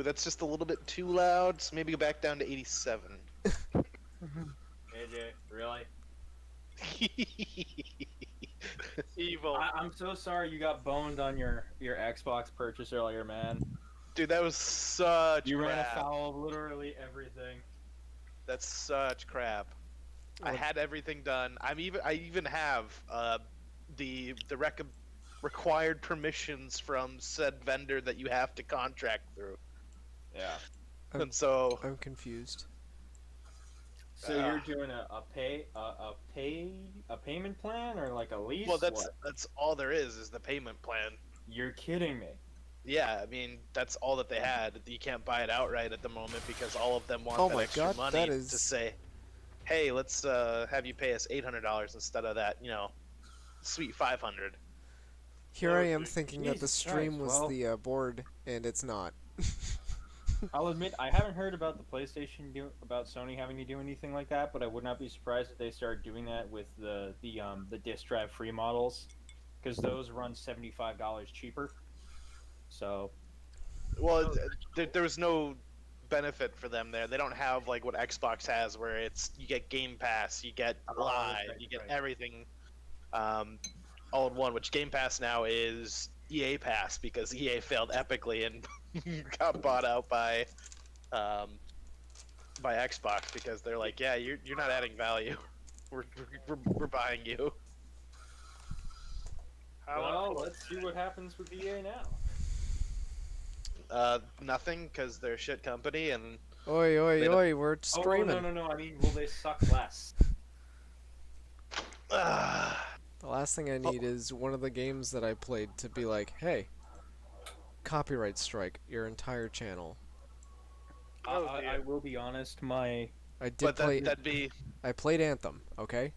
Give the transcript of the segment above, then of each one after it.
Ooh, that's just a little bit too loud. So maybe go back down to 87. AJ, really? Evil. I'm so sorry you got boned on your Xbox purchase earlier, man. Dude, that was such You ran crap. afoul of literally everything. That's such crap. I had everything done. I even have the required permissions from said vendor that you have to contract through. Yeah. And so I'm confused. So you're doing a payment plan or like a lease? well, What? that's all there is the payment plan. You're kidding me. Yeah, I mean that's all that they had. You can't buy it outright at the moment because all of them want Oh that my extra God, money that is- to say, "Hey, let's have you pay us $800 instead of that, sweet 500." Here I am thinking that the Jesus stream Christ, was well- the board, and it's not. I'll admit I haven't heard about the PlayStation about Sony having to do anything like that, but I would not be surprised if they start doing that with the disc drive free models, because those run $75 cheaper. So. Well, there was no benefit for them there. They don't have like what Xbox has, where it's you get Game Pass, you get Live, you get everything, all in one. Which Game Pass now is EA Pass because EA failed epically and got bought out by Xbox because they're like, yeah, you're not adding value. We're buying you. Well, let's see what happens with EA now. Nothing, because they're a shit company and. Oi, oi, oi, we're Oh, streaming. no. I mean, will they suck less? The last thing I need is one of the games that I played to be like, hey, copyright strike your entire channel. I will be honest, I did But play. that'd be. I played Anthem. Okay.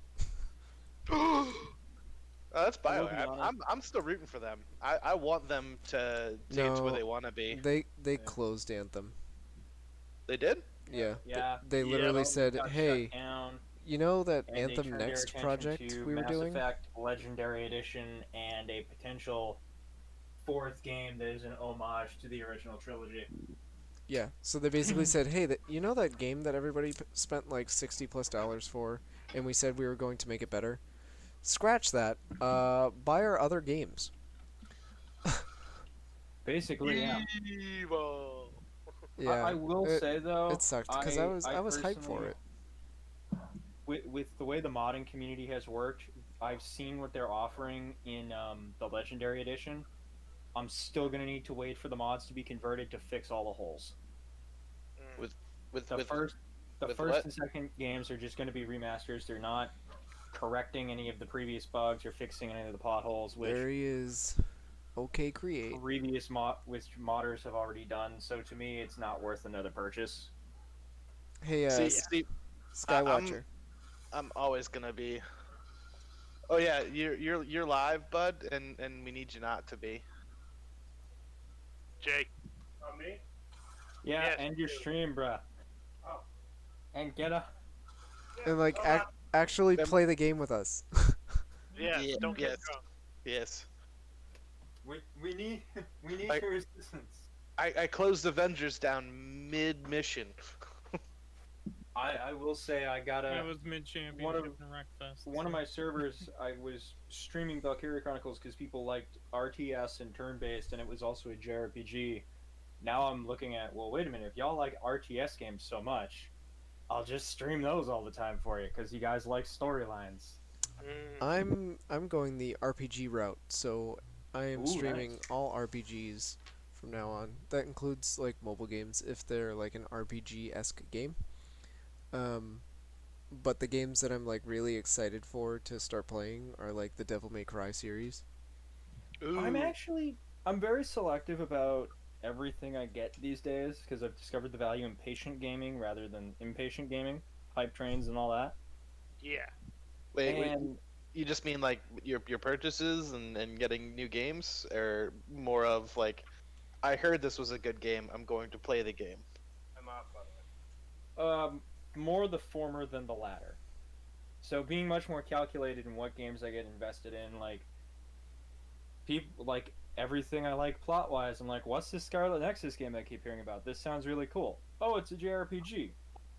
That's I will be BioWare. honest. I'm still rooting for them. I want them to get to where No. they want to be. They closed Anthem. They did? Yeah. Yeah. They literally Development said, got hey, shut down, you know that and they Anthem turned their Next attention project to we were Mass doing? Effect Legendary Edition and a potential fourth game that is an homage to the original trilogy. Yeah. So they basically said, hey, you know that game that everybody spent like $60+ for, and we said we were going to make it better? Scratch that. Buy our other games. Basically, yeah. Evil. Yeah. I will say though, It sucked because I was hyped for personally- it. With the way the modding community has worked, I've seen what they're offering in the Legendary Edition. I'm still gonna need to wait for the mods to be converted to fix all the holes. With The first what? and second games are just gonna be remasters. They're not correcting any of the previous bugs or fixing any of the potholes, which There he is. Okay, create. previous which modders have already done. So to me, it's not worth another purchase. Hey, See, Skywatcher. I'm always gonna be. Oh yeah, you're live, bud, and we need you not to be. Jake. On me? Yeah, Yes, end your dude. stream, bruh. Oh. And get a. And like actually play the game with us. Yes, Yeah, don't get yes. drunk. Yes. We need I- your assistance. I closed Avengers down mid-mission. I will say I got It a was mid-championship one of- in Wreckfest. one of my servers. I was streaming Valkyria Chronicles because people liked RTS and turn-based, and it was also a JRPG. Now I'm looking at, well, wait a minute. If y'all like RTS games so much, I'll just stream those all the time for you because you guys like storylines. I'm going the RPG route, so I am Ooh, streaming nice. all RPGs from now on. That includes like mobile games if they're like an RPG-esque game. But the games that I'm like really excited for to start playing are like the Devil May Cry series. Ooh. I'm very selective about everything I get these days because I've discovered the value in patient gaming rather than impatient gaming, hype trains and all that. Yeah. Wait, And you just mean like your purchases and getting new games, or more of like, I heard this was a good game, I'm going to play the game. I'm off, by the way. more the former than the latter. So being much more calculated in what games I get invested in, like people like everything I like plot wise. I'm like, what's this Scarlet Nexus game I keep hearing about? This sounds really cool. Oh, it's a JRPG.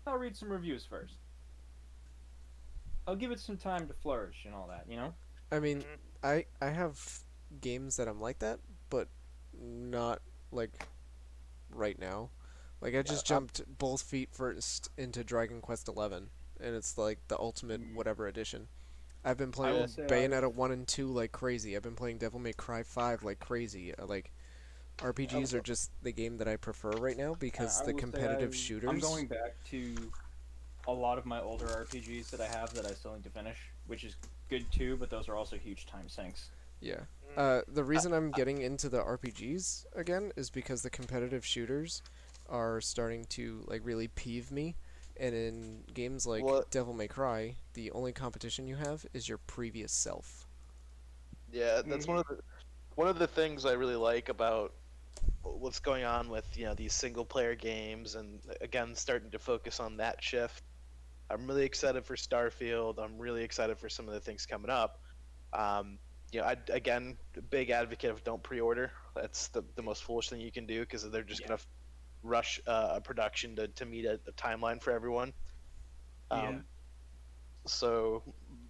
I'll read some reviews first. I'll give it some time to flourish and all that, you know? I mean, I have games that I'm like that, but not like right now. Like I just jumped both feet first into Dragon Quest 11, and it's like the ultimate whatever edition. I've been playing will say Bayonetta 1 and 2 like crazy. I've been playing Devil May Cry 5 like crazy. Like RPGs are just the game that I prefer right now because the competitive shooters. I'm going back to a lot of my older RPGs that I have that I still need to finish, which is good too, but those are also huge time sinks. Yeah. The reason I'm getting into the RPGs again is because the competitive shooters are starting to like really peeve me. And in games like Devil May Cry, the only competition you have is your previous self. Yeah, that's one of the things I really like about what's going on with these single player games, and again starting to focus on that shift. I'm really excited for Starfield. I'm really excited for some of the things coming up. I again big advocate of don't pre-order. That's the most foolish thing you can do because they're just gonna rush a production to meet a timeline for everyone. So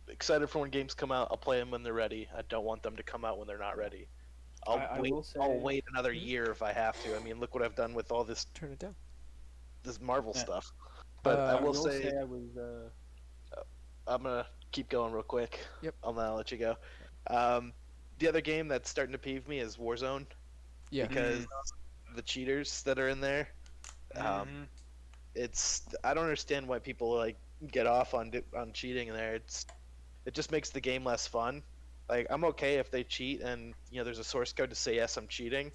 excited for when games come out. I'll play them when they're ready. I don't want them to come out when they're not ready. I'll wait another year if I have to. I mean, look what I've done with all this. Turn it down. This Marvel stuff. But I will say I was. I'm gonna keep going real quick. Yep. I'll now let you go. The other game that's starting to peeve me is Warzone. Yeah. Because the cheaters that are in there. I don't understand why people like get off on cheating in there. It just makes the game less fun. Like I'm okay if they cheat and there's a source code to say yes I'm cheating.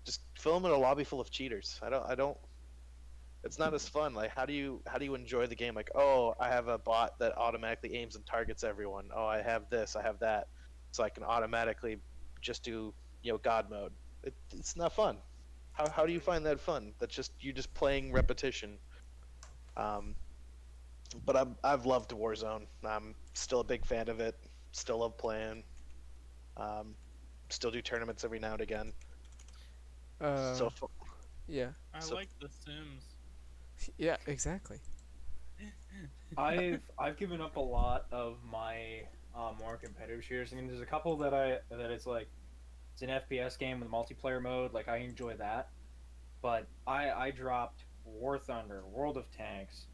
Just fill them in a lobby full of cheaters. I don't. It's not as fun. Like how do you enjoy the game? Like oh I have a bot that automatically aims and targets everyone. Oh I have this I have that, so I can automatically just do God mode. It's not fun. How do you find that fun? That's just you just playing repetition. But I've loved Warzone. I'm still a big fan of it. Still love playing. Still do tournaments every now and again. Yeah. I like The Sims. Yeah, exactly. I've given up a lot of my more competitive shooters. I mean, there's a couple that it's like it's an FPS game with multiplayer mode. Like I enjoy that, but I dropped War Thunder, World of Tanks,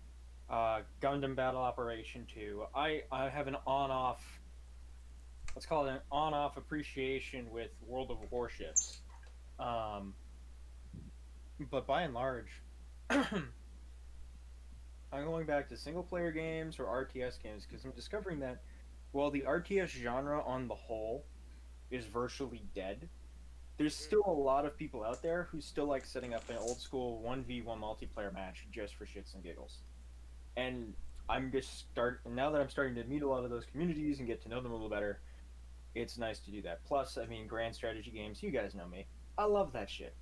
Gundam Battle Operation 2. I have an on-off. Let's call it an on-off appreciation with World of Warships. But by and large, I'm going back to single-player games or RTS games because I'm discovering that while the RTS genre on the whole is virtually dead, there's still a lot of people out there who still like setting up an old-school 1v1 multiplayer match just for shits and giggles. And now that I'm starting to meet a lot of those communities and get to know them a little better, it's nice to do that. Plus, I mean, grand strategy games, you guys know me. I love that shit.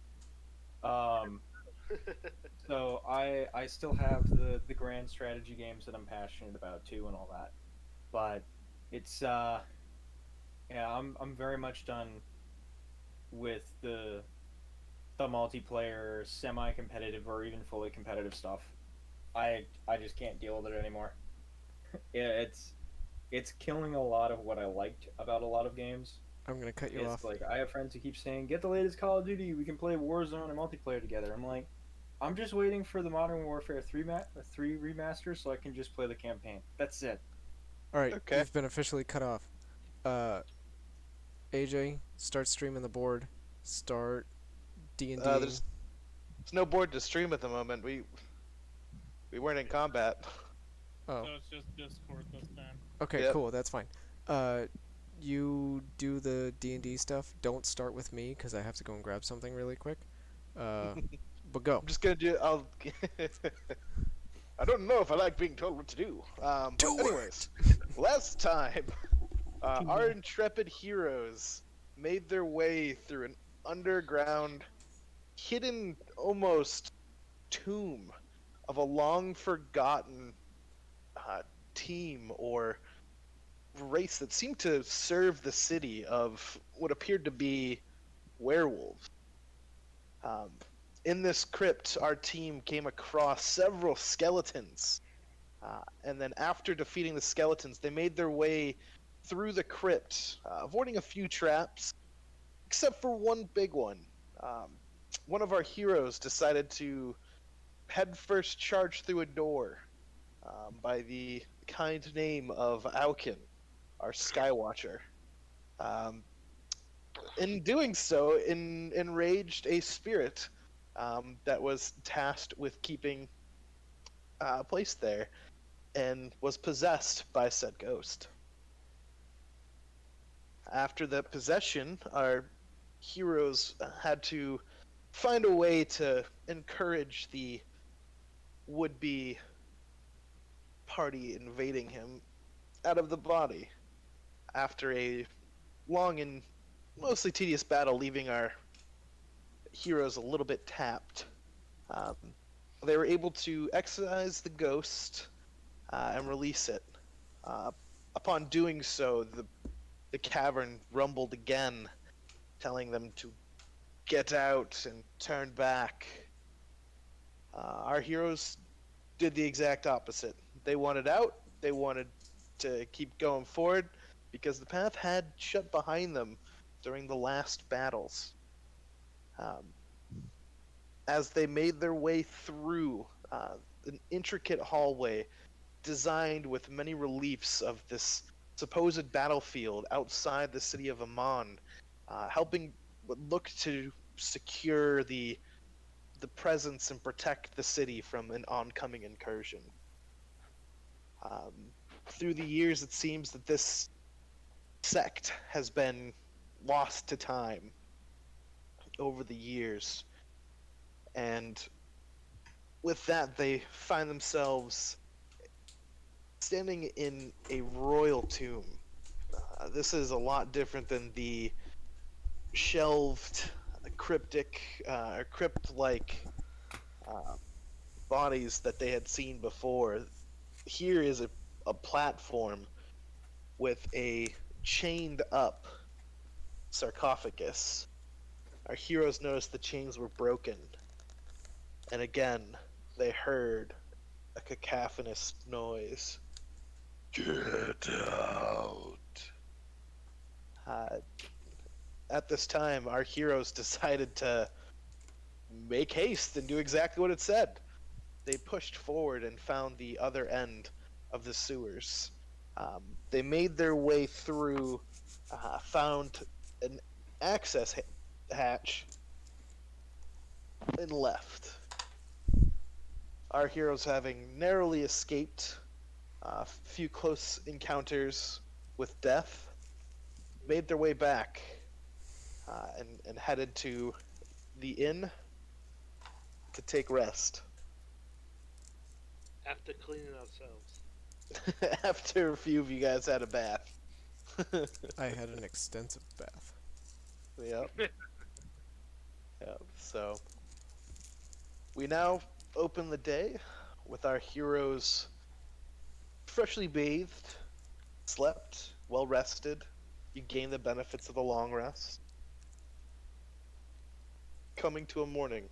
So I still have the grand strategy games that I'm passionate about too and all that. But it's I'm very much done with the multiplayer, semi-competitive or even fully competitive stuff. I just can't deal with it anymore. Yeah, it's killing a lot of what I liked about a lot of games. I'm gonna cut you off. Like I have friends who keep saying, "Get the latest Call of Duty. We can play Warzone and multiplayer together." I'm like, I'm just waiting for the Modern Warfare 3 remaster so I can just play the campaign. That's it. All right, okay. You've been officially cut off. AJ, start streaming the board. Start D&D. There's no board to stream at the moment. We weren't in combat. Oh. So it's just Discord this time. Okay, cool. That's fine. You do the D&D stuff. Don't start with me because I have to go and grab something really quick. But go. I'm just gonna do. I don't know if I like being told what to do. Anyways, last time, our intrepid heroes made their way through an underground, hidden almost tomb of a long forgotten team or race that seemed to serve the city of what appeared to be werewolves. Um, in this crypt, our team came across several skeletons. And then after defeating the skeletons, they made their way through the crypt, avoiding a few traps, except for one big one. One of our heroes decided to headfirst charge through a door by the kind name of Aukin, our Skywatcher. Um, in doing so, enraged a spirit that was tasked with keeping placed there, and was possessed by said ghost. After the possession, our heroes had to find a way to encourage the would-be party invading him out of the body. After a long and mostly tedious battle, leaving our heroes a little bit tapped, they were able to exorcise the ghost and release it. Upon doing so, the cavern rumbled again, telling them to get out and turn back. Our heroes did the exact opposite. They wanted out, they wanted to keep going forward, because the path had shut behind them during the last battles. As they made their way through an intricate hallway designed with many reliefs of this supposed battlefield outside the city of Amon, helping what looked to secure the presence and protect the city from an oncoming incursion. Through the years, it seems that this sect has been lost to time over the years, and with that, they find themselves standing in a royal tomb. This is a lot different than the shelved, crypt-like bodies that they had seen before. Here is a platform with a chained-up sarcophagus. Our heroes noticed the chains were broken, and again, they heard a cacophonous noise. Get out! At this time, our heroes decided to make haste and do exactly what it said. They pushed forward and found the other end of the sewers. They made their way through, found an access hatch, and left. Our heroes, having narrowly escaped a few close encounters with death, made their way back and headed to the inn to take rest. After cleaning ourselves. After a few of you guys had a bath. I had an extensive bath. Yep. Yep. So we now open the day with our heroes freshly bathed, slept, well rested. You gain the benefits of a long rest. Coming to a morning.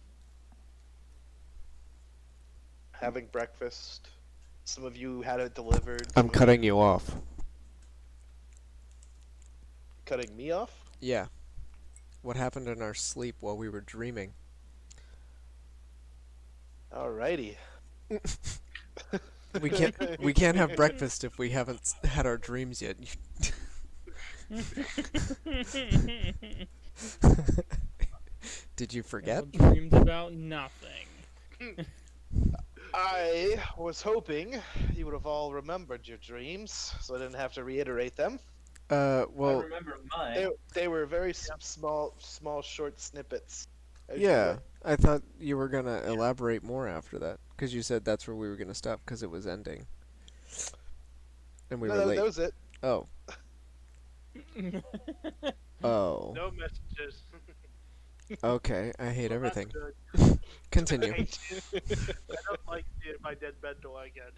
Having breakfast. Some of you had it delivered. I'm cutting you off. Cutting me off? Yeah. What happened in our sleep while we were dreaming? Alrighty. We can't have breakfast if we haven't had our dreams yet. Did you forget? All dreamed about nothing. I was hoping you would have all remembered your dreams, so I didn't have to reiterate them. I Well, remember mine. They were very small, short snippets. as you yeah. were- I thought you were gonna elaborate more after that, because you said that's where we were gonna stop, because it was ending. And we No, were late. that was it. Oh. Oh. No messages. Okay, I hate Well, that's everything. good. Continue. I don't like seeing my dead mental again.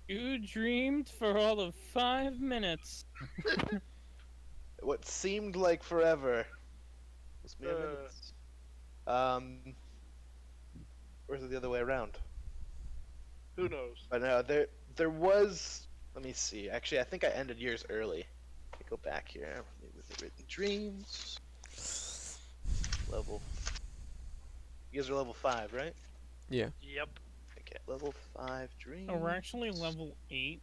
You dreamed for all of 5 minutes. What seemed like forever Was mere minutes. Or is it the other way around? Who knows? But no, there was. Let me see. Actually, I think I ended years early. Let me go back here with the written dreams. Level. You guys are level 5, right? Yeah. Yep. Okay, level 5 dreams. Oh, we're actually level 8.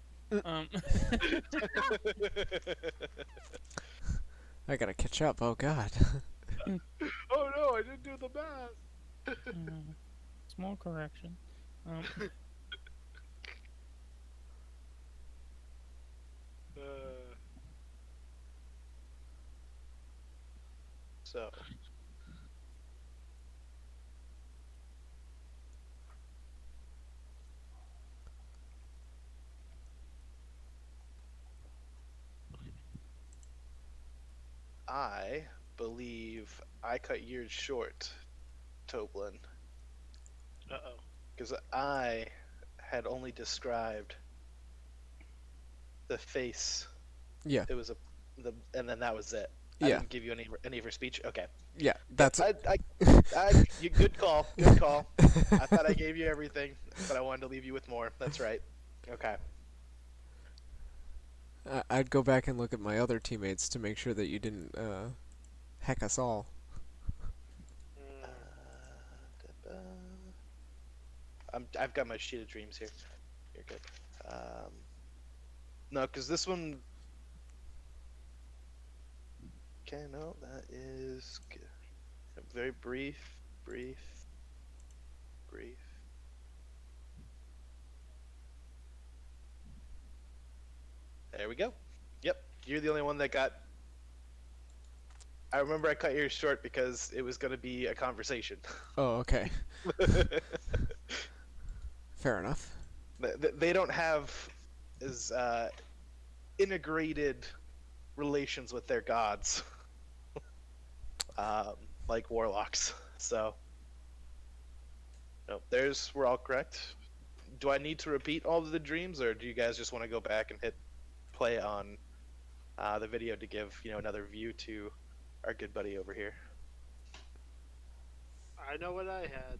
I gotta catch up. Oh god. Oh no, I didn't do the math. Small correction. So. I believe I cut years short, Toblin, Uh-oh. because I had only described the face. Yeah. It was and then that was it. I Yeah. didn't give you any of her speech. Okay. Yeah. That's. You good call. Good call. I thought I gave you everything, but I wanted to leave you with more. That's right. Okay. I'd go back and look at my other teammates to make sure that you didn't heck us all. I've got my sheet of dreams here. You're good. No, because this one. Okay, no, that is good. Very brief. There we go. Yep, you're the only one that got. I remember I cut yours short because it was going to be a conversation. Oh, okay. Fair enough. They don't have as integrated relations with their gods like warlocks. So, no, we're all correct. Do I need to repeat all of the dreams, or do you guys just want to go back and hit play on the video to give another view to our good buddy over here? I know what I had.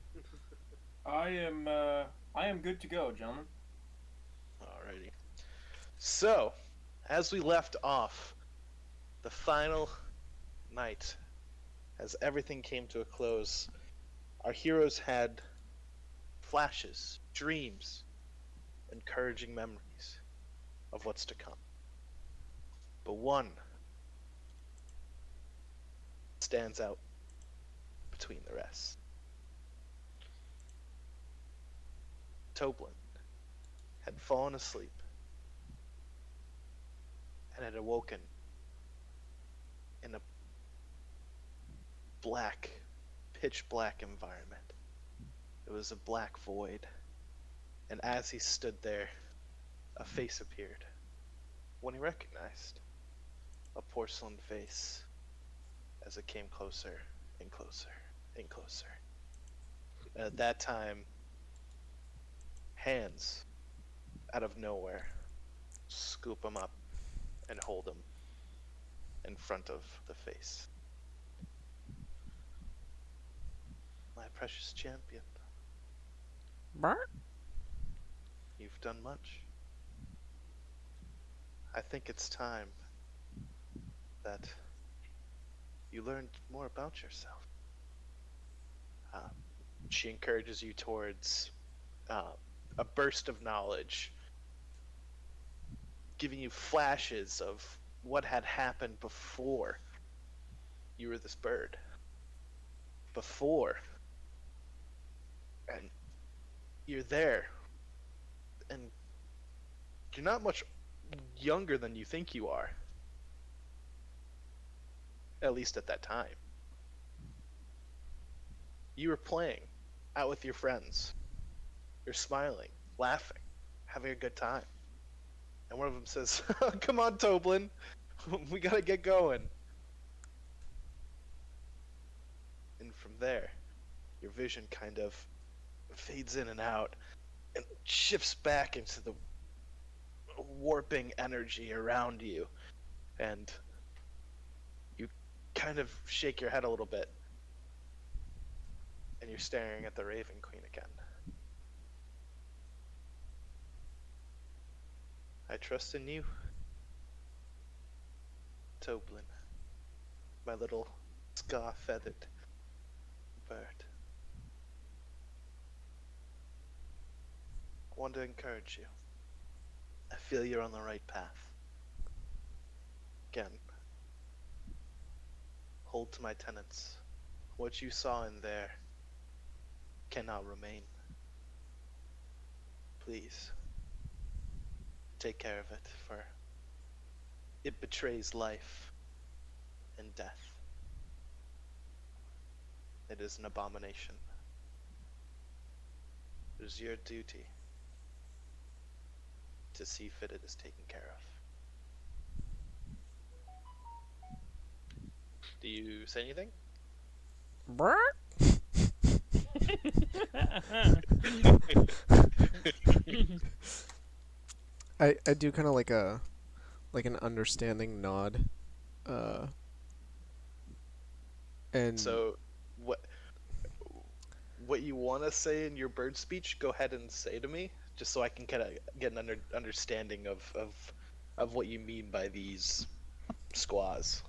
I am good to go, gentlemen. Alrighty. So, as we left off, the final night, as everything came to a close, our heroes had flashes, dreams, encouraging memories of what's to come. But one stands out between the rest. Toblin had fallen asleep and had awoken in a pitch black environment. It was a black void, and as he stood there, a face appeared. One he recognized, a porcelain face, as it came closer and closer and closer. And at that time, hands out of nowhere scoop him up and hold him in front of the face. My precious champion, Bert? you've done much. I think it's time that you learned more about yourself. She encourages you towards a burst of knowledge, giving you flashes of what had happened before you were this bird. Before. And you're there. And you're not much younger than you think you are. At least at that time. You were playing out with your friends. You're smiling, laughing, having a good time. And one of them says, "Come on, Toblin, we gotta get going." And from there, your vision kind of fades in and out and shifts back into the warping energy around you. And you kind of shake your head a little bit, and you're staring at the Raven Queen again. I trust in you, Toblin, my little scar-feathered bird. I want to encourage you. I feel you're on the right path. Again, hold to my tenets. What you saw in there cannot remain. Please, take care of it, for it betrays life and death. It is an abomination. It is your duty to see fit it is taken care of. Do you say anything? I do kind of like an understanding nod, and So, what you want to say in your bird speech, go ahead and say to me, just so I can kind of get an understanding of what you mean by these squaws.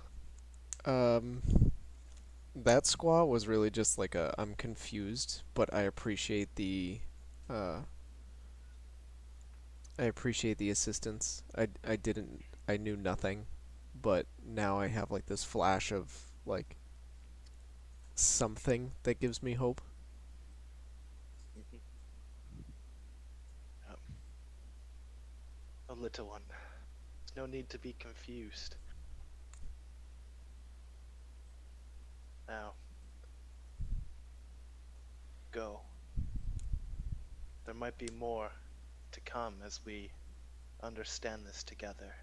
that squaw was really just like a I'm confused, but I appreciate the uh assistance. I knew nothing, but now I have like this flash of like something that gives me hope. Oh, little one, there's no need to be confused. Now, go. There might be more to come as we understand this together.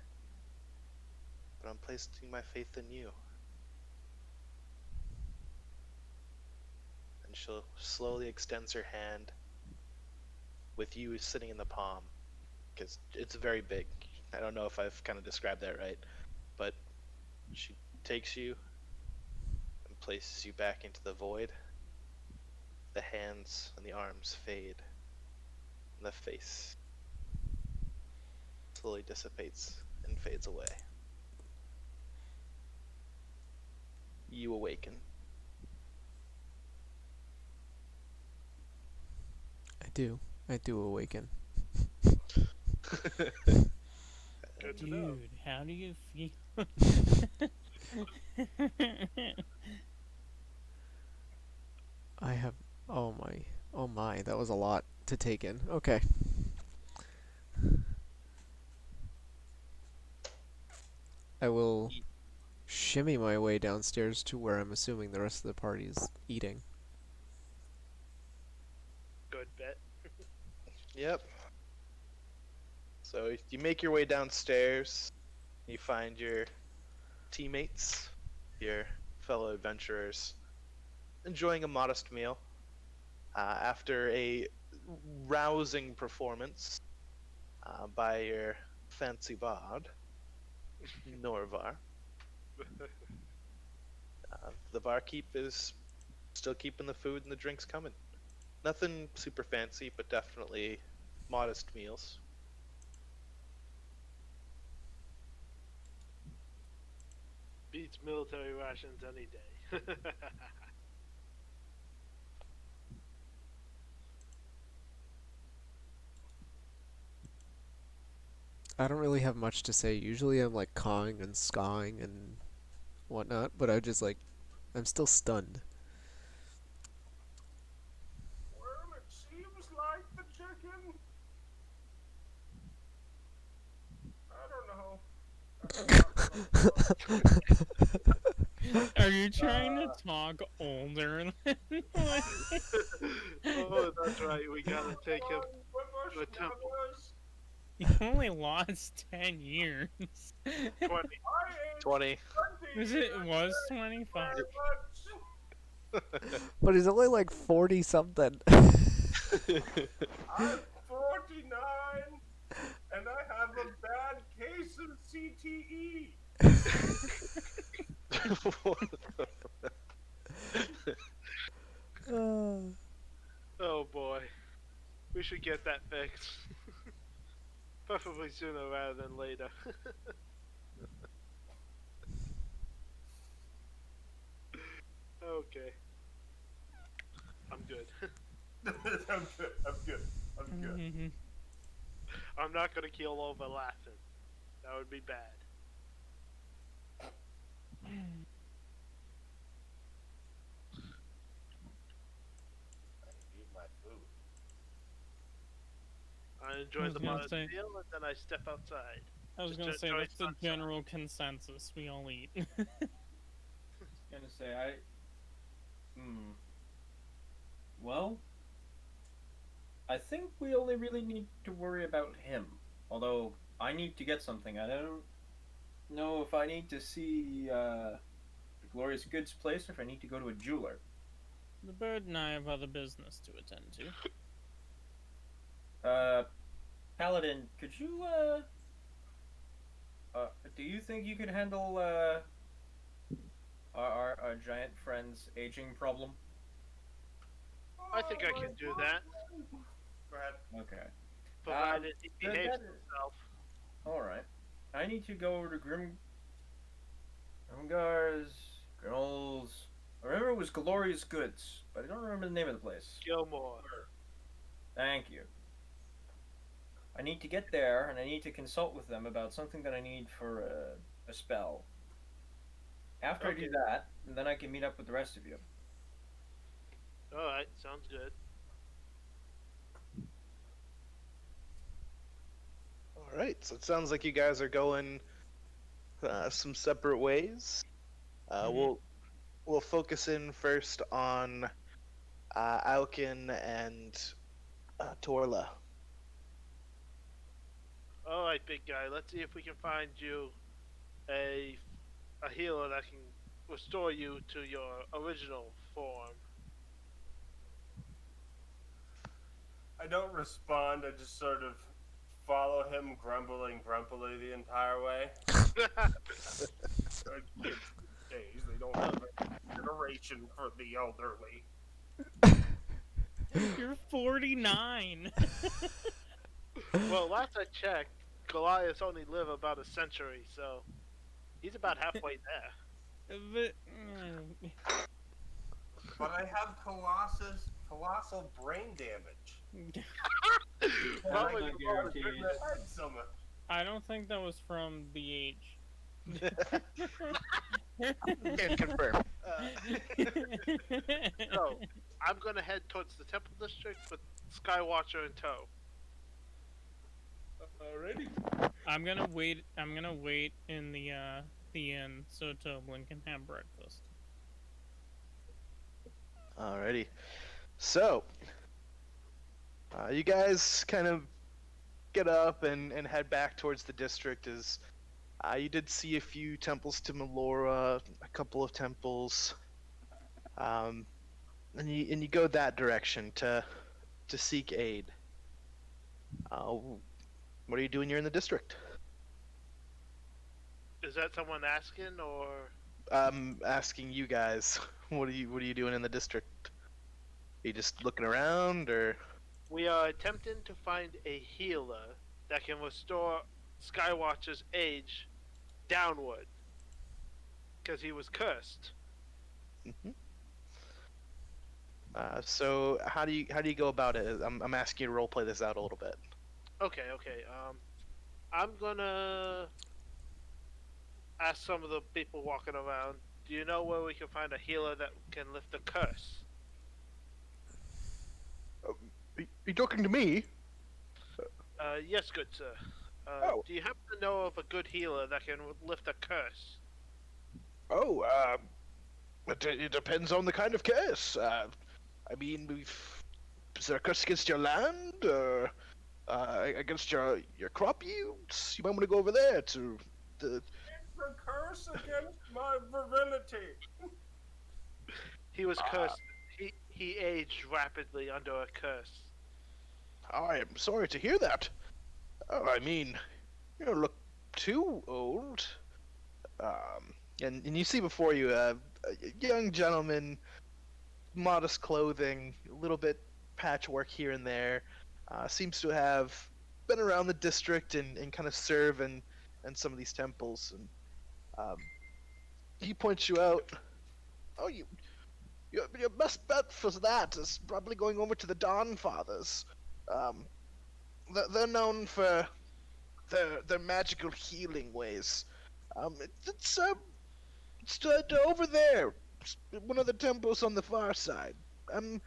But I'm placing my faith in you. And she'll slowly extends her hand with you sitting in the palm, because it's very big. I don't know if I've kind of described that right, but she takes you and places you back into the void. The hands and the arms fade, and the face slowly dissipates and fades away. You awaken. I do awaken. Good to know. Dude, how do you feel? I have oh my, that was a lot to take in. Okay. I will shimmy my way downstairs to where I'm assuming the rest of the party is eating. Good bit. Yep. So you make your way downstairs. You find your teammates, your fellow adventurers, enjoying a modest meal. After a rousing performance by your fancy bard, Norvar. The barkeep is still keeping the food and the drinks coming. Nothing super fancy, but definitely modest meals. Beats military rations any day. I don't really have much to say. Usually I'm like cawing and scawing and whatnot, but I'm still stunned. Well, it seems like the chicken. I don't know. Are you trying to talk older than Oh, that's right. We gotta take him What to a temple. was? You only lost 10 years. 20. I ate 20. Was it was 25? very much. But he's only like 40 something. I'm 49, and I have a bad case of CTE. Oh boy. We should get that fixed. Preferably sooner rather than later. Okay. I'm good. I'm good. I'm good. I'm good. Mhm. I'm not gonna keel over laughing. That would be bad. I need my food. I I enjoy was the gonna meal say- and then I step outside. I was Just gonna to say enjoy that's the sunshine. general consensus. We all eat. Gonna say Well, I think we only really need to worry about him. Although I need to get something. I don't know if I need to see the Glorious Goods place or if I need to go to a jeweler. The bird and I have other business to attend to. Paladin, could you do you think you could handle our giant friend's aging problem? I think I can do that, Go ahead. Okay. provided he then behaves that- himself. Alright. I need to go over to Grimgar's, Grimmel's. I remember it was Glorious Goods, but I don't remember the name of the place. Gilmore. Thank you. I need to get there, and I need to consult with them about something that I need for a spell. After I do Okay. that, then I can meet up with the rest of you. Alright, sounds good. All right, so it sounds like you guys are going some separate ways. We'll focus in first on Alkin and Torla. Alright, big guy, let's see if we can find you a healer that can restore you to your original form. I don't respond. I just sort of follow him, grumbling grumpily the entire way. Kids these days, they don't have a generation for the elderly. You're 49. Well, last I checked, Goliaths only live about a century, so he's about halfway there. But, But I have colossal brain damage. Probably not from all the guaranteed. goodness. I had some. I don't think that was from the age. Can confirm. So, I'm gonna head towards the Temple District with Skywatcher in tow. Alrighty. I'm gonna wait in the inn so Toblin can have breakfast. Alrighty. So, you guys kind of get up and head back towards the district as you did see a few temples to Melora, a couple of temples, and you go that direction to seek aid. What are you doing here in the district? Is that someone asking, or I'm asking you guys. What are you doing in the district? Are you just looking around, or? we are attempting to find a healer that can restore Skywatcher's age downward, because he was cursed. Mhm. So how do you go about it? I'm asking you to roleplay this out a little bit. Okay. I'm gonna ask some of the people walking around. Do you know where we can find a healer that can lift the curse? Are you talking to me? Yes, good sir. Oh. Do you happen to know of a good healer that can lift a curse? Oh, it depends on the kind of curse. I mean, is there a curse against your land, or against your crop yields? You might want to go over there to the. It's a curse against my virility. He was cursed. He aged rapidly under a curse. I am sorry to hear that. Oh, I mean, you don't look too old. And you see before you a young gentleman, modest clothing, a little bit patchwork here and there, seems to have been around the district and kind of serve in some of these temples. And he points you out. Oh, your best bet for that is probably going over to the Dawn Fathers. Um, they're known for their magical healing ways. It's over there, one of the temples on the far side. I'm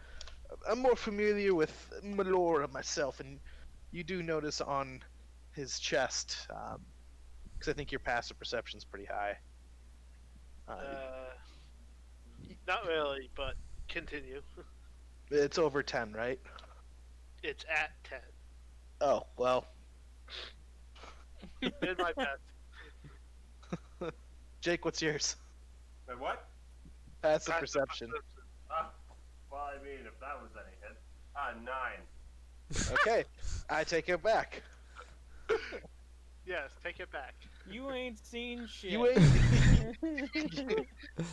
more familiar with Melora myself, and you do notice on his chest, because I think your passive perception's pretty high. Not really, but continue. It's over 10, right? It's at 10. Oh, well. Did my best. Jake, what's yours? Wait, what? Passive perception. Well, I mean, if that was any hit. 9. Okay, I take it back. Yes, take it back. You ain't seen shit. You ain't.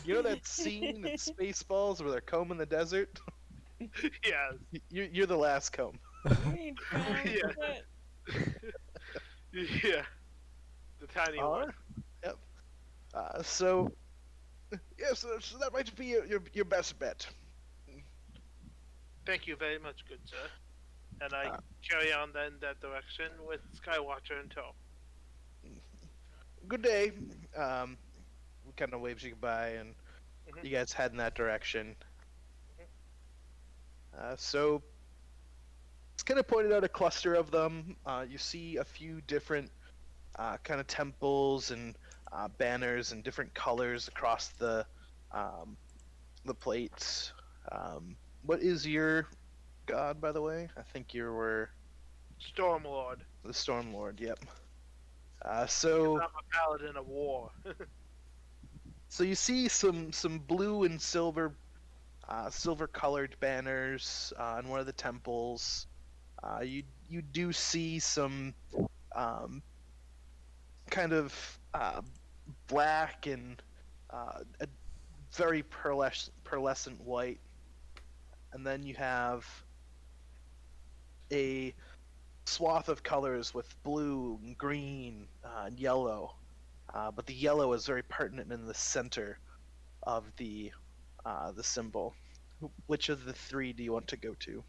You know that scene in Spaceballs where they're combing the desert? Yes. You're the last comb. You ain't found Yeah. shit. Yeah. The tiny one. Yep. So that might be your best bet. Thank you very much, good sir. And I carry on then that direction with Skywatcher in tow. Good day. Kind of waves you goodbye, and you guys head in that direction. So it's kind of pointed out a cluster of them. You see a few different kind of temples and banners and different colors across the plates. What is your god, by the way? I think you were Stormlord. the Stormlord. Yep. So I'm a paladin of war. so you see some blue and silver colored banners in one of the temples. You do see some kind of black and a very pearlescent white, and then you have a swath of colors with blue and green and yellow, but the yellow is very pertinent in the center of the symbol. Which of the three do you want to go to?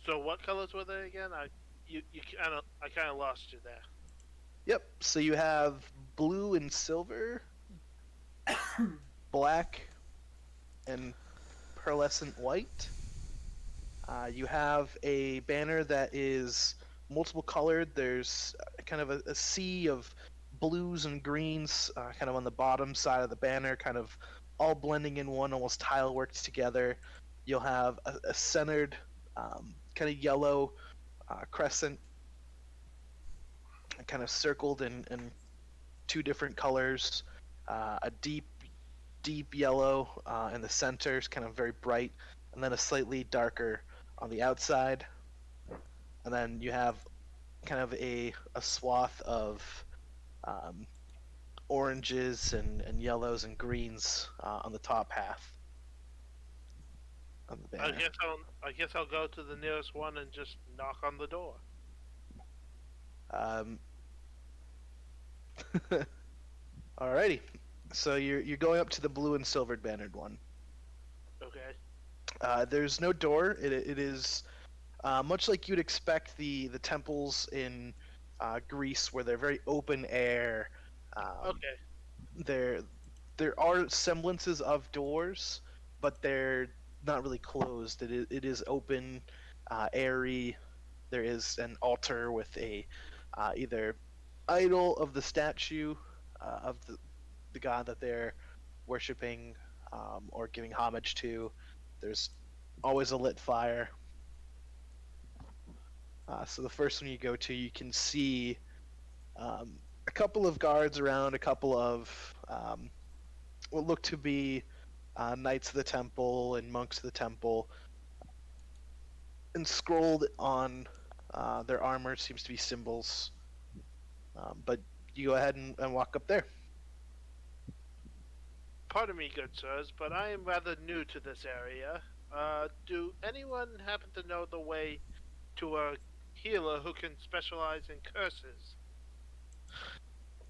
So what colors were they again? I kind of lost you there. Yep. So you have blue and silver, black, and pearlescent white. You have a banner that is multiple colored. There's kind of a sea of blues and greens kind of on the bottom side of the banner, kind of all blending in one, almost tile worked together. You'll have a centered kind of yellow crescent, kind of circled in two different colors. A deep yellow in the center, is kind of very bright, and then a slightly darker on the outside. And then you have kind of a swath of oranges and yellows and greens on the top half of the banner. I guess I'll go to the nearest one and just knock on the door. Alrighty. So you're going up to the blue and silvered bannered one. Okay. There's no door. It is much like you'd expect the temples in Greece, where they're very open air. Okay. There are semblances of doors, but they're not really closed. It is open, airy. There is an altar with a either idol of the statue of the god that they're worshiping or giving homage to. There's always a lit fire. So the first one you go to, you can see a couple of guards around, a couple of what look to be knights of the temple and monks of the temple, and scrolled on their armor seems to be symbols But you go ahead and walk up there. Pardon me, good sirs, but I am rather new to this area. Do anyone happen to know the way to a healer who can specialize in curses?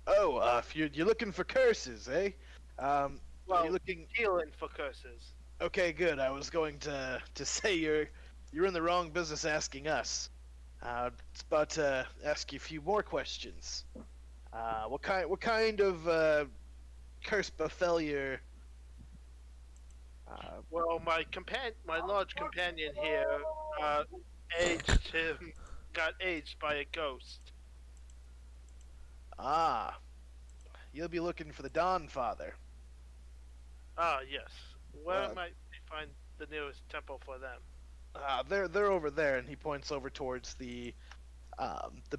Oh, if you're looking for curses, eh? Are Well, you looking? healing for curses. Okay, good. I was going to say you're in the wrong business asking us. It's about to ask you a few more questions. What kind of curse befell your? Well, my large companion here, aged him, got aged by a ghost. Ah, you'll be looking for the Dawn Father. Ah, yes. Where Well, might we find the nearest temple for them? They're over there, and he points over towards the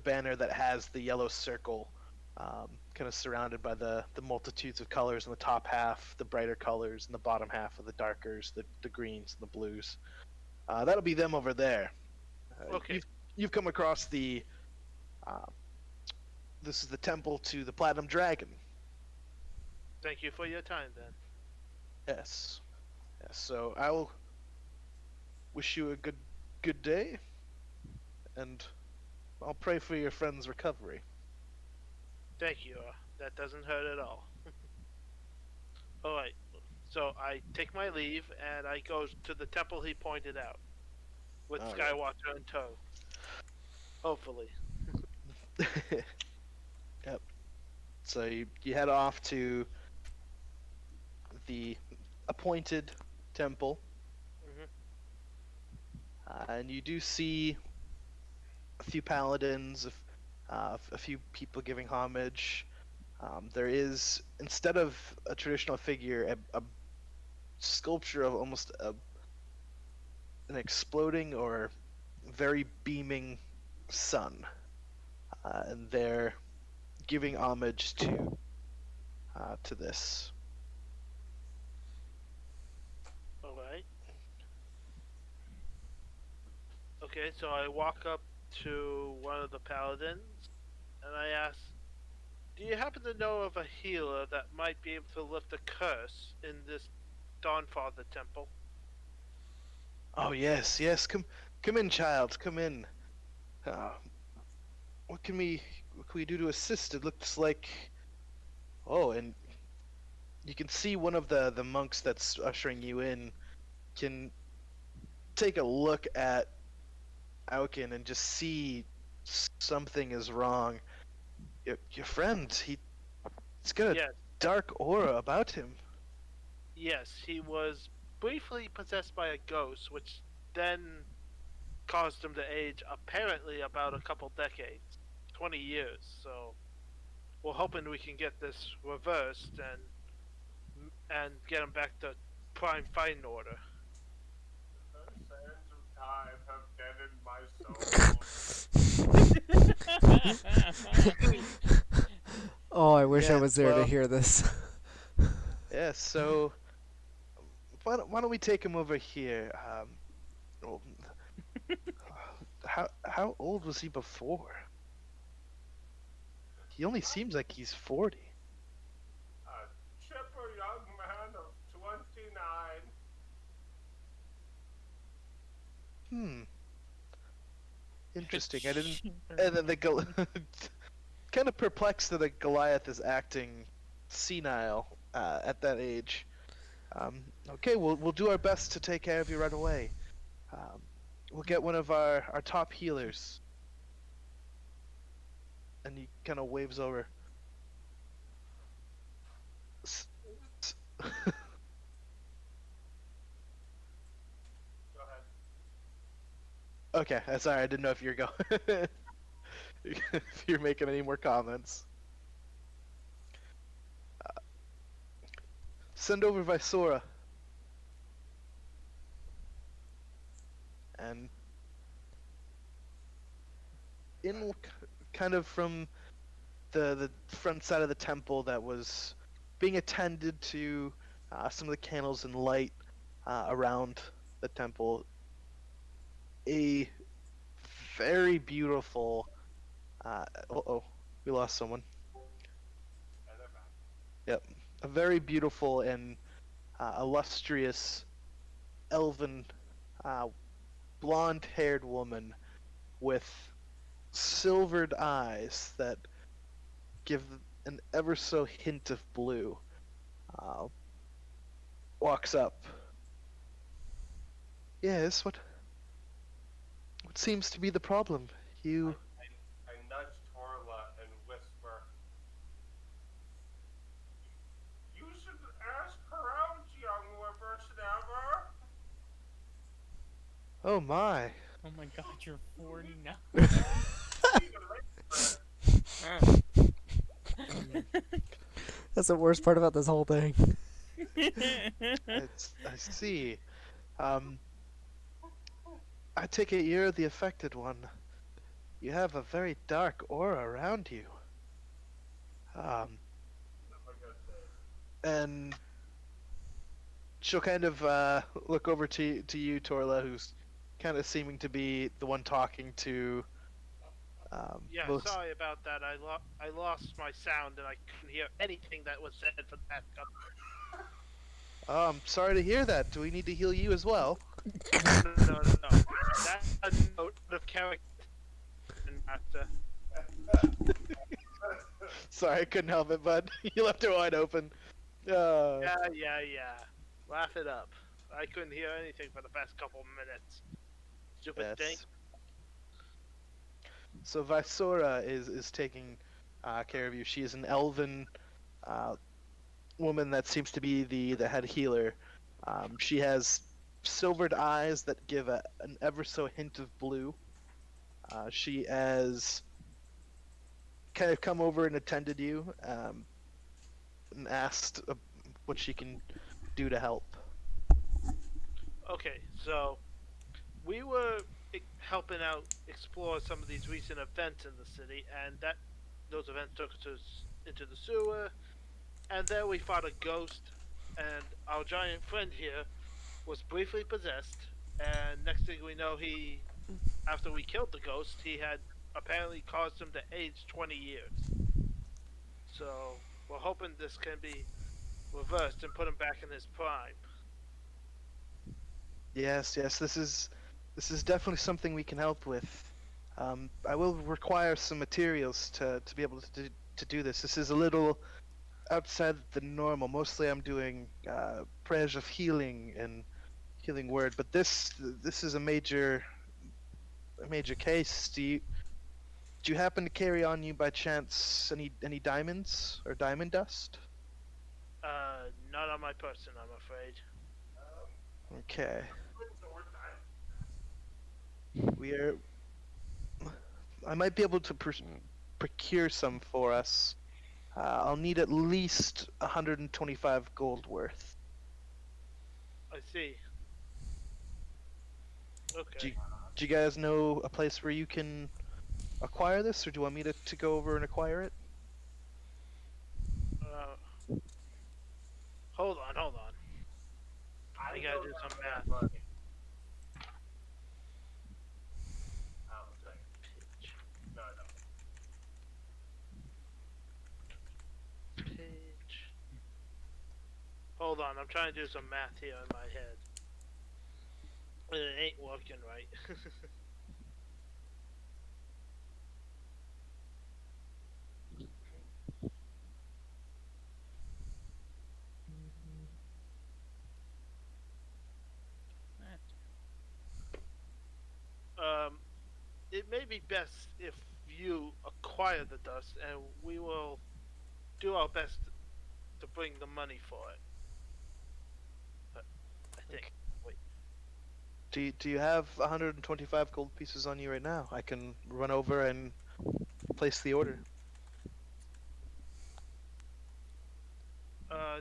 banner that has the yellow circle, kind of surrounded by the multitudes of colors in the top half, the brighter colors, and the bottom half of the darkers, the greens and the blues. That'll be them over there. Okay. You've come across the. Uh, this is the temple to the Platinum Dragon. Thank you for your time, then. Yes. Yes. So I will wish you a good day, and I'll pray for your friend's recovery. Thank you. That doesn't hurt at all. All right. So I take my leave and I go to the temple he pointed out, with All right. Skywalker in tow. Hopefully. Yep. So you head off to the appointed temple, Mhm. And you do see a few paladins, a few people giving homage. There is, instead of a traditional figure, a sculpture of almost an exploding or very beaming sun, and they're giving homage to this. All right. Okay, so I walk up to one of the paladins and I ask, "Do you happen to know of a healer that might be able to lift a curse in this Dawnfather temple?" Oh yes. Come in, child. Come in. Uh, what can we do to assist? It looks like. Oh, and you can see one of the monks that's ushering you in can take a look at Auken and just see something is wrong. Your friend, he's got a Yes, dark aura about him. yes, he was briefly possessed by a ghost, which then caused him to age apparently about a couple decades, 20 years. So we're hoping we can get this reversed and get him back to prime fighting order. The sands of time have deadened my soul. Oh, I wish I Yeah, was there to well- hear this. Yeah, so why don't we take him over here? Well, how old was he before? He only seems like he's 40. A chipper young man of 29. Interesting. I didn't. And then kind of perplexed that a Goliath is acting senile at that age. Okay, we'll do our best to take care of you right away. We'll get one of our top healers. And he kind of waves over. Go ahead. Okay, sorry, I didn't know if you're going. If you're making any more comments. Send over Vysora. And kind of from the front side of the temple that was being attended to, some of the candles and light around the temple, a very beautiful We lost someone. And they're back. Yep. A very beautiful and illustrious elven, blonde-haired woman with silvered eyes that give an ever so hint of blue. Walks up. Yes, what seems to be the problem? You I nudge Torla and whisper, "You should ask her out, young whippersnapper." Oh my. Oh my god, you're 40 now. That's the worst part about this whole thing. I see. I take it you're the affected one. You have a very dark aura around you. And she'll kind of look over to you, Torla, who's kind of seeming to be the one talking to. Yeah, most... sorry about that. I lost my sound and I couldn't hear anything that was said for the past couple. I'm sorry to hear that. Do we need to heal you as well? No. That's a note of character. Sorry, I couldn't help it, bud. You left it wide open. Yeah. Laugh it up. I couldn't hear anything for the past couple minutes. Stupid thing. So Vysora is taking care of you. She is an elven woman that seems to be the head healer. She has silvered eyes that give an ever so hint of blue. She has kind of come over and attended you and asked what she can do to help. Okay, so we were helping out explore some of these recent events in the city, and those events took us into the sewer, and there we fought a ghost, and our giant friend here was briefly possessed, and next thing we know, after we killed the ghost, he had apparently caused him to age 20 years. So we're hoping this can be reversed and put him back in his prime. Yes, this is definitely something we can help with. I will require some materials to be able to do this. This is a little outside the normal. Mostly I'm doing prayers of healing and healing word, but this is a major case. Do you happen to carry on you by chance any diamonds or diamond dust? Not on my person, I'm afraid. Okay. I might be able to procure some for us. I'll need at least 125 gold worth. I see. Okay. Do you guys know a place where you can acquire this, or do you want me to go over and acquire it? Hold on. I gotta do some math. Page. Hold on, I'm trying to do some math here in my head. And it ain't working right. It may be best if you acquire the dust, and we will do our best to bring the money for it. But I think. Wait. Do you have 125 gold pieces on you right now? I can run over and place the order.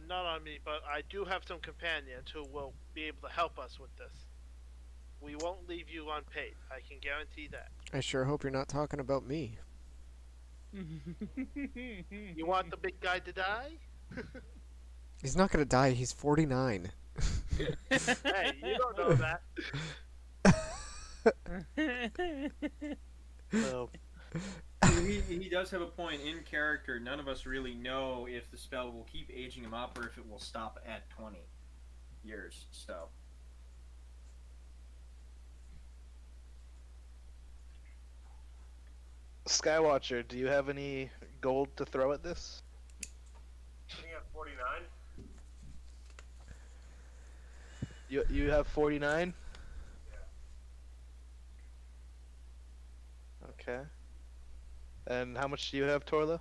Not on me, but I do have some companions who will be able to help us with this. We won't leave you unpaid. I can guarantee that. I sure hope you're not talking about me. You want the big guy to die? He's not gonna die, he's 49. Hey, you don't know that. So, he does have a point. In character, none of us really know if the spell will keep aging him up or if it will stop at 20 years. So. Skywatcher, do you have any gold to throw at this? I think at 49. You have 49? Yeah. Okay. And how much do you have, Torla?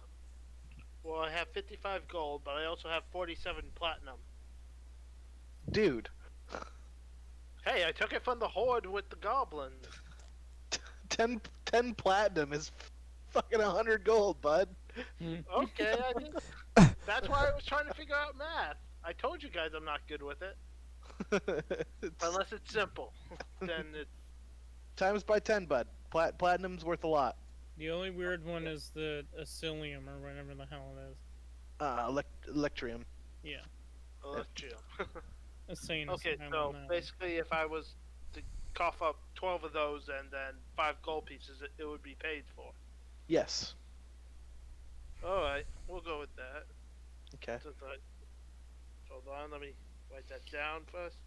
Well, I have 55 gold, but I also have 47 platinum. Dude. Hey, I took it from the horde with the goblins. 10 platinum is fucking 100 gold, bud. Okay, I did. That's why I was trying to figure out math. I told you guys I'm not good with it. Unless it's simple. Then it's... Times by 10, bud. Platinum's worth a lot. The only weird one is the Asilium or whatever the hell it is. Electrium. Yeah. Electrium. Asane Okay, so basically if I was to cough up 12 of those and then 5 gold pieces, it would be paid for. Yes. Alright, we'll go with that. Okay. Hold on, let me write that down first.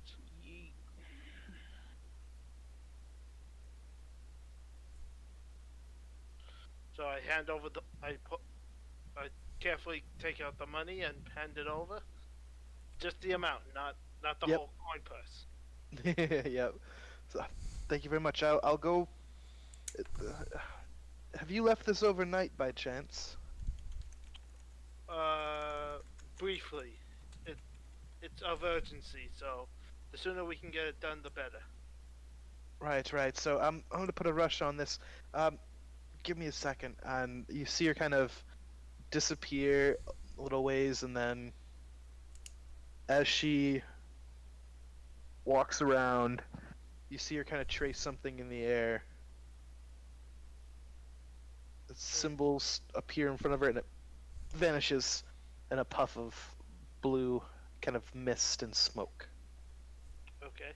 So I hand over I carefully take out the money and hand it over. Just the amount, not the Yep. whole coin purse. Yep. So, thank you very much. I'll go. Have you left this overnight by chance? Briefly. It's of urgency, so the sooner we can get it done, the better. Right. So I'm going to put a rush on this. Give me a second, and you see her kind of disappear a little ways, and then as she walks around, you see her kind of trace something in the air. The symbols appear in front of her, and it vanishes in a puff of blue kind of mist and smoke. Okay.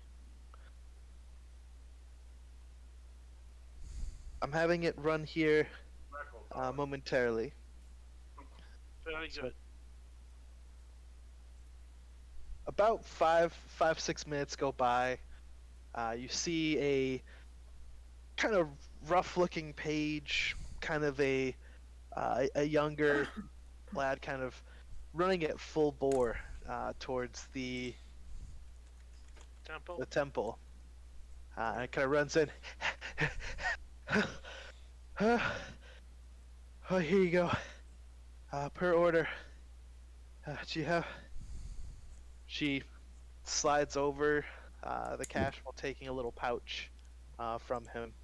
I'm having it run here momentarily. Very good. About 6 minutes go by. You see a kind of rough-looking page, kind of a younger lad, kind of running at full bore towards the temple. And it kind of runs in. Oh, here you go. Per order. Do you have? She slides over the cash while taking a little pouch from him.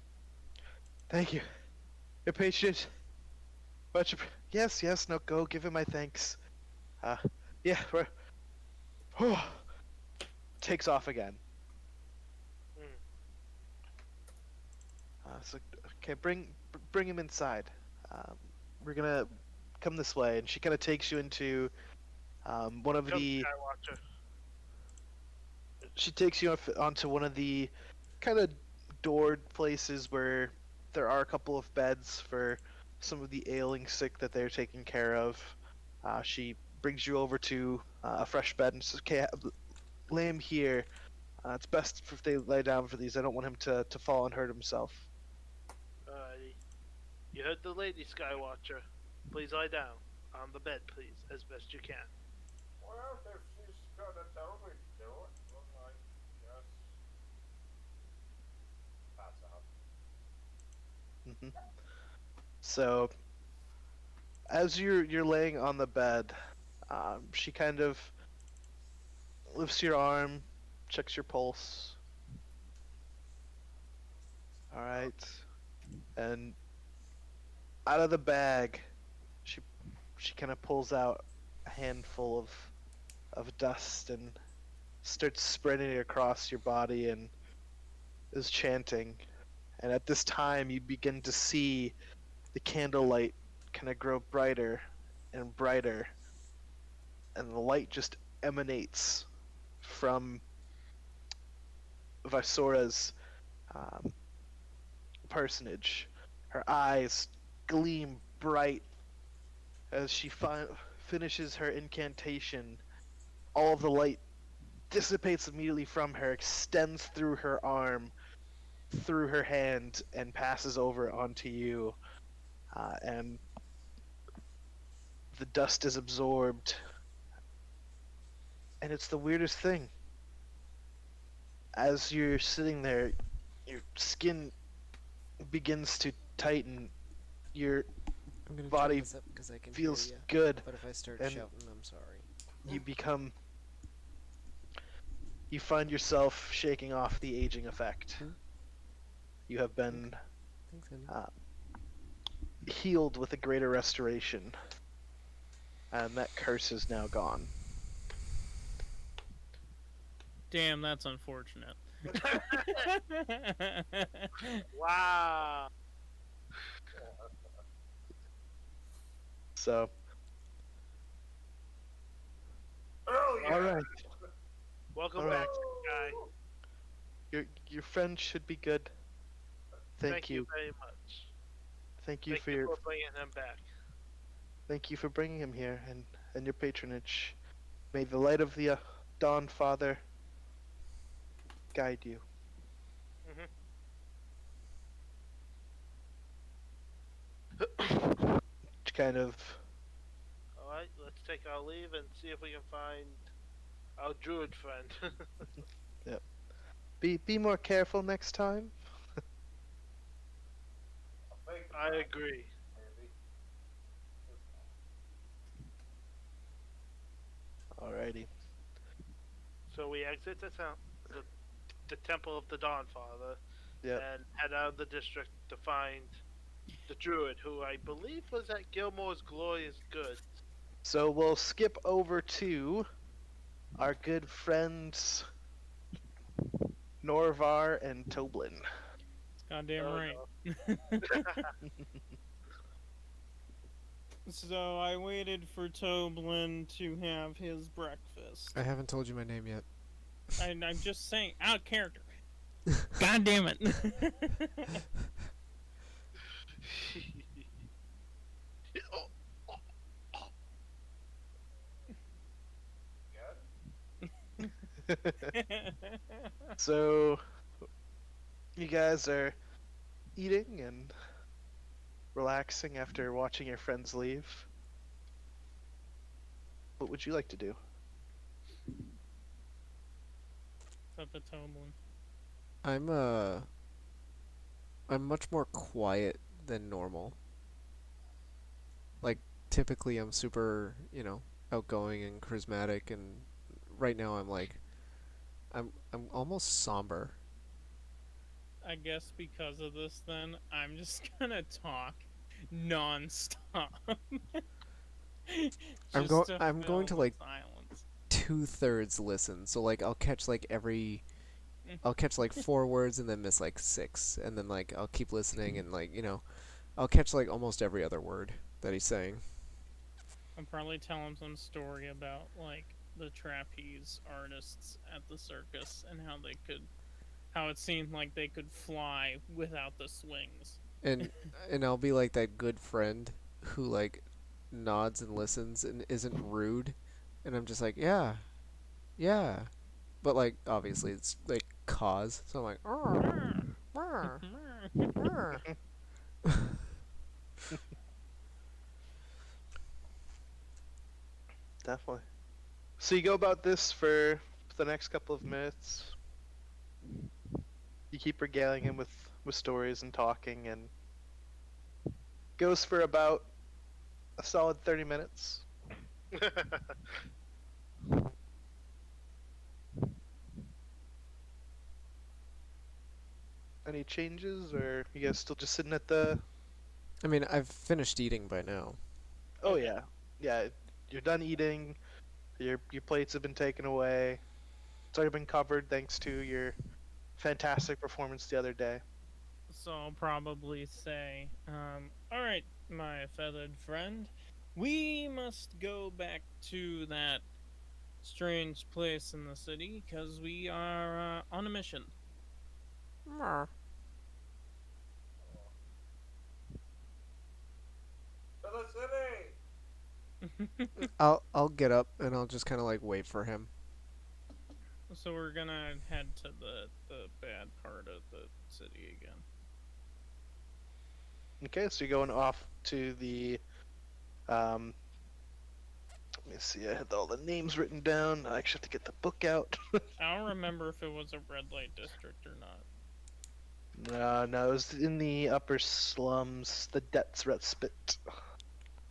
Thank you. Your patience. Yes. No, go. Give him my thanks. Yeah. Takes off again. So okay, bring him inside. We're gonna come this way, and she kind of takes you into one of the. Skywatcher. She takes you onto one of the kind of doored places where there are a couple of beds for some of the ailing sick that they're taking care of. She brings you over to a fresh bed and says, "Okay, lay him here. It's best if they lay down for these. I don't want him to fall and hurt himself." You heard the lady, Skywatcher. Please lie down on the bed, please, as best you can. Well, if she's gonna tell me to do it, well, I guess pass out. hmm So, as you're laying on the bed, she kind of lifts your arm, checks your pulse. All right, and out of the bag, she kind of pulls out a handful of dust and starts spreading it across your body and is chanting. And at this time, you begin to see the candlelight kind of grow brighter and brighter, and the light just emanates from Vysora's personage. Her eyes gleam bright as she finishes her incantation. All of the light dissipates immediately from her, extends through her arm, through her hand, and passes over onto you. And the dust is absorbed. And it's the weirdest thing. As you're sitting there, your skin begins to tighten. Your I'm gonna body turn this up because I can feels hear you. good. But if I start and shouting, I'm sorry. You find yourself shaking off the aging effect. You have been Thanks, honey. healed with a greater restoration. And that curse is now gone. Damn, that's unfortunate. Wow. So, Oh, yeah. alright. Welcome All back, right. guy. Your friend should be good. Thank you. very much. Thank you Thank for you your for bringing him back. thank you for bringing him here and your patronage. May the light of the Dawn Father guide you. Kind of Alright, let's take our leave and see if we can find our druid friend. be more careful next time. I agree. Alrighty. So we exit the Temple of the Dawnfather Yep. and head out of the district to find the druid, who I believe was at Gilmore's Glorious Goods. So we'll skip over to our good friends Norvar and Toblin. Goddamn Oh, right. So I waited for Toblin to have his breakfast. I haven't told you my name yet. I'm just saying, out of character. God damn it. So you guys are eating and relaxing after watching your friends leave. What would you like to do? Up at Toblin. I'm much more quiet than normal. Like, typically I'm super, outgoing and charismatic, and right now I'm almost somber. I guess because of this, then I'm just gonna talk non-stop. I'm Just going fill to the like silence. 2/3 listen. So like I'll catch like 4 words and then miss like 6, and then like I'll keep listening and I'll catch like almost every other word that he's saying. I'll probably tell him some story about like the trapeze artists at the circus and how it seemed like they could fly without the swings. And I'll be like that good friend who like nods and listens and isn't rude, and I'm just like, yeah, but like obviously it's like cause, so I'm like, Definitely. So you go about this for the next couple of minutes. You keep regaling him with stories and talking, and goes for about a solid 30 minutes. Any changes, or you guys still just sitting at the... I mean, I've finished eating by now. Oh yeah. Yeah, you're done eating. Your plates have been taken away. It's already been covered thanks to your fantastic performance the other day. So I'll probably say, alright, my feathered friend, we must go back to that strange place in the city, because we are on a mission. I'll get up and I'll just kind of like wait for him. So we're gonna head to the bad part of the city again. Okay, so you're going off to the. Let me see. I had all the names written down. I actually have to get the book out. I don't remember if it was a red light district or not. No, it was in the upper slums, the Debts Respite.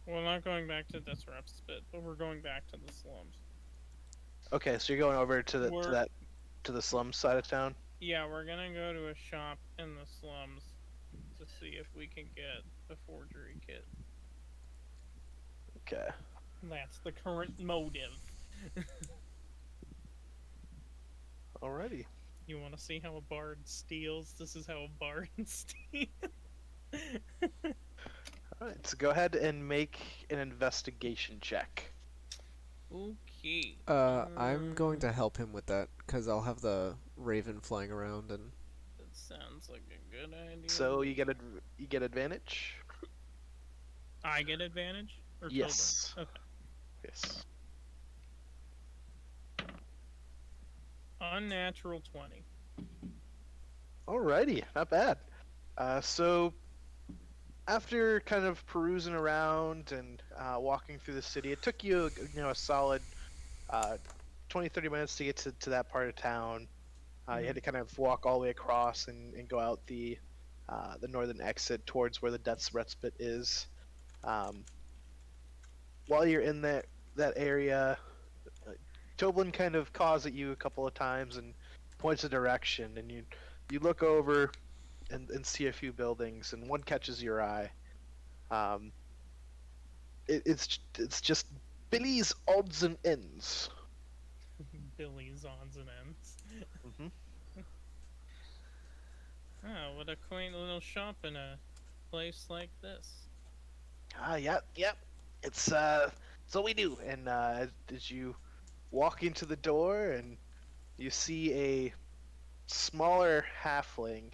We're not going back to this Spit, but we're going back to the slums. Okay, so you're going over to We're- to the slum side of town. Yeah, we're gonna go to a shop in the slums to see if we can get a forgery kit. Okay. That's the current motive. Alrighty. You want to see how a bard steals? This is how a bard steals. Alright, so go ahead and make an investigation check. Okay. I'm going to help him with that because I'll have the raven flying around and. That sounds like a good idea. So you get advantage. I get advantage. Or Yes. Tobin? Okay. Yes. Unnatural 20. Alrighty, not bad. So after kind of perusing around and walking through the city, it took you, a solid 20-30 minutes to get to that part of town. You had to kind of walk all the way across and go out the northern exit towards where the Death's Respite is. While you're in that area, Toblin kind of caws at you a couple of times and points a direction, and you look over and see a few buildings, and one catches your eye. It's just Billy's Odds and Ends. Billy's odds and ends. Mm-hmm. Oh, what a quaint little shop in a place like this. Yep. It's what we do. And as you walk into the door, and you see a smaller halfling,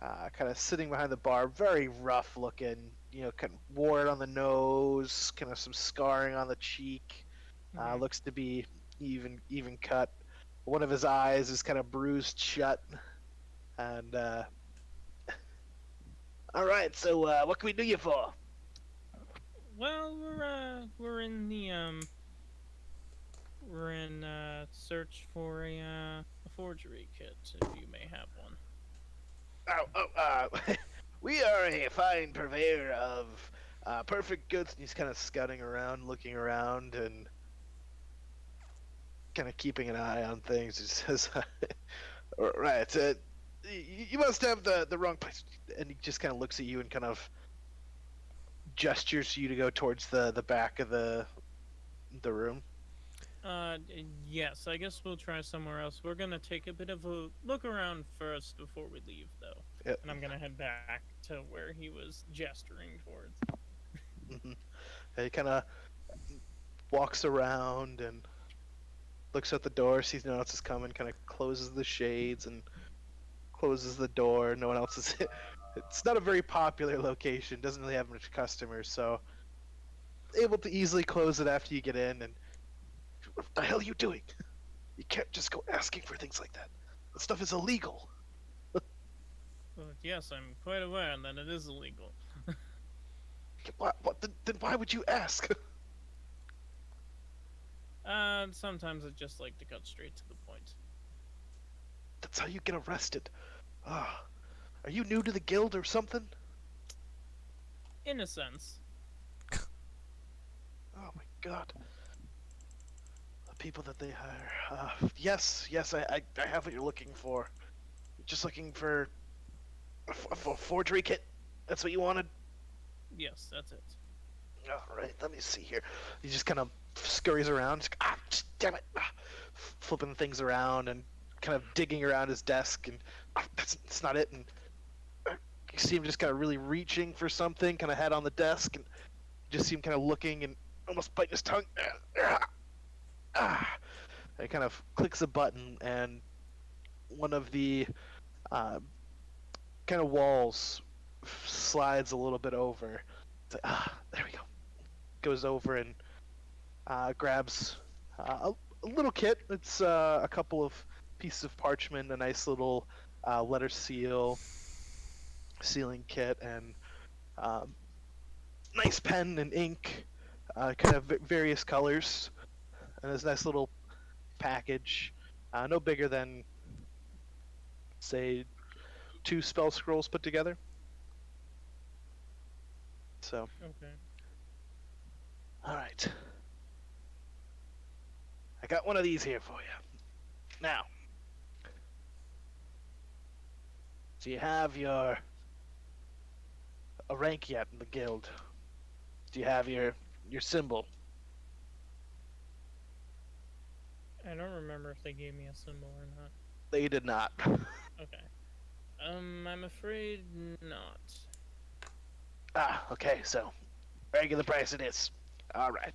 kind of sitting behind the bar, very rough looking. Kind of wart on the nose, kind of some scarring on the cheek. Looks to be even cut. One of his eyes is kind of bruised shut. And all right, so what can we do you for? Well, we're in search for a forgery kit, if you may have one. We are a fine purveyor of perfect goods. And he's kind of scouting around, looking around, and kind of keeping an eye on things. He says, right, you must have the wrong place. And he just kind of looks at you and kind of gestures you to go towards the back of the room. Yes, I guess we'll try somewhere else. We're gonna take a bit of a look around first before we leave, though. Yep. And I'm gonna head back to where he was gesturing towards. Mm-hmm. He kind of walks around and looks at the door, sees no one else is coming, kind of closes the shades and closes the door. No one else is. It's not a very popular location. Doesn't really have much customers, so able to easily close it after you get in. And what the hell are you doing? You can't just go asking for things like that. That stuff is illegal. Well, yes, I'm quite aware that it is illegal. What? Then why would you ask? Sometimes I just like to cut straight to the point. That's how you get arrested. Ah, are you new to the guild or something? In a sense. Oh my god. The people that they hire. Yes, I have what you're looking for. You're just looking for a forgery kit. That's what you wanted? Yes, that's it. Alright, let me see here. He just kind of scurries around. Damn it. Flipping things around and kind of digging around his desk. And that's not it. And you see him just kind of really reaching for something, kind of head on the desk. And you just see him kind of looking and almost biting his tongue. And he kind of clicks a button, and one of the kind of walls slides a little bit over. It's like, there we go. goes over and grabs a little kit. It's a couple of pieces of parchment, a nice little letter sealing kit, and nice pen and ink, kind of various colors, and this nice little package, no bigger than, say, 2 spell scrolls put together. So, Okay. all right. I got one of these here for you. Now, do you have a rank yet in the guild? Do you have your symbol? I don't remember if they gave me a symbol or not. They did not. Okay. I'm afraid not. Okay, so regular price it is. All right.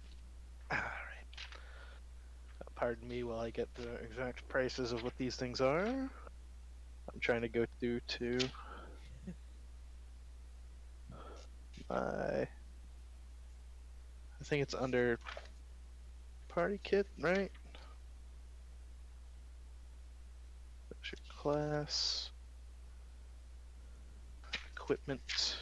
Pardon me while I get the exact prices of what these things are. I'm trying to go through to I think it's under party kit, right? That's your class. Equipment.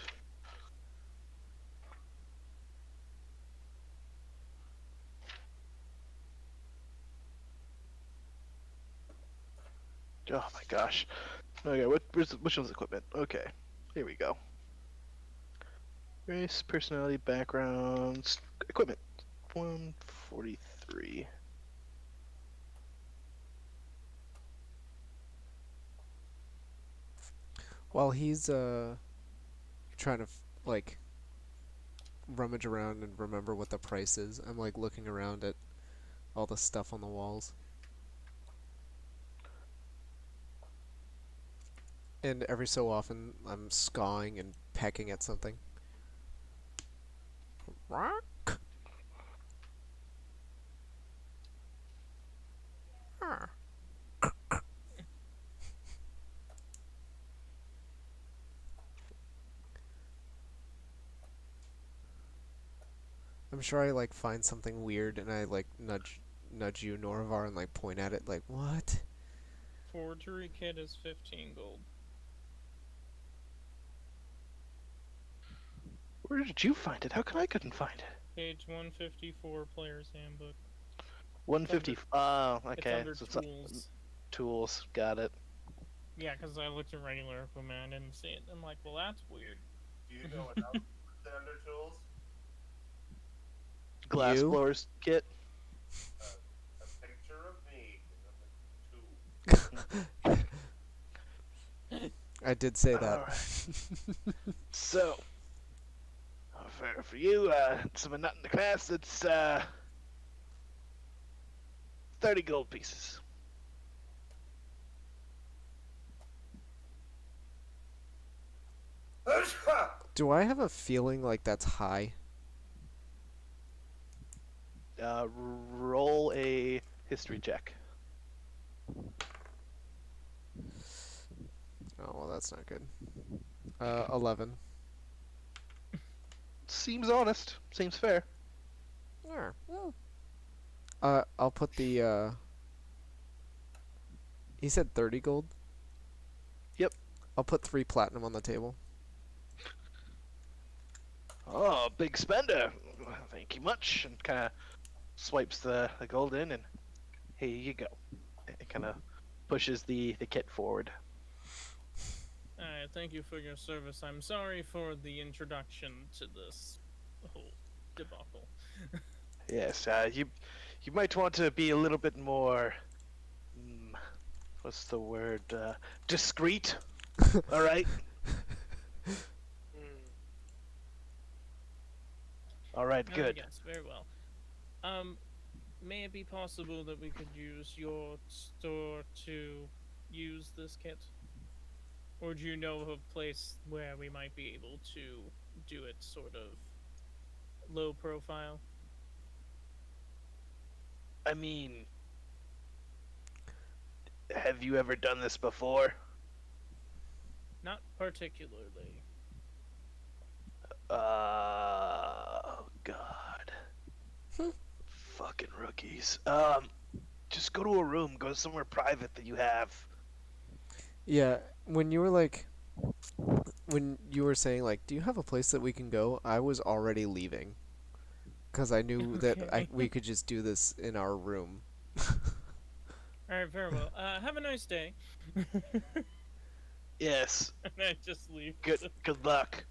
Oh my gosh. Okay, which one's equipment? Okay, here we go. Race, personality, backgrounds, equipment. 143. While he's trying to like rummage around and remember what the price is, I'm like looking around at all the stuff on the walls. And every so often, I'm scawing and pecking at something. Rock. I'm sure I like find something weird and I like nudge you, Norvar, and like point at it like, what? Forgery kit is 15 gold. Where did you find it? How come I couldn't find it? Page 154, Player's Handbook. 150. Okay. It's So under tools. Tools. Got it. Yeah, because I looked at regular equipment and didn't see it. I'm like, well, that's weird. Do you know what else is under tools? Glass You? blowers kit. A picture of me. I did say that. Alright. So, for you, someone not in the class, it's 30 gold pieces. Do I have a feeling like that's high? Roll a history check. Oh, well, that's not good. 11. Seems honest. Seems fair. Yeah. I'll put the, He said 30 gold? Yep. I'll put 3 platinum on the table. Oh, big spender. Thank you much. And kind of swipes the gold in, and here you go. It kind of pushes the kit forward. Thank you for your service. I'm sorry for the introduction to this whole debacle. Yes, you might want to be a little bit more, what's the word, discreet, all right? All right, good. Yes, very well. May it be possible that we could use your store to use this kit? Or do you know of a place where we might be able to do it sort of low profile? I mean, have you ever done this before? Not particularly. Oh, God. Fucking rookies. Just go to a room. Go somewhere private that you have. Yeah, when you were saying like, do you have a place that we can go? I was already leaving, because I knew that Okay. we could just do this in our room. Alright, very well. Have a nice day. Yes. And I just leave. Good luck.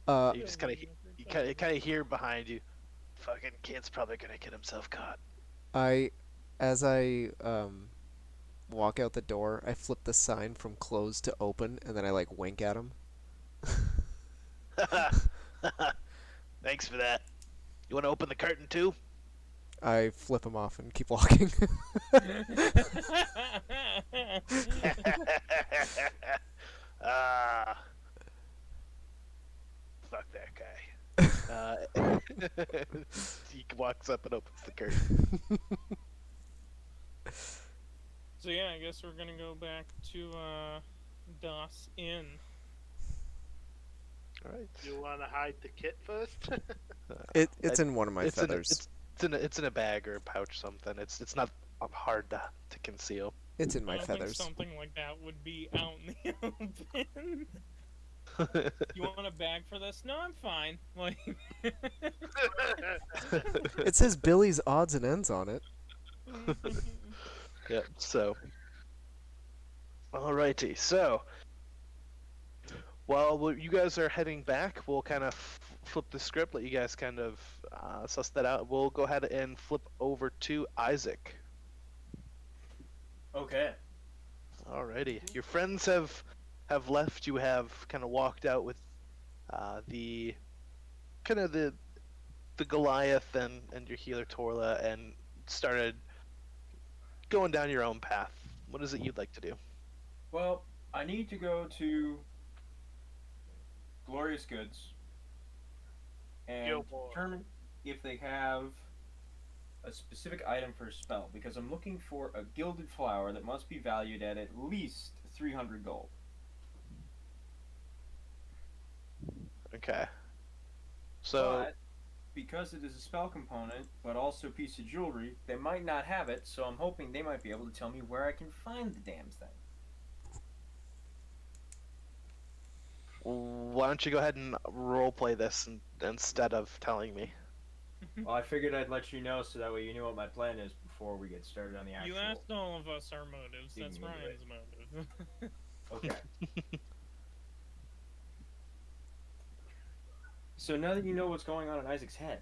Uh, You just kind of hear behind you. Fucking kid's probably gonna get himself caught. as I walk out the door, I flip the sign from closed to open, and then I like wink at him. Thanks for that. You want to open the curtain too? I flip him off and keep walking. Ah, fuck that guy. He walks up and opens the curtain. So yeah, I guess we're gonna go back to Das Inn. All right. You want to hide the kit first? It's in one of my feathers. It's in a bag or a pouch, something. It's not hard to conceal. It's in I my don't think feathers. something like that would be out in the open. You want a bag for this? No, I'm fine. Like, It says Billy's odds and ends on it. Yep. So, alrighty. So, while you guys are heading back, we'll kind of flip the script. Let you guys kind of suss that out. We'll go ahead and flip over to Isaac. Okay. Alrighty. Your friends have left. You have kind of walked out with the Goliath and your healer Torla, and started going down your own path. What is it you'd like to do? Well, I need to go to Glorious Goods and Gilmore. determine if they have a specific item for a spell, because I'm looking for a gilded flower that must be valued at least 300 gold. Okay. So But because it is a spell component, but also a piece of jewelry, they might not have it, so I'm hoping they might be able to tell me where I can find the damn thing. why don't you go ahead and roleplay this instead of telling me? Well, I figured I'd let you know so that way you knew what my plan is before we get started on the actual. you asked all of us our motives. That's digging into Ryan's motive. Okay. So now that you know what's going on in Isaac's head,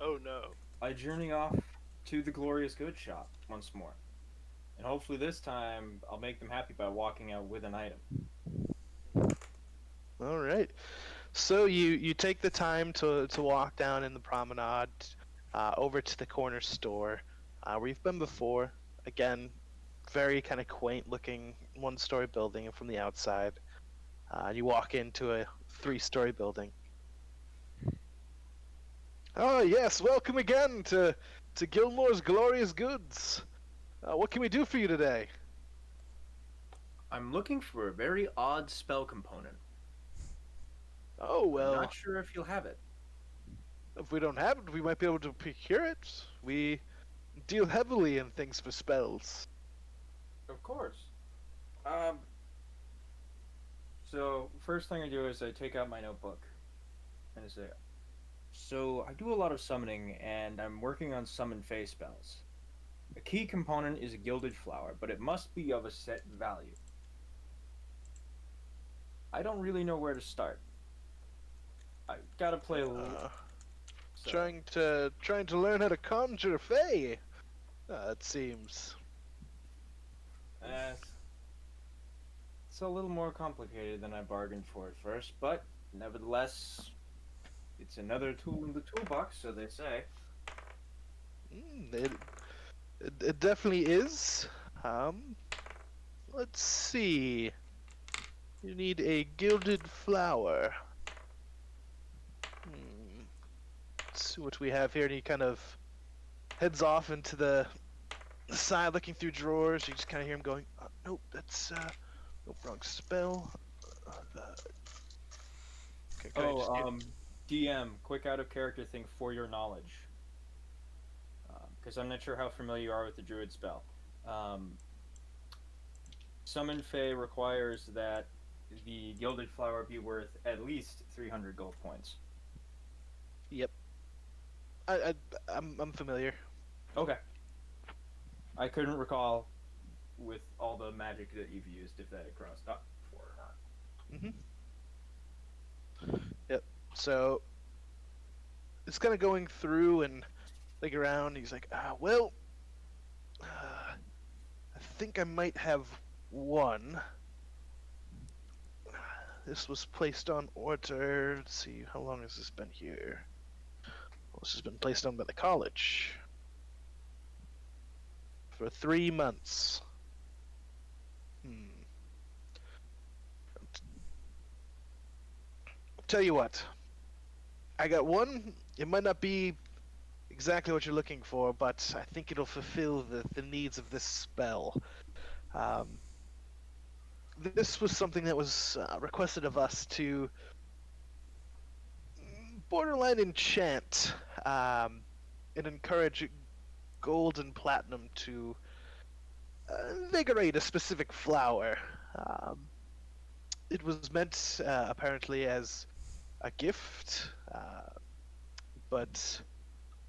Oh no. I journey off to the Glorious Goods shop once more. And hopefully this time I'll make them happy by walking out with an item. All right. So you take the time to walk down in the promenade over to the corner store where you've been before. Again, very kind of quaint looking one-story building from the outside. You walk into a 3-story building. Oh yes, welcome again to Gilmore's Glorious Goods. What can we do for you today? I'm looking for a very odd spell component. Oh well, I'm not sure if you'll have it. if we don't have it, we might be able to procure it. We deal heavily in things for spells. Of course. So first thing I do is I take out my notebook and I say, so I do a lot of summoning and I'm working on summon phase spells. A key component is a gilded flower, but it must be of a set value. I don't really know where to start. I gotta play a little. So- Trying to learn how to conjure Fae. It seems. It's a little more complicated than I bargained for at first, but nevertheless, it's another tool in the toolbox, so they say. It definitely is. Let's see. You need a gilded flower. Let's see what we have here. And he kind of heads off into the side, looking through drawers. You just kind of hear him going, "Nope, that's nope, wrong spell." Okay, can I just get- DM, quick out of character thing for your knowledge. because I'm not sure how familiar you are with the druid spell. Summon Fey requires that the gilded flower be worth at least 300 gold points. Yep. I'm familiar. Okay. I couldn't recall with all the magic that you've used if that had crossed up before or not. Yep. So it's kind of going through and like around. He's like, well, I think I might have one. This was placed on order. Let's see, how long has this been here? Well, this has been placed on by the college for 3 months. Tell you what, I got one. It might not be exactly what you're looking for, but I think it'll fulfill the needs of this spell. This was something that was requested of us to borderline enchant and encourage gold and platinum to invigorate a specific flower. It was meant apparently as a gift, but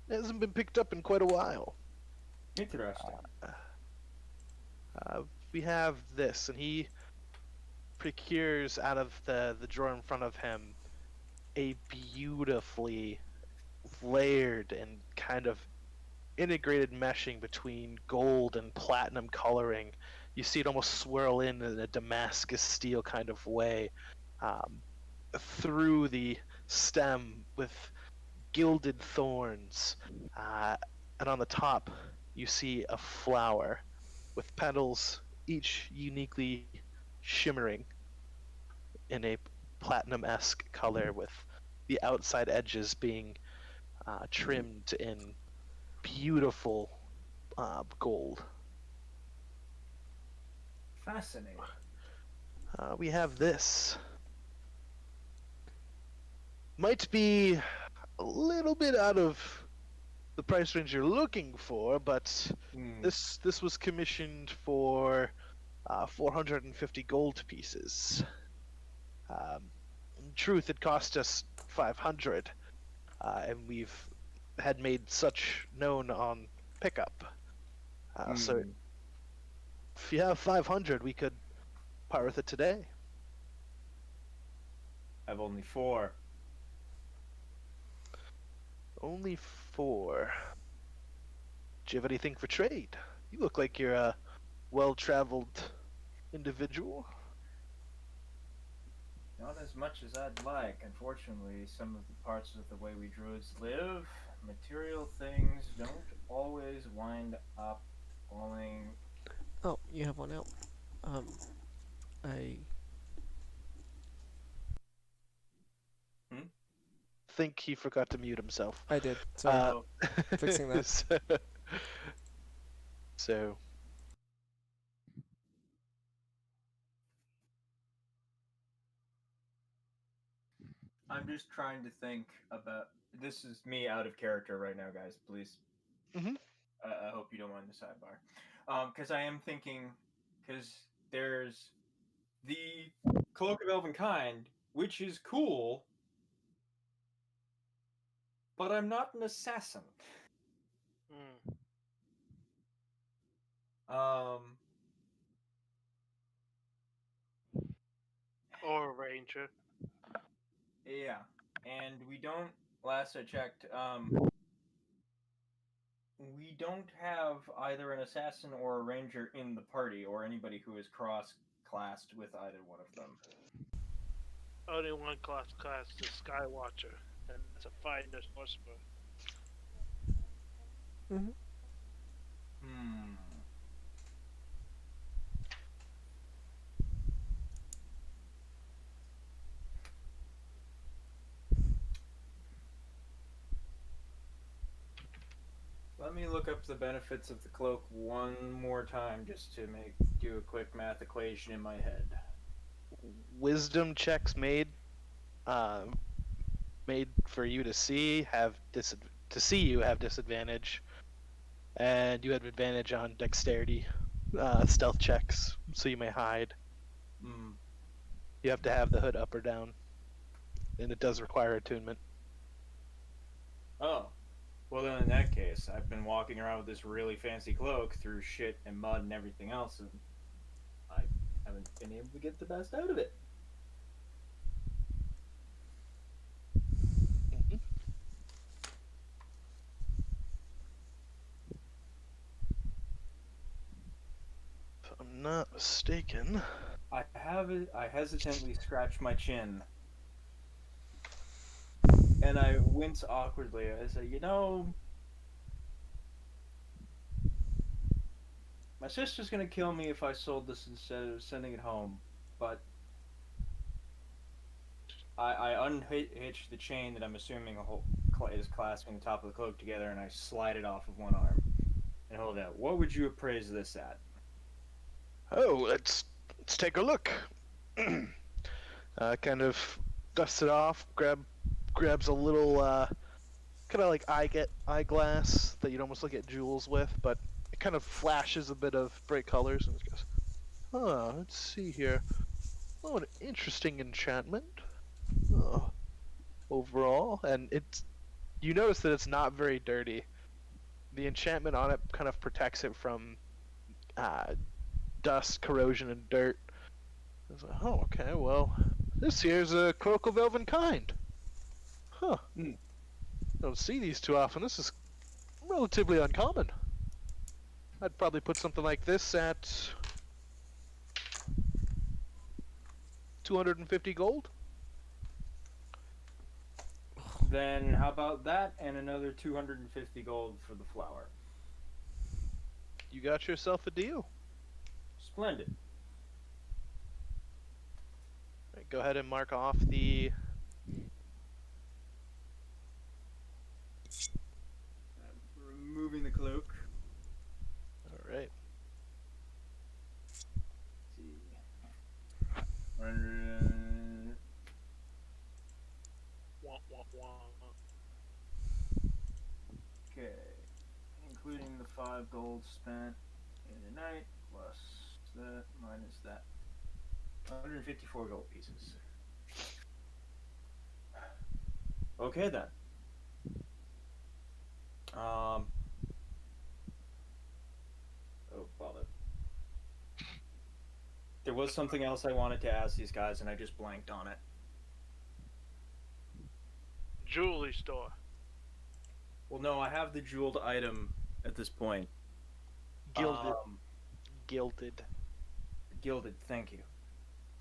it hasn't been picked up in quite a while. Interesting. We have this, and he procures out of the drawer in front of him a beautifully layered and kind of integrated meshing between gold and platinum coloring. You see it almost swirl in a Damascus steel kind of way through the stem with gilded thorns, and on the top you see a flower with petals each uniquely shimmering in a platinum-esque color, with the outside edges being trimmed in beautiful gold. Fascinating. We have this. Might be a little bit out of the price range you're looking for, but this was commissioned for 450 gold pieces. In truth, it cost us 500, and we've had made such known on pickup. So if you have 500, we could part with it today. I've only 4. Only 4. Do you have anything for trade? You look like you're a well-traveled individual. Not as much as I'd like. Unfortunately, some of the parts of the way we druids live, material things don't always wind up falling. Oh, you have one out. I think he forgot to mute himself. I did. Sorry. Fixing that. So I'm just trying to think about. This is me out of character right now, guys. Please. I hope you don't mind the sidebar. Because I am thinking, because there's the Cloak of Elven Kind, which is cool, but I'm not an assassin. Or a ranger. Yeah, and we don't. Last I checked, we don't have either an assassin or a ranger in the party, or anybody who is cross-classed with either one of them. Only one class is Skywatcher, and it's a fighter sorcerer. Let me look up the benefits of the cloak one more time just to do a quick math equation in my head. Wisdom checks made for you to see have disadvantage, and you have advantage on dexterity stealth checks, so you may hide. Mm. You have to have the hood up or down, and it does require attunement. Oh. Well, then in that case, I've been walking around with this really fancy cloak through shit and mud and everything else, and I haven't been able to get the best out of it. If I'm not mistaken. I hesitantly scratch my chin. And I wince awkwardly. I say, my sister's gonna kill me if I sold this instead of sending it home. But I unhitch the chain that I'm assuming is clasping the top of the cloak together, and I slide it off of one arm and hold it out. What would you appraise this at? Oh, let's take a look. Kind of dusts it off, grabs a little kind of like eyeglass that you'd almost look at jewels with, but it kind of flashes a bit of bright colors and goes, let's see here. Oh, an interesting enchantment. Overall, and you notice that it's not very dirty. The enchantment on it kind of protects it from dust, corrosion, and dirt. I was like, oh, okay, well, this here's a Cloak of Elven Kind. Huh. Mm. Don't see these too often. This is relatively uncommon. I'd probably put something like this at 250 gold. Then how about that and another 250 gold for the flower? You got yourself a deal. Splendid. Right, go ahead and mark off the... Removing the cloak. Alright. See. 100. Wah, wah, wah. Okay. Including the 5 gold spent in the night, plus that, minus that. 154 gold pieces. Okay then. Oh, bother. There was something else I wanted to ask these guys, and I just blanked on it. Jewelry store. Well, no, I have the jeweled item at this point. Gilded. Gilded. Gilded, thank you.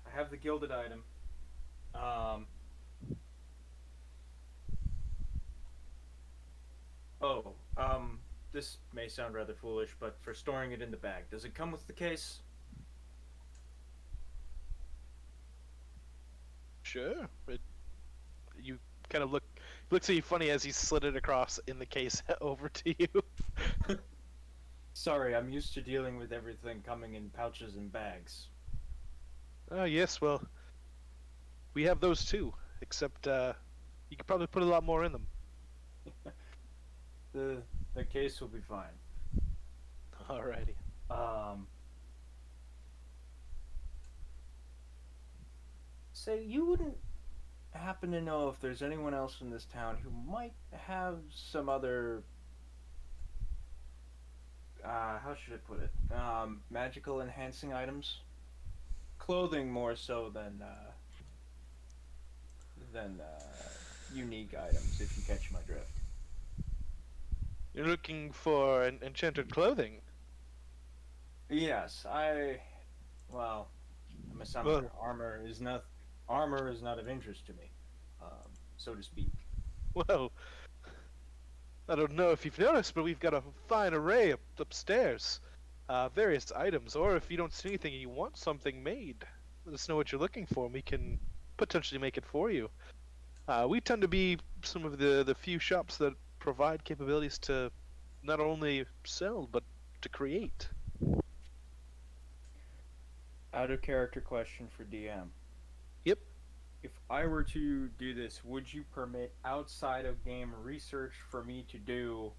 I have the gilded item. This may sound rather foolish, but for storing it in the bag, does it come with the case? Sure. You kind of looks at you funny as he slid it across in the case over to you. Sorry, I'm used to dealing with everything coming in pouches and bags. Oh, yes, well, we have those too, except you could probably put a lot more in them. The case will be fine. Alrighty. Say, you wouldn't happen to know if there's anyone else in this town who might have some other, how should I put it? Magical enhancing items? Clothing more so than unique items, if you catch my drift. You're looking for enchanted clothing? Yes, I'm a summoner. Armor is not of interest to me, so to speak. Well, I don't know if you've noticed, but we've got a fine array upstairs. Various items, or if you don't see anything and you want something made, let us know what you're looking for and we can potentially make it for you. We tend to be some of the few shops that provide capabilities to not only sell, but to create. Out of character question for DM. Yep. If I were to do this, would you permit outside of game research for me to do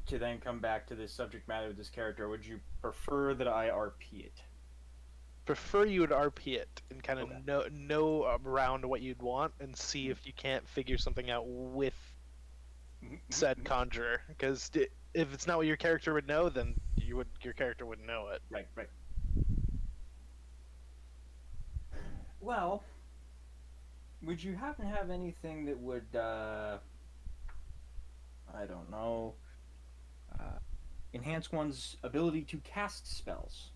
to then come back to this subject matter of this character, would you prefer that I RP it? Prefer you would RP it and kind of Okay. know around what you'd want and see if you can't figure something out with said conjurer. Because if it's not what your character would know, then your character wouldn't know it. Right, right. Well, would you happen to have anything that would, I don't know, enhance one's ability to cast spells?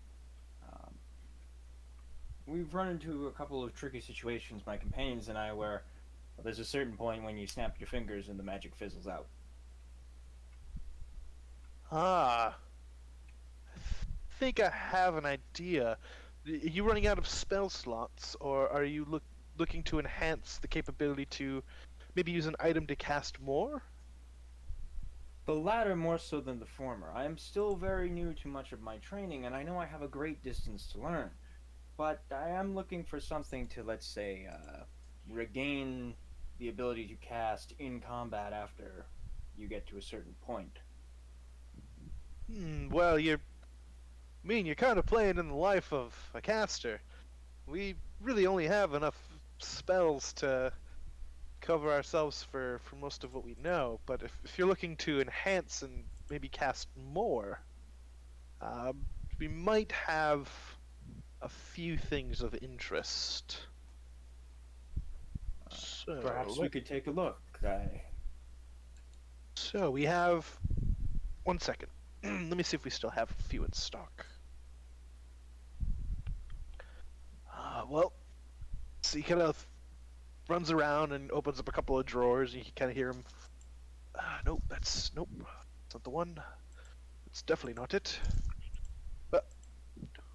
We've run into a couple of tricky situations, my companions and I, where there's a certain point when you snap your fingers and the magic fizzles out. Ah, I think I have an idea. Are you running out of spell slots, or are you looking to enhance the capability to maybe use an item to cast more? The latter more so than the former. I am still very new to much of my training, and I know I have a great distance to learn. But I am looking for something to, let's say, regain the ability to cast in combat after you get to a certain point. Well, you're kind of playing in the life of a caster. We really only have enough spells to cover ourselves for most of what we know. But if you're looking to enhance and maybe cast more, we might have a few things of interest. So, Perhaps we could take a look. So we have 1 second. Let me see if we still have a few in stock. Well, so he kind of runs around and opens up a couple of drawers, and you can kind of hear him. Nope, that's not the one. It's definitely not it. But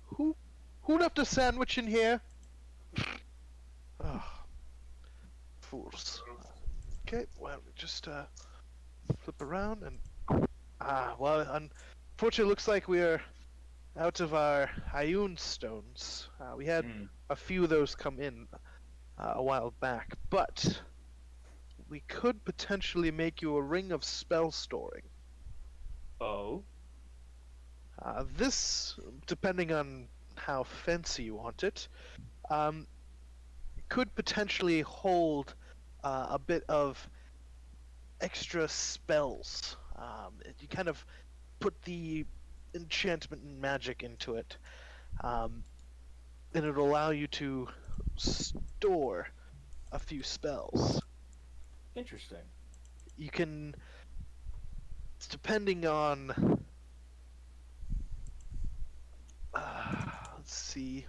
who left a sandwich in here? Oh, fools. Okay, well, just flip around and well, unfortunately, looks like we're out of our Ioun stones. We had a few of those come in a while back, but we could potentially make you a ring of spell storing. Oh? This, depending on how fancy you want it, could potentially hold a bit of extra spells. You kind of put the enchantment and magic into it, and it'll allow you to store a few spells. Interesting. You can, it's depending on, let's see,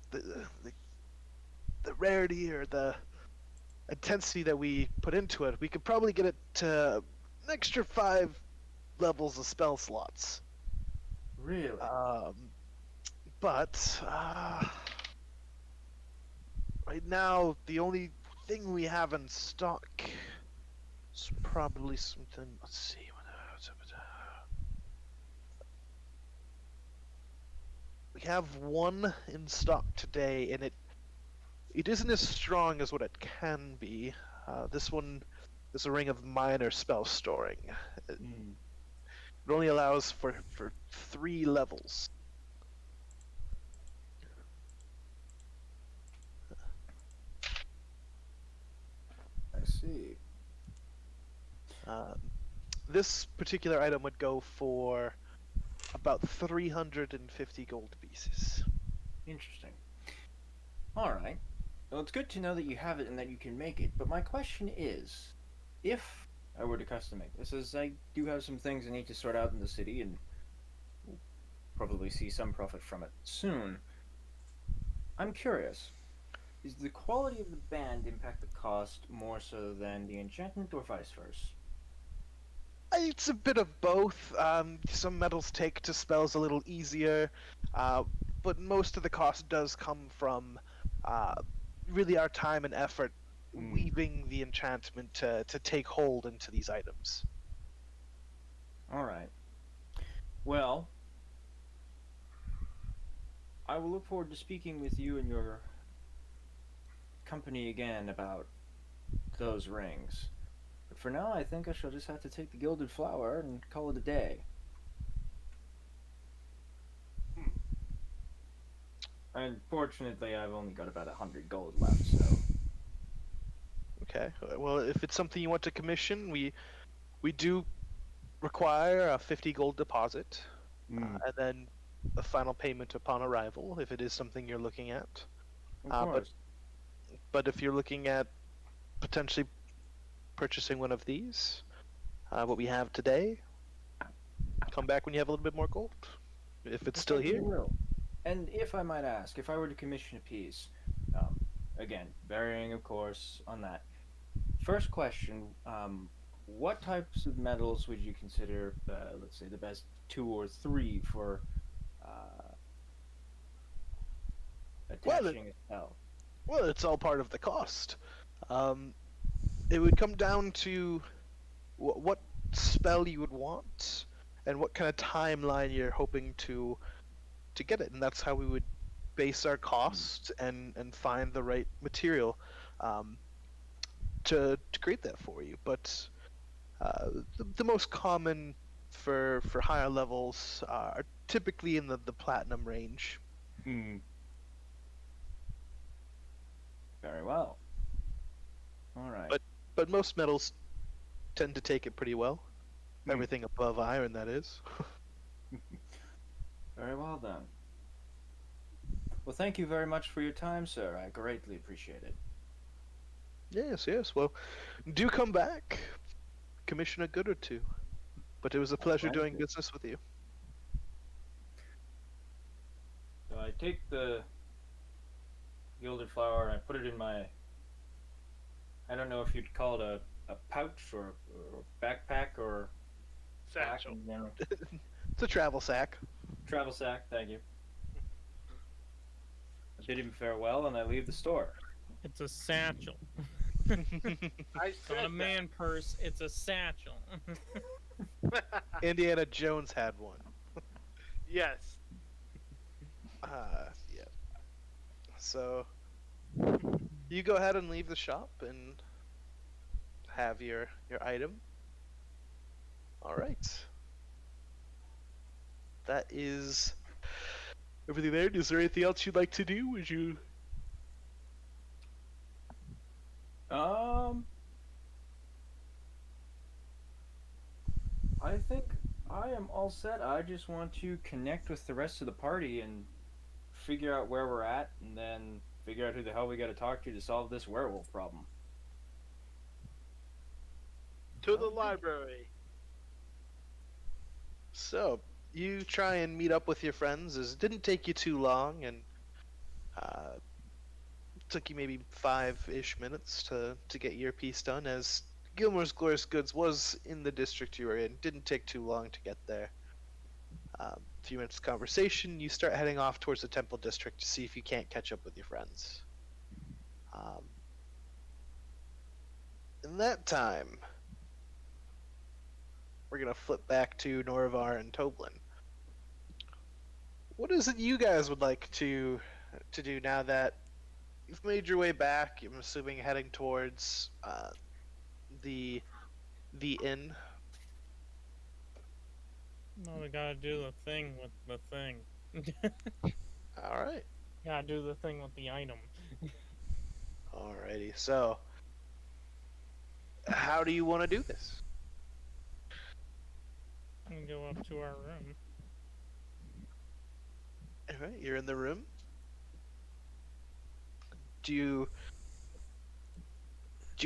the rarity or the intensity that we put into it. We could probably get it to an extra 5 levels of spell slots. Really? But right now the only thing we have in stock is probably something. Let's see. We have one in stock today, and it isn't as strong as what it can be. This one is a ring of minor spell storing. It only allows for 3 levels. I see. This particular item would go for about 350 gold pieces. Interesting. Alright. Well, it's good to know that you have it and that you can make it, but my question is, if I were to custom make this, as I do have some things I need to sort out in the city and will probably see some profit from it soon, I'm curious, is the quality of the band impact the cost more so than the enchantment or vice versa? It's a bit of both. Some metals take to spells a little easier, but most of the cost does come from really our time and effort weaving the enchantment to take hold into these items. Alright. Well, I will look forward to speaking with you and your company again about those rings. But for now, I think I shall just have to take the gilded flower and call it a day. Unfortunately, I've only got about 100 gold left, so... Okay. Well, if it's something you want to commission, we do require a 50 gold deposit, and then a final payment upon arrival if it is something you're looking at. Of course. But if you're looking at potentially purchasing one of these, what we have today, come back when you have a little bit more gold. If it's still here. Will. And if I might ask, if I were to commission a piece, again, varying of course on that. First question, what types of metals would you consider, let's say, the best 2 or 3 for attaching a spell? Well, it's all part of the cost. It would come down to what spell you would want and what kind of timeline you're hoping to get it, and that's how we would base our cost and find the right material to create that for you. But the most common for higher levels are typically in the platinum range. Very well. All right. But most metals tend to take it pretty well. Everything above iron, that is. Very well then. Well, thank you very much for your time, sir. I greatly appreciate it. Yes. Well, do come back. Commission a good or two. But it was a pleasure thank doing you. business with you. So I take the gilded flower and I put it in my... I don't know if you'd call it a pouch or backpack or... Satchel. It's a travel sack. Travel sack, thank you. I bid him farewell and I leave the store. It's a satchel. I It's not a said man purse, it's a satchel. Indiana Jones had one. yes. Yeah. So, you go ahead and leave the shop and have your item. Alright. That is everything there. Is there anything else you'd like to do? Would you... I think I am all set. I just want to connect with the rest of the party and figure out where we're at, and then figure out who the hell we got to talk to solve this werewolf problem. To the library. So, you try and meet up with your friends. It didn't take you too long, and took you maybe 5-ish minutes to get your piece done, as Gilmore's Glorious Goods was in the district you were in. Didn't take too long to get there. A few minutes of conversation, you start heading off towards the Temple District to see if you can't catch up with your friends. In that time, we're gonna flip back to Norvar and Toblin. What is it you guys would like to do now that you've made your way back? I'm assuming heading towards the inn. No, we gotta do the thing with the thing. All right. Gotta do the thing with the item. Alrighty. So, how do you want to do this? And go up to our room. All right. You're in the room. Do you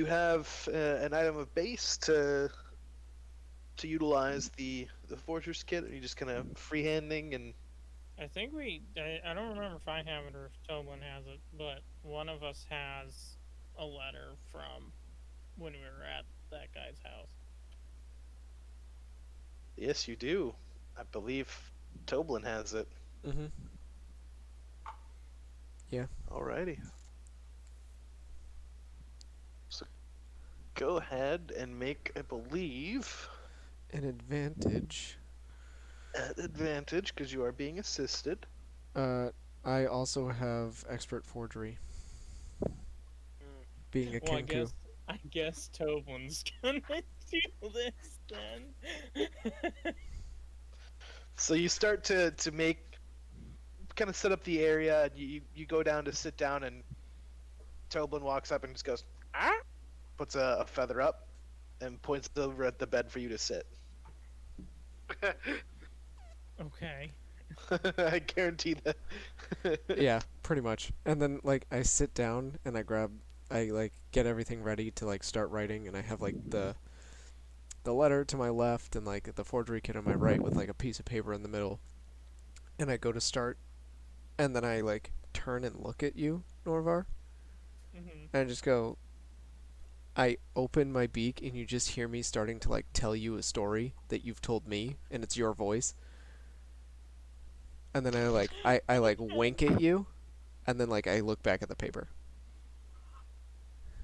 have an item of base to utilize the fortress kit? Or are you just kind of freehanding and? I think I don't remember if I have it or if Toblin has it, but one of us has a letter from when we were at that guy's house. Yes, you do. I believe Toblin has it. Mm-hmm. Yeah. Alrighty. So go ahead and make, I believe, An advantage. at advantage because you are being assisted. I also have expert forgery. Being a Well, I Kenku. guess I guess Toblin's gonna do this then. So you start to make kind of set up the area, and you go down to sit down, and Toblin walks up and just goes, ah, puts a feather up, and points over at the bed for you to sit. Okay. I guarantee that. Yeah, pretty much. And then like I sit down and I like get everything ready to like start writing, and I have like the letter to my left and like the forgery kit on my right with like a piece of paper in the middle. And I go to start, and then I like turn and look at you, Norvar, Mhm. and I just go. I open my beak, and you just hear me starting to like tell you a story that you've told me, and it's your voice. And then I like wink at you, and then like I look back at the paper.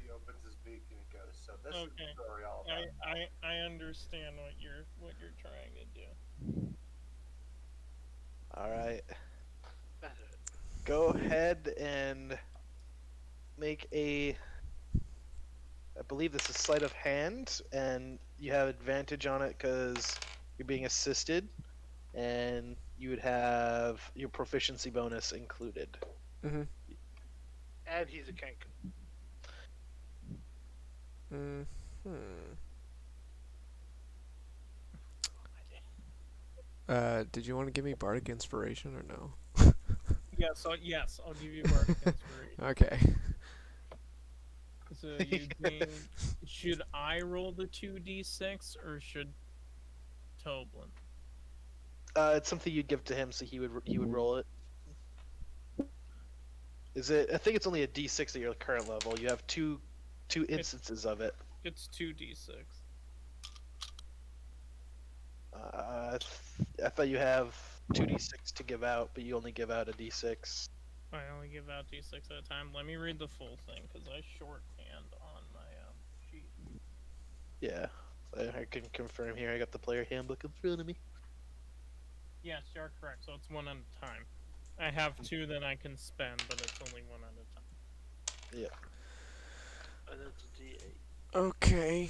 He opens his beak and he goes, "So this is Okay. the story all about." I understand what you're trying to do. All right. Go ahead and make a. I believe this is sleight of hand, and you have advantage on it because you're being assisted, and you would have your proficiency bonus included. Mhm. And he's a Kenku. Mhm. Did you want to give me bardic inspiration or no? Yes, I'll give you bardic inspiration. Okay. So should I roll the 2d6 or should Toblin? It's something you'd give to him, so he would roll it. Is it? I think it's only a D6 at your current level. You have two instances of it. It's 2d6. I thought you have 2d6 to give out, but you only give out a d6. I only give out d6 at a time. Let me read the full thing because I shorthand on my sheet. Yeah, I can confirm here. I got the player handbook in front of me. Yes, you're correct. So it's one at a time. I have two that I can spend, but it's only one at a time. Yeah. And it's a D8. Okay.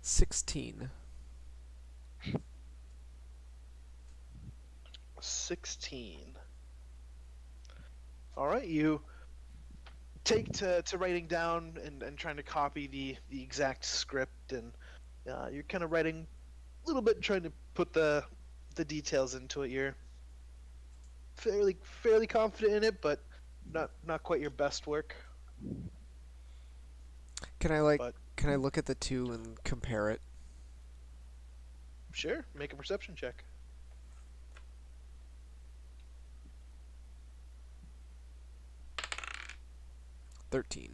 16. 16. All right, you take to writing down and trying to copy the exact script, and you're kind of writing a little bit, trying to put the details into it. You're fairly confident in it, but not quite your best work. Can I But can I look at the two and compare it? sure, make a perception check. $13.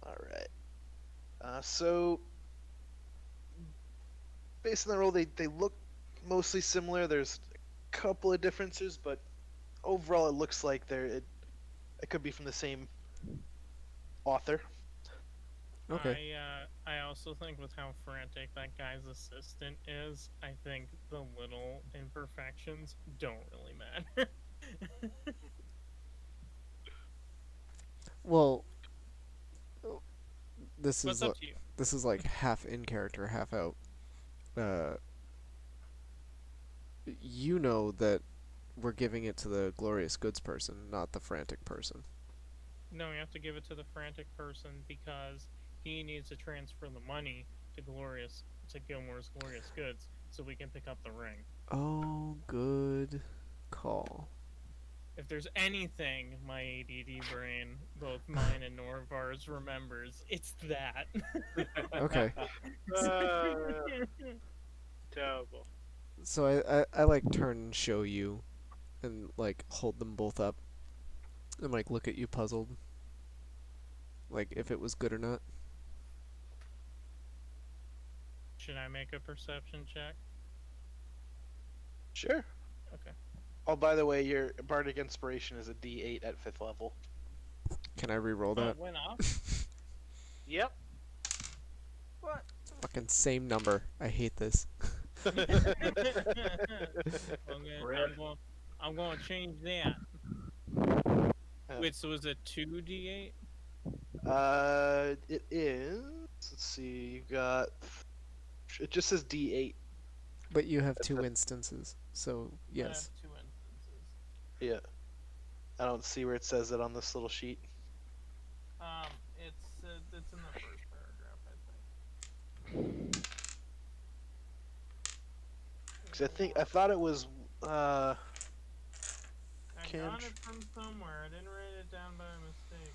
All right. So based on the roll, they look mostly similar. There's a couple of differences, but overall, it looks like it could be from the same author. Okay. I also think with how frantic that guy's assistant is, I think the little imperfections don't really matter. Well, this But is it's up to you. this is like half in character, half out. You know that we're giving it to the glorious goods person, not the frantic person. No, you have to give it to the frantic person because he needs to transfer the money to Gilmore's Glorious Goods so we can pick up the ring. Oh, good call. If there's anything my ADD brain, both mine and Norvar's, remembers, it's that. Okay. Terrible. So I like turn and show you and like hold them both up and like look at you puzzled. Like if it was good or not. Should I make a perception check? Sure. Okay. Oh, by the way, your bardic inspiration is a D8 at 5th level. Can I re-roll Oh, that? it went up? Yep. What? Fucking same number. I hate this. I'm going to change that. Wait, so is it 2d8? It is. Let's see. You got. It just says D8. But you have That's two it. instances, so I have yes. 2 instances. Yeah. I don't see where it says it on this little sheet. It's in the first paragraph, I think. Cause I thought it was. I Can't got it from somewhere. I didn't write it down by mistake.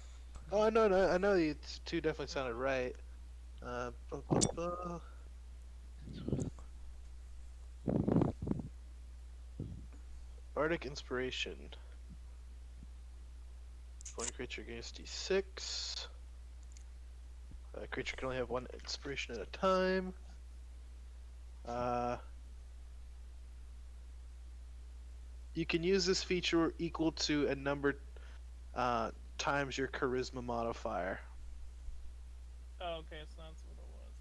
Oh no, I know the two definitely sounded right. Blah, blah, blah. Bardic Inspiration. One creature gains D6. A creature can only have one inspiration at a time. You can use this feature equal to a number times your charisma modifier. Oh, okay, so that's what it was.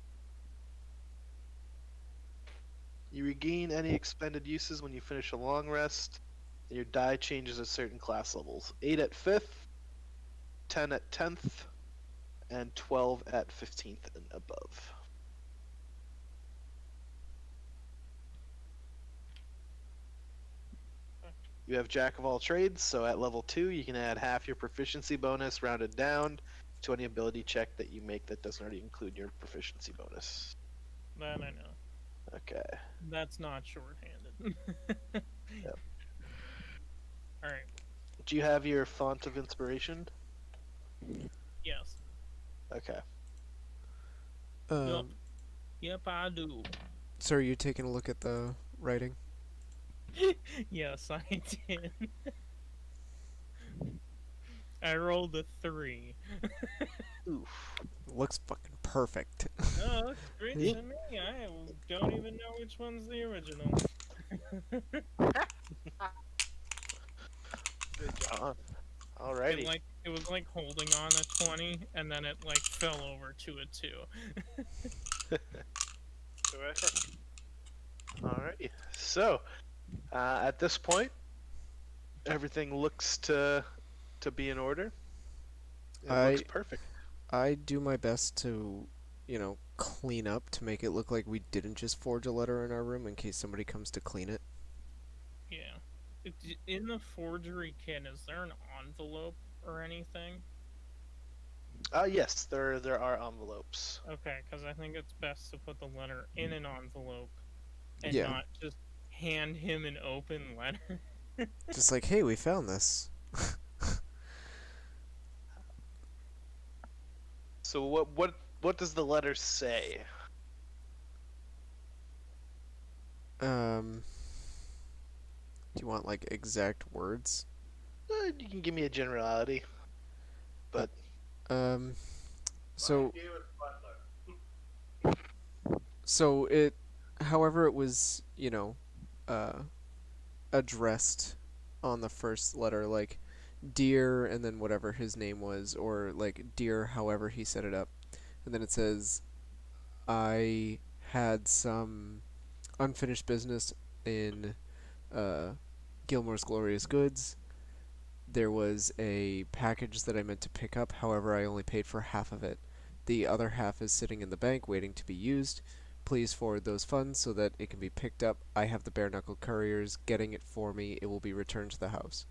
You regain any expended uses when you finish a long rest. And your die changes at certain class levels. 8 at 5th, 10 at 10th, and 12 at 15th and above. You have Jack of all trades, so at level 2 you can add half your proficiency bonus rounded down to any ability check that you make that doesn't already include your proficiency bonus. That I know. Okay. That's not shorthanded. Yep. Alright, Do you have your font of inspiration? yes. Okay. Yep, I do. So are you taking a look at the writing? Yes, I did. I rolled a 3. Oof. Looks fucking perfect. Oh, looks great to me. I don't even know which one's the original. Good job. Alrighty. It was like holding on a 20, and then it like fell over to a 2. Terrific. Alrighty. So, at this point, everything looks to be in order. It looks perfect. I do my best to, clean up to make it look like we didn't just forge a letter in our room in case somebody comes to clean it. Yeah. In the forgery kit, is there an envelope or anything? Yes, there are envelopes. Okay, because I think it's best to put the letter in an envelope and Yeah. not just hand him an open letter. Just like, hey, we found this. So what does the letter say? Do you want like exact words? You can give me a generality. But So He was butler. so it, however it was, addressed on the first letter, like dear and then whatever his name was, or like dear however he set it up, and then it says, I had some unfinished business in Gilmore's Glorious Goods. There was a package that I meant to pick up, however I only paid for half of it. The other half is sitting in the bank waiting to be used. Please forward those funds so that it can be picked up. I have the bare knuckle couriers getting it for me. It will be returned to the house.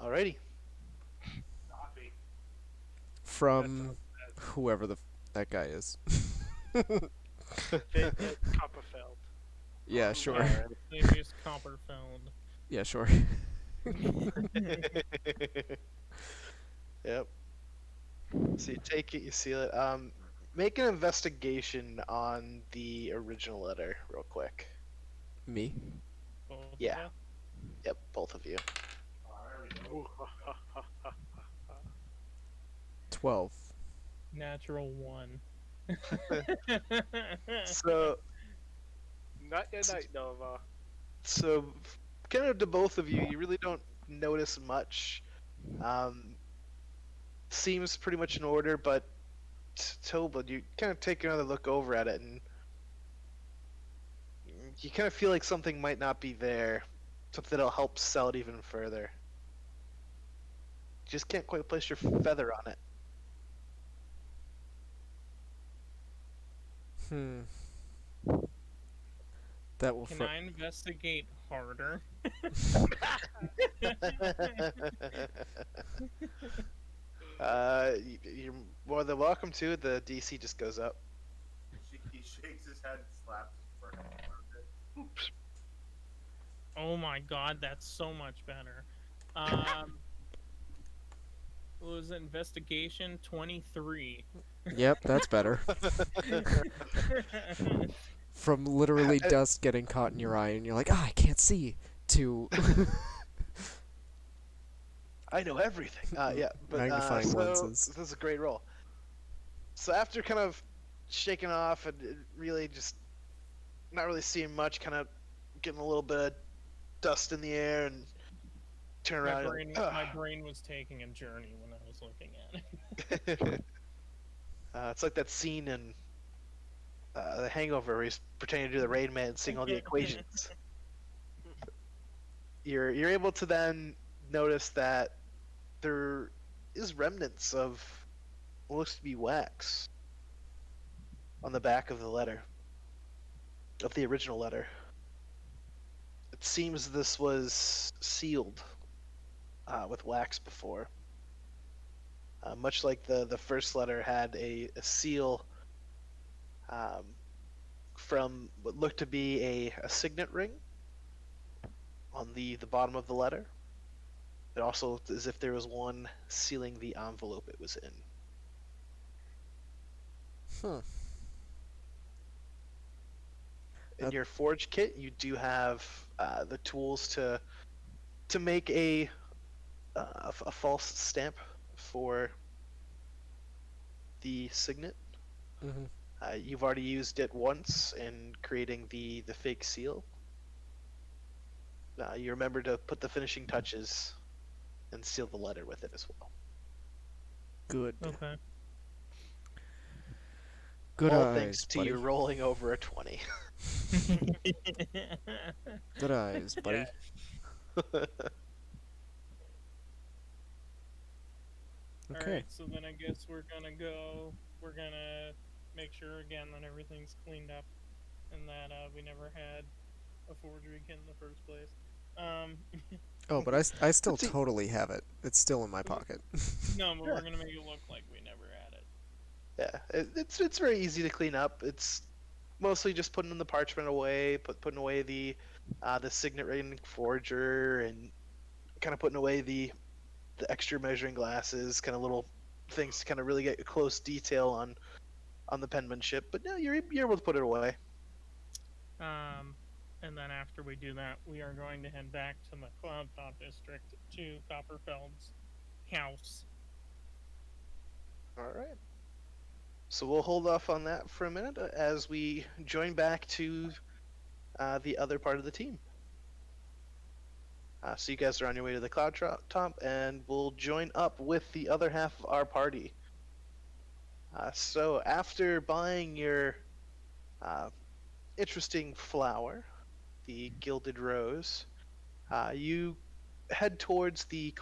alrighty. Copy. From whoever that guy is. Copperfield. Yeah, sure. Maybe it's Copperfield. Yeah, sure. Yep. So you take it, you seal it. Make an investigation on the original letter real quick. Me? Both of Yeah. us? Yep, both of you. Ooh, 12. Natural 1. So Not your night, Nova. kind of to both of you, you really don't notice much. Seems pretty much in order, but Tobin, you kind of take another look over at it, and you kind of feel like something might not be there. something that'll help sell it even further. Just can't quite place your feather on it. Hmm. That will. Can I investigate harder? You're more than welcome to. The DC just goes up. He shakes his head and slaps his forehead. Oh my god, that's so much better. What was it? Investigation 23. Yep, that's better. From literally dust getting caught in your eye, and you're like, I can't see. To I know everything. Yeah, but magnifying so lenses. this is a great roll. So after kind of shaking off and really just not really seeing much, kind of getting a little bit of dust in the air and turn around. My brain was taking a journey when I was looking at it. It's like that scene in The Hangover where he's pretending to do the Rain Man, seeing all the equations. You're able to then notice that there is remnants of what looks to be wax on the back of the letter, of the original letter. It seems this was sealed with wax before. Much like the first letter had a seal from what looked to be a signet ring on the bottom of the letter. It also looked as if there was one sealing the envelope it was in. In your forge kit, you do have the tools to make a false stamp for the signet. Mm-hmm. You've already used it once in creating the fake seal. You remember to put the finishing touches and seal the letter with it as well. Good. Okay. Good All eyes, thanks to buddy. you rolling over a 20. Good eyes, buddy. Okay. Alright, so then I guess we're gonna make sure again that everything's cleaned up and that we never had a forgery kit in the first place. Oh, but I still Let's see. totally have it. It's still in my pocket. No, but we're gonna make it look like we never had it. Yeah, it's very easy to clean up. It's mostly just putting the parchment away, putting away the signet ring forger, and kind of putting away the extra measuring glasses, kind of little things to kind of really get close detail on the penmanship. But no, you're able to put it away. And then after we do that, we are going to head back to the Cloud Top District to Copperfield's house. All right. So we'll hold off on that for a minute as we join back to the other part of the team. So you guys are on your way to the Cloud Top, and we'll join up with the other half of our party. So after buying your interesting flower, the Gilded Rose, you head towards the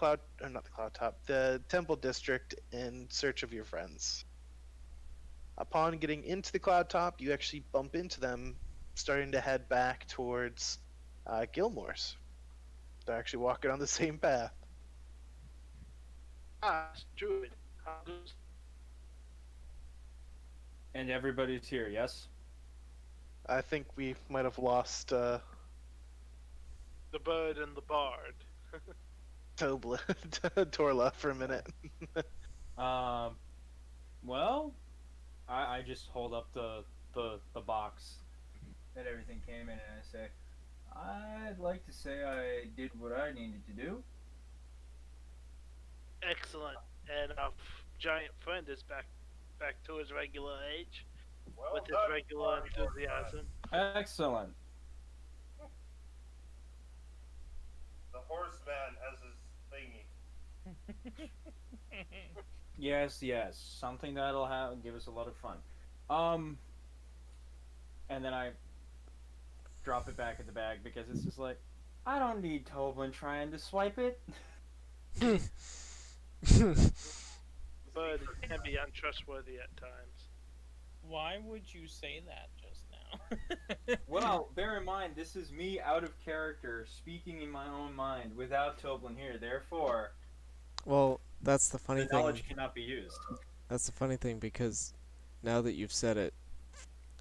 the Temple District in search of your friends. Upon getting into the Cloud Top, you actually bump into them starting to head back towards Gilmore's. They're actually walking on the same path. Druid. And everybody's here, yes? I think we might have lost The bird and the bard. Torla for a minute. Well, I just hold up the box that everything came in, and I say, I'd like to say I did what I needed to do. Excellent. And our giant friend is back to his regular age Well with his done, regular Bard. enthusiasm. Excellent. The horseman has his thingy. Yes, something that'll give us a lot of fun. And then I drop it back in the bag because it's just like, I don't need Toblin trying to swipe it. But it can be untrustworthy at times. Why would you say that just now? Well, bear in mind, this is me out of character, speaking in my own mind, without Toblin here. Therefore, Well, that's the funny the thing. knowledge cannot be used. That's the funny thing because now that you've said it,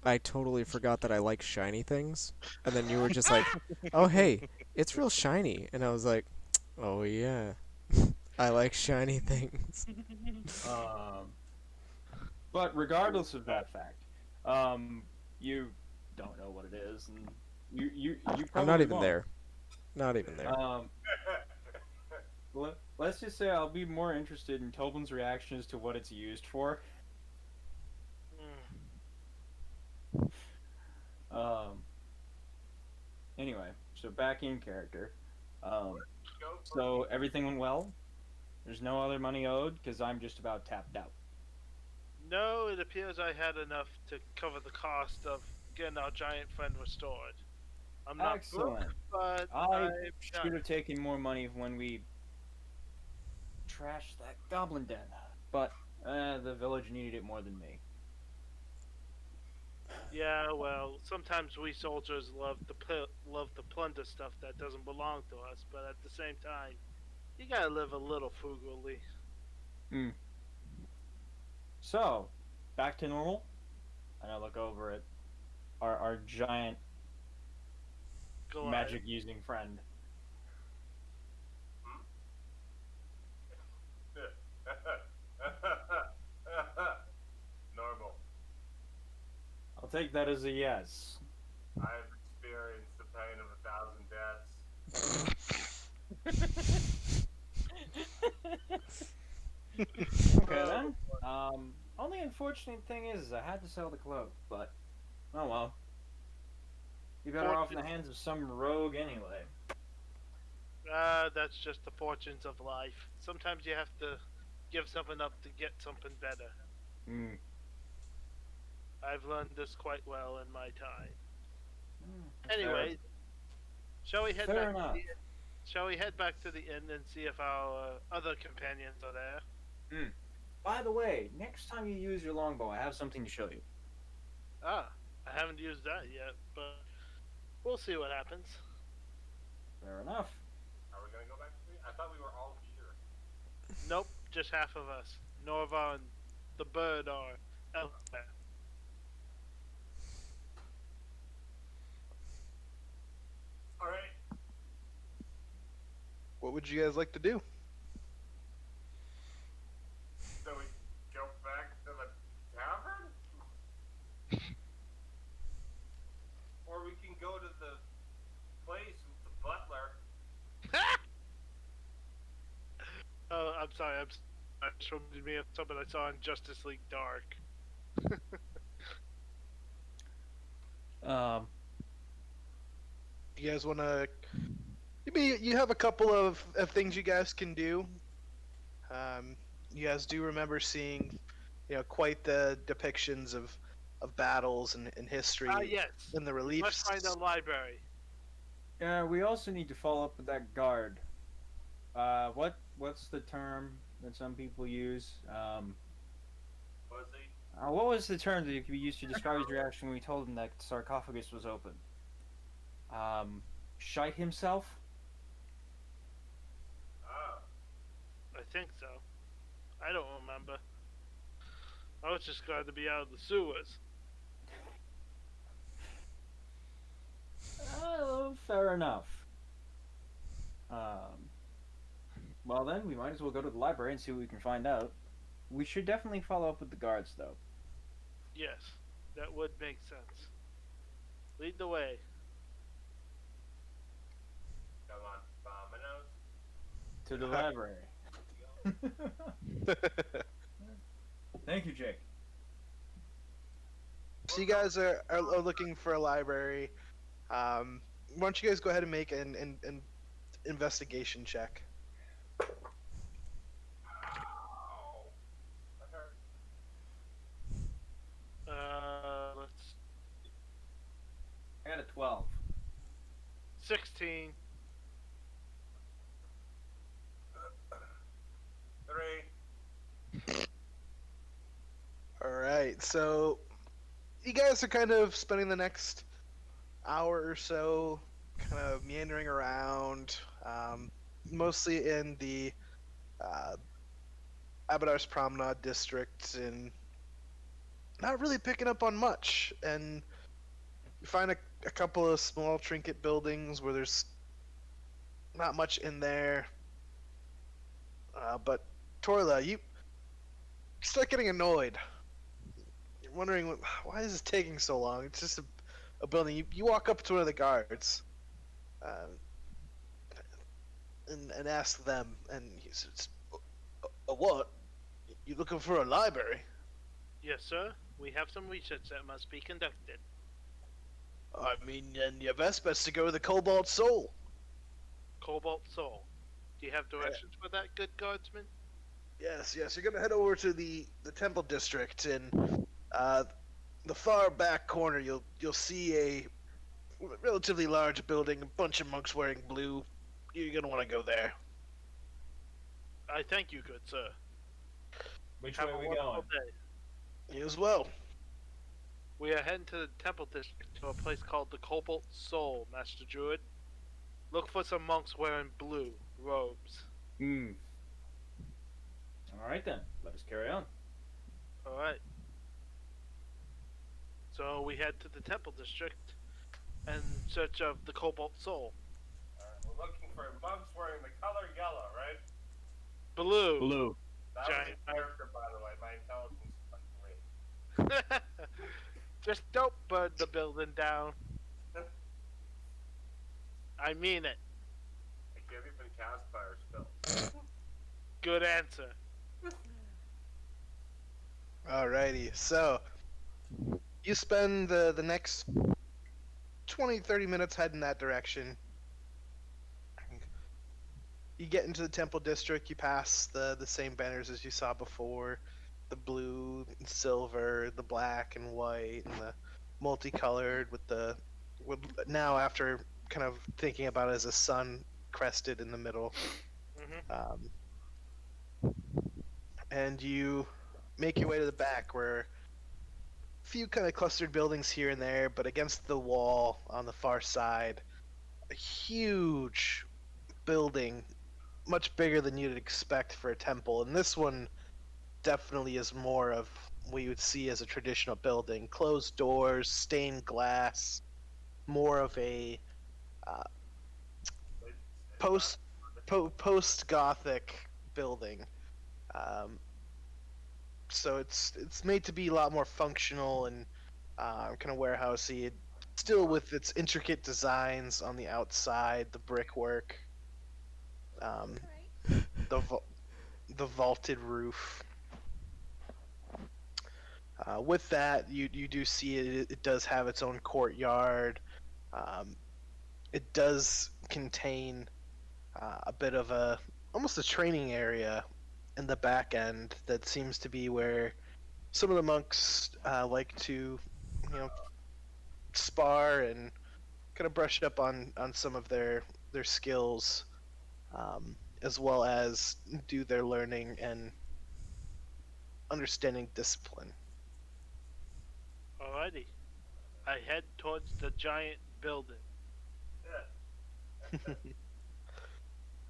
I totally forgot that I like shiny things. And then you were just like, "Oh, hey, it's real shiny." And I was like, "Oh yeah. I like shiny things." But regardless of that fact, you don't know what it is, and you probably I'm not even won't. there. Not even there. Let's just say I'll be more interested in Toblin's reactions to what it's used for. Anyway, so back in character. So everything went well. There's no other money owed because I'm just about tapped out. No, it appears I had enough to cover the cost of getting our giant friend restored. I'm not Excellent. broke, but I I'm should done. have taken more money when we trashed that goblin den, but the village needed it more than me. Yeah, well, sometimes we soldiers love to plunder stuff that doesn't belong to us, but at the same time, you gotta live a little frugally. So, back to normal. And I look over at our giant Goliath. magic using friend. Normal. I'll take that as a yes. I've experienced the pain of 1,000 deaths. Okay then. Only unfortunate thing is I had to sell the cloak, but oh well. Be better off in the hands of some rogue anyway. That's just the fortunes of life. Sometimes you have to give something up to get something better. I've learned this quite well in my time. Anyway, shall we head Fair back? enough. Shall we head back to the inn and see if our other companions are there? By the way, next time you use your longbow, I have something to show you. Ah, I haven't used that yet, but we'll see what happens. Fair enough. Are we gonna go back to the... I thought we were all here. Nope, just half of us. Norva and the bird are elsewhere. Alright. What would you guys like to do? So we go back to the tavern? Or we can go to the place with the butler. Oh, I'm sorry. I just reminded me of something I saw in Justice League Dark. You guys want to? Maybe you have a couple of things you guys can do. You guys do remember seeing, quite the depictions of battles and history Yes. in the reliefs. Let's find a library. Yeah, we also need to follow up with that guard. What's the term that some people use? Pussy. What was the term that you could use to describe his reaction when we told him that the sarcophagus was open? Shite himself? Oh. I think so. I don't remember. I was just glad to be out of the sewers. Oh, fair enough. Well then, we might as well go to the library and see what we can find out. We should definitely follow up with the guards, though. Yes, that would make sense. Lead the way. Come on, Domino's. To the library. Thank you, Jake. So you guys are looking for a library. Why don't you guys go ahead and make an investigation check? Ow. That hurt. Let's. I got a 12. 16. 3. All right, so you guys are kind of spending the next hour or so kind of meandering around, mostly in the uh, Abadar's Promenade district, and not really picking up on much. And you find a couple of small trinket buildings where there's not much in there. But Torla, you start getting annoyed. You're wondering why is this taking so long? It's just a building. You walk up to one of the guards, uh, and ask them, and he says, "A what? You looking for a library?" Yes, sir. We have some research that must be conducted. I mean, then your best bet's to go to the Cobalt Soul. Cobalt Soul. Do you have directions for that, good guardsman? Yes. You're gonna head over to the Temple District, and the far back corner, you'll see a relatively large building, a bunch of monks wearing blue. You're gonna want to go there. I thank you, good sir. Which Have way a are we wonderful going? day. You as well. We are heading to the Temple District to a place called the Cobalt Soul, Master Druid. Look for some monks wearing blue robes. Alright then, let us carry on. Alright. So we head to the Temple District in search of the Cobalt Soul. We're looking for monks wearing the color yellow, right? Blue. That Giant was a character, by the way. My intelligence is like 3. Just don't burn the building down. I mean it. I can't even cast fire spells. Good answer. Alrighty, so you spend the next 20-30 minutes heading that direction. You get into the Temple District, you pass the same banners as you saw before, the blue and silver, the black and white, and the multicolored with now, after kind of thinking about it as a sun crested in the middle. Mm-hmm. And you make your way to the back, where a few kind of clustered buildings here and there, but against the wall on the far side, a huge building, much bigger than you'd expect for a temple. And this one definitely is more of what you would see as a traditional building. Closed doors, stained glass, more of a post-Gothic building. So it's made to be a lot more functional and kind of warehousey, still with its intricate designs on the outside, the brickwork, the vaulted roof. With that, you do see it does have its own courtyard. It does contain a bit of almost a training area in the back end that seems to be where some of the monks like to, spar and kind of brush up on some of their skills, as well as do their learning and understanding discipline. Alrighty. I head towards the giant building.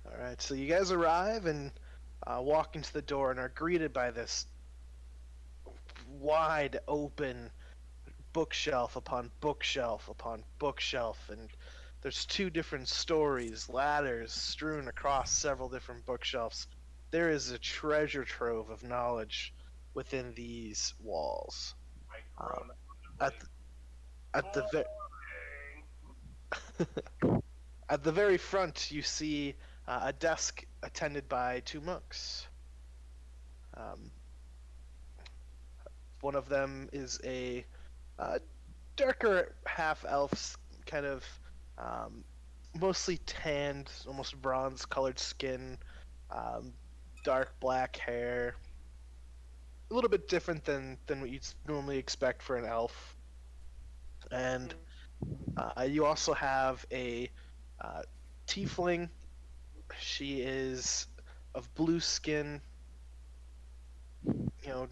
All right, so you guys arrive and walk into the door and are greeted by this wide open bookshelf upon bookshelf upon bookshelf, and there's 2 different stories, ladders strewn across several different bookshelves. There is a treasure trove of knowledge within these walls. At the at the very front, you see a desk attended by 2 monks. One of them is a darker half-elf, kind of mostly tanned, almost bronze-colored skin, dark black hair. A little bit different than what you'd normally expect for an elf. And you also have a tiefling. She is of blue skin,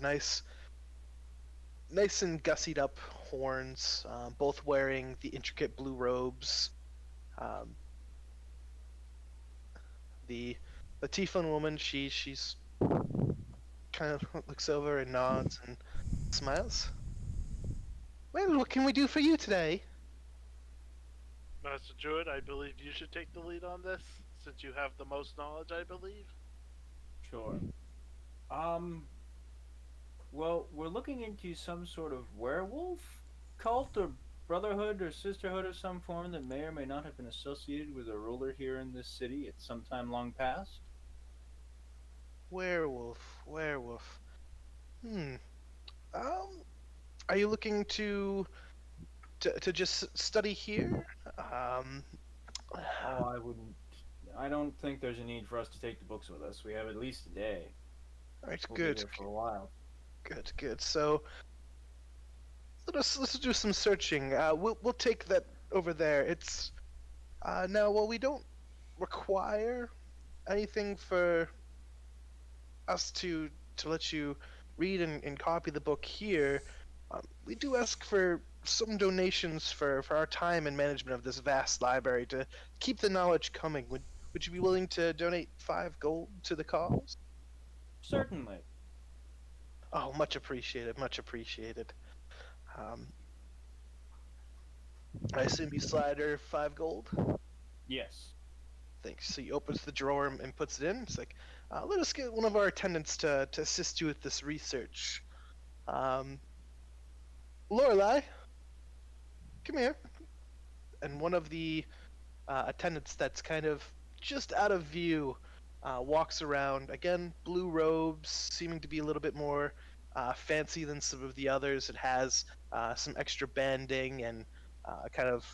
nice and gussied up horns, both wearing the intricate blue robes. Um, the tiefling woman, she's kind of looks over and nods and smiles. Well, what can we do for you today? Master Druid, I believe you should take the lead on this, since you have the most knowledge, I believe. Sure. Well, we're looking into some sort of werewolf cult or brotherhood or sisterhood of some form that may or may not have been associated with a ruler here in this city at some time long past. Werewolf. Hmm. Are you looking to just study here? Oh, I don't think there's a need for us to take the books with us. We have at least a day. All right, We'll good. be here for a while. Good. So let's do some searching. We'll take that over there. It's now. Well, we don't require anything for us to let you read and copy the book here. We do ask for some donations for our time and management of this vast library to keep the knowledge coming. Would you be willing to donate 5 gold to the cause? Certainly. Oh, much appreciated. I assume you slide her 5 gold? Yes. Thanks. So he opens the drawer and puts it in. It's like, let us get one of our attendants to assist you with this research. Lorelei, come here. And one of the attendants that's kind of just out of view walks around. Again, blue robes, seeming to be a little bit more fancy than some of the others. It has some extra banding and kind of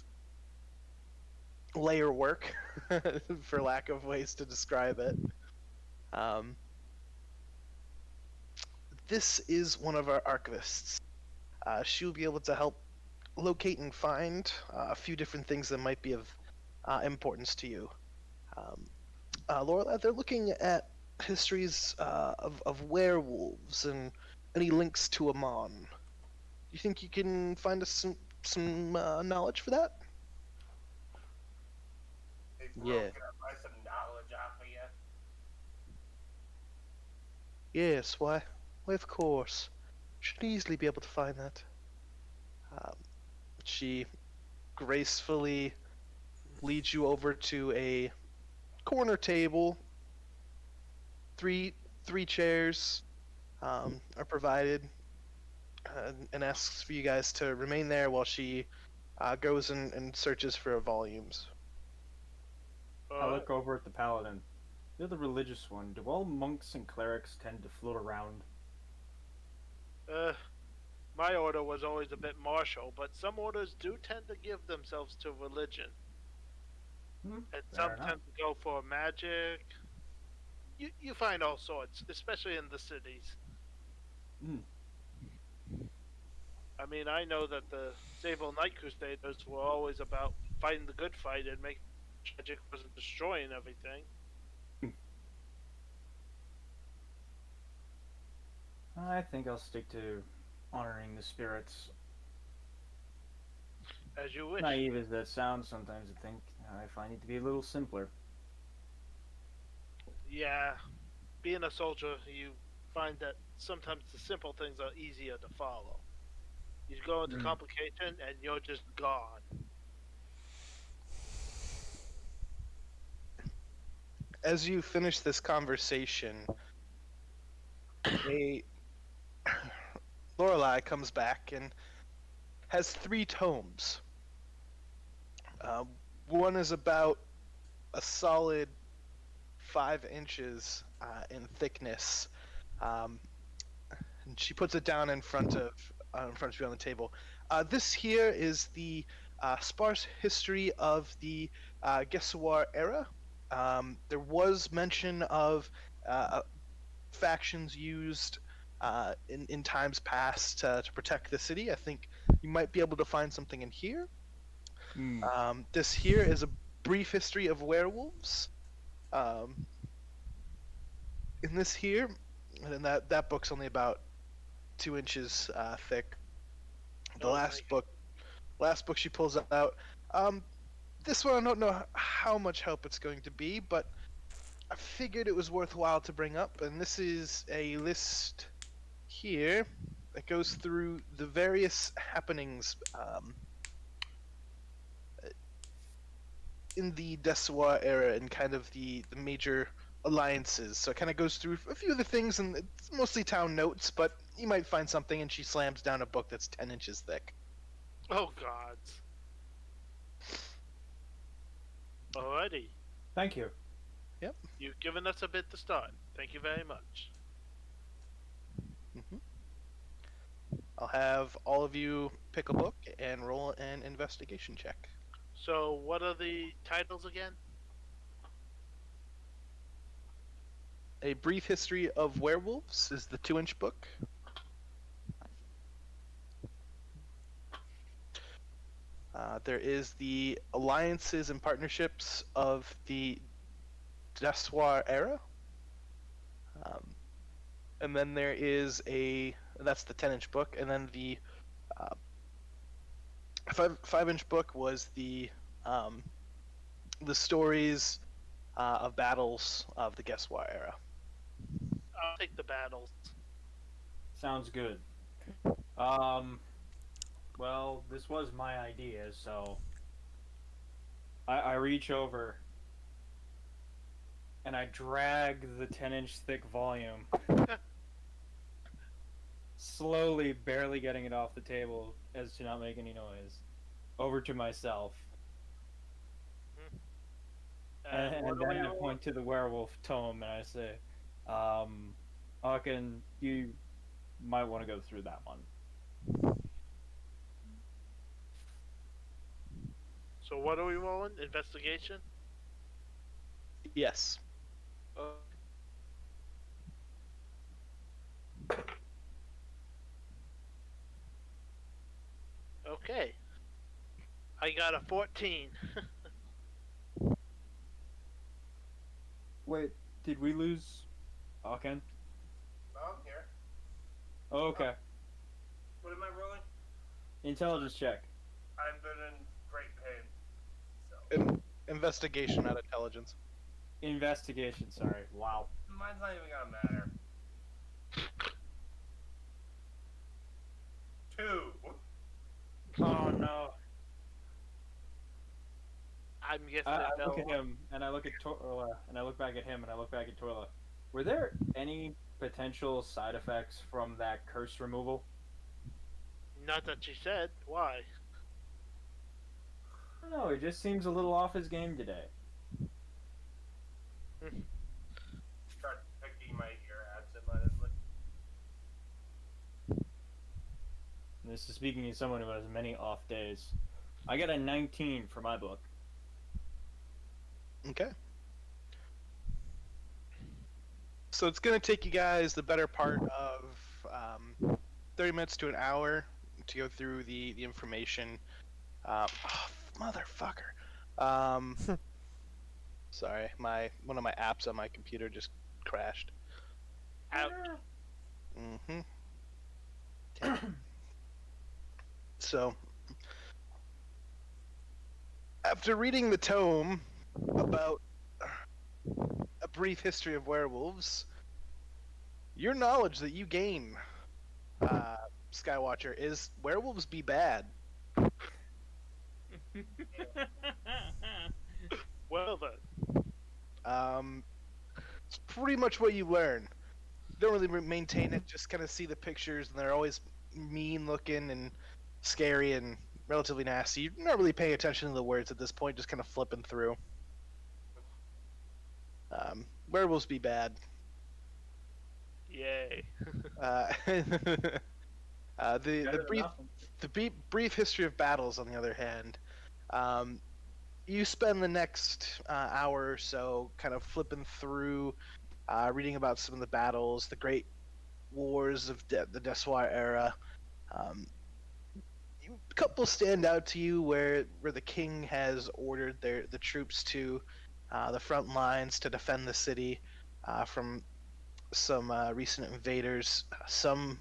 layer work, for lack of ways to describe it. This is one of our archivists. She'll be able to help locate and find a few different things that might be of importance to you. Laura, they're looking at histories of werewolves and any links to Amon. Do you think you can find us some knowledge for that? Yeah. Some knowledge off of you. Yes, why, of course. Should easily be able to find that. She gracefully leads you over to a corner table. Three chairs are provided, and asks for you guys to remain there while she goes and searches for volumes. I look over at the paladin. You're the religious one. Do all monks and clerics tend to float around? My order was always a bit martial, but some orders do tend to give themselves to religion. And some tend to go for magic. You find all sorts, especially in the cities. I mean, I know that the Sable Knight Crusaders were always about fighting the good fight and making magic wasn't destroying everything. I think I'll stick to honoring the spirits. As you wish. Naive as that sounds, sometimes I find it to be a little simpler. Yeah, being a soldier, you find that sometimes the simple things are easier to follow. You go into complication and you're just gone. As you finish this conversation, Lorelei comes back and has 3 tomes. One is about a solid 5 inches in thickness, and she puts it down in front of you on the table. This here is the sparse history of the Vysora era. There was mention of factions used in times past to protect the city. I think you might be able to find something in here. This here is a brief history of werewolves. In this here, and that book's only about 2 inches thick. The Oh, last book she pulls out. Um, this one I don't know how much help it's going to be, but I figured it was worthwhile to bring up, and this is a list here that goes through the various happenings in the Desoir era and kind of the major alliances. So it kind of goes through a few of the things, and it's mostly town notes, but you might find something, and she slams down a book that's 10 inches thick. Oh God. Alrighty. Thank you. You've given us a bit to start. Thank you very much. I'll have all of you pick a book and roll an investigation check. So, what are the titles again? A Brief History of Werewolves is the 2-inch book. There is the Alliances and Partnerships of the Desoir era. And then there is that's the 10-inch book, and then the 5-inch book was the stories of battles of the Desoir era. I'll take the battles. Sounds good. Well, this was my idea, so I reach over and I drag the 10-inch thick volume, slowly, barely getting it off the table as to not make any noise, over to myself. And what do then we I roll? point to the werewolf tome and I say, Hawken, you might want to go through that one. So, what are we rolling? Investigation? Yes. Okay. I got a 14. Wait, did we lose Hawken? No, I'm here. Oh, okay. What am I rolling? Intelligence check. I've been in great pain. So Investigation, not intelligence. Investigation, sorry. Wow. mine's not even gonna matter. 2. Oh no. I'm guessing I that look at fell- him, and I look at Torla, and I look back at him, and I look back at Torla. Were there any potential side effects from that curse removal? Not that she said. Why? I don't know, he just seems a little off his game today. Start picking my ear absentmindedly. And this is speaking as someone who has many off days. I got a 19 for my book. Okay. So it's going to take you guys the better part of 30 minutes to an hour to go through the information. Oh, motherfucker. Sorry, one of my apps on my computer just crashed. Out. Mm-hmm. Okay. So, after reading the tome about a brief history of werewolves, your knowledge that you gain, Skywatcher, is werewolves be bad. Well then. It's pretty much what you learn. Don't really maintain it, just kind of see the pictures, and they're always mean looking and scary and relatively nasty. You're not really paying attention to the words at this point, just kind of flipping through. Werewolves be bad. Yay. The brief history of battles, on the other hand, you spend the next hour or so kind of flipping through, reading about some of the battles, the great wars of the Desoir era. A couple stand out to you where the king has ordered the troops to the front lines to defend the city from some recent invaders. Some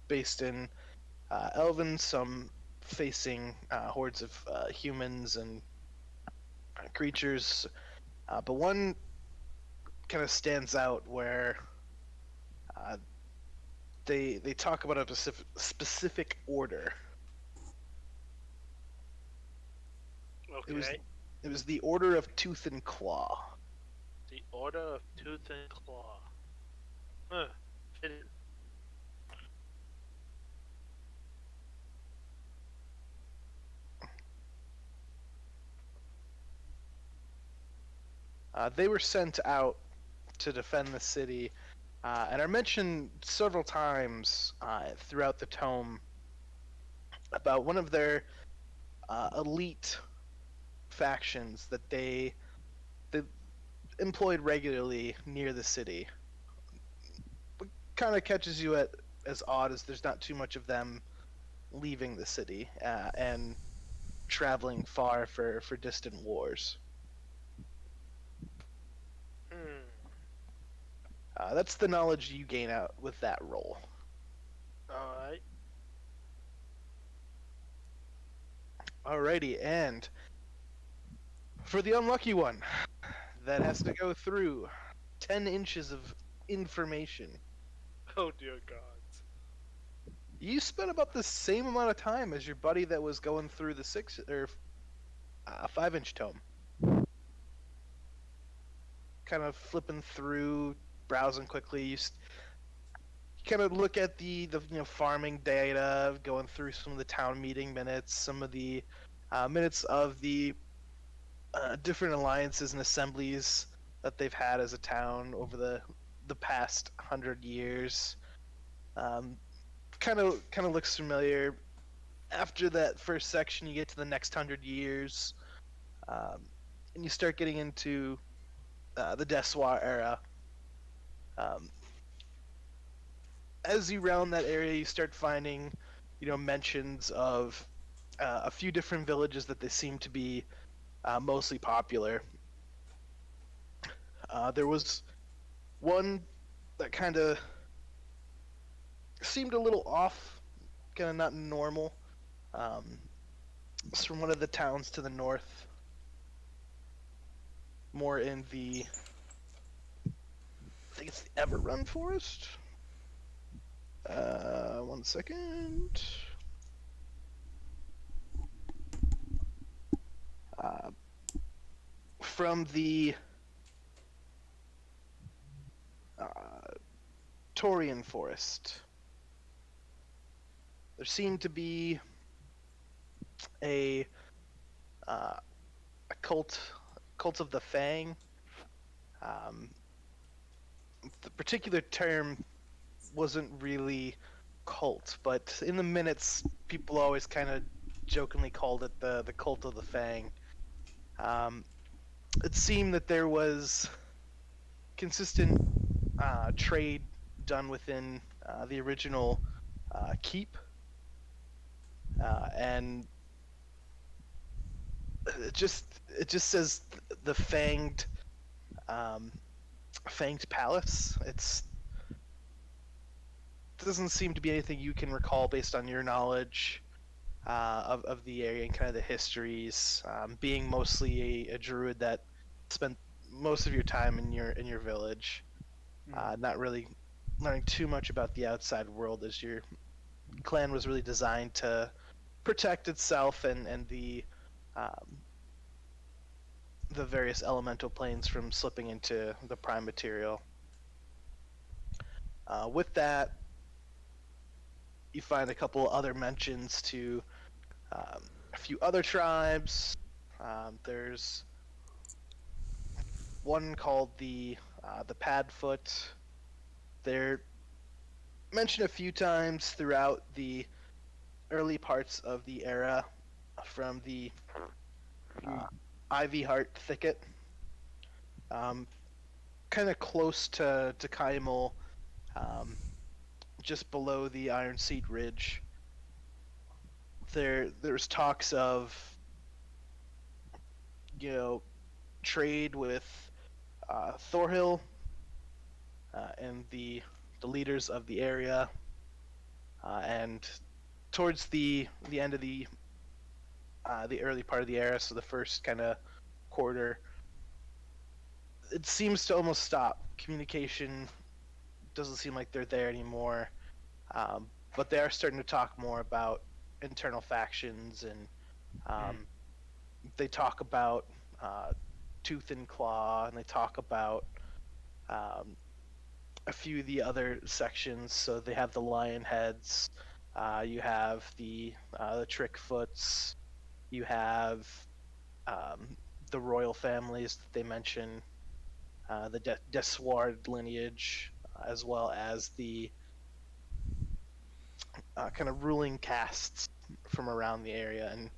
based in Elven, some facing hordes of humans and creatures. But one kind of stands out where uh, they talk about a specific order. Okay. It was the Order of Tooth and Claw. The Order of Tooth and Claw. Huh. Fitting. They were sent out to defend the city, and are mentioned several times throughout the tome about one of their elite factions that they employed regularly near the city. What kind of catches you at as odd as there's not too much of them leaving the city and traveling far for distant wars. That's the knowledge you gain out with that roll. Alright. Alrighty, and for the unlucky one, that has to go through 10 inches of information. Oh dear God. You spent about the same amount of time as your buddy that was going through the 5-inch tome. Kind of flipping through, browsing quickly. You kind of look at the farming data, going through some of the town meeting minutes, some of the minutes of the different alliances and assemblies that they've had as a town over the past 100 years. Kind of looks familiar. After that first section, you get to the next 100 years, and you start getting into the Dessoir era. As you round that area, you start finding, mentions of a few different villages that they seem to be mostly popular. There was one that kind of seemed a little off, kind of not normal. It's from one of the towns to the north, more in the, I think it's the Everrun Forest. 1 second. From the Taurian Forest, there seemed to be a cult of the Fang. The particular term wasn't really cult, but in the minutes, people always kind of jokingly called it the cult of the Fang. It seemed that there was consistent trade done within the original keep, and it just says the fanged palace. It doesn't seem to be anything you can recall based on your knowledge of the area and kind of the histories. Being mostly a druid that spent most of your time in your village, not really learning too much about the outside world, as your clan was really designed to protect itself and the various elemental planes from slipping into the prime material. With that, you find a couple other mentions to a few other tribes. There's one called the Padfoot. They're mentioned a few times throughout the early parts of the era from the Ivy Heart Thicket, kind of close to Kaimul, just below the Iron Seat Ridge. There's talks of trade with Thorhill and the leaders of the area. and towards the end of the early part of the era, so the first kind of quarter, it seems to almost stop. Communication doesn't seem like they're there anymore, but they are starting to talk more about internal factions, and they talk about Tooth and Claw, and they talk about um, a few of the other sections. So they have the Lion Heads, you have the Trickfoots, you have um, the royal families that they mention, the Desward lineage, as well as the kind of ruling castes from around the area, and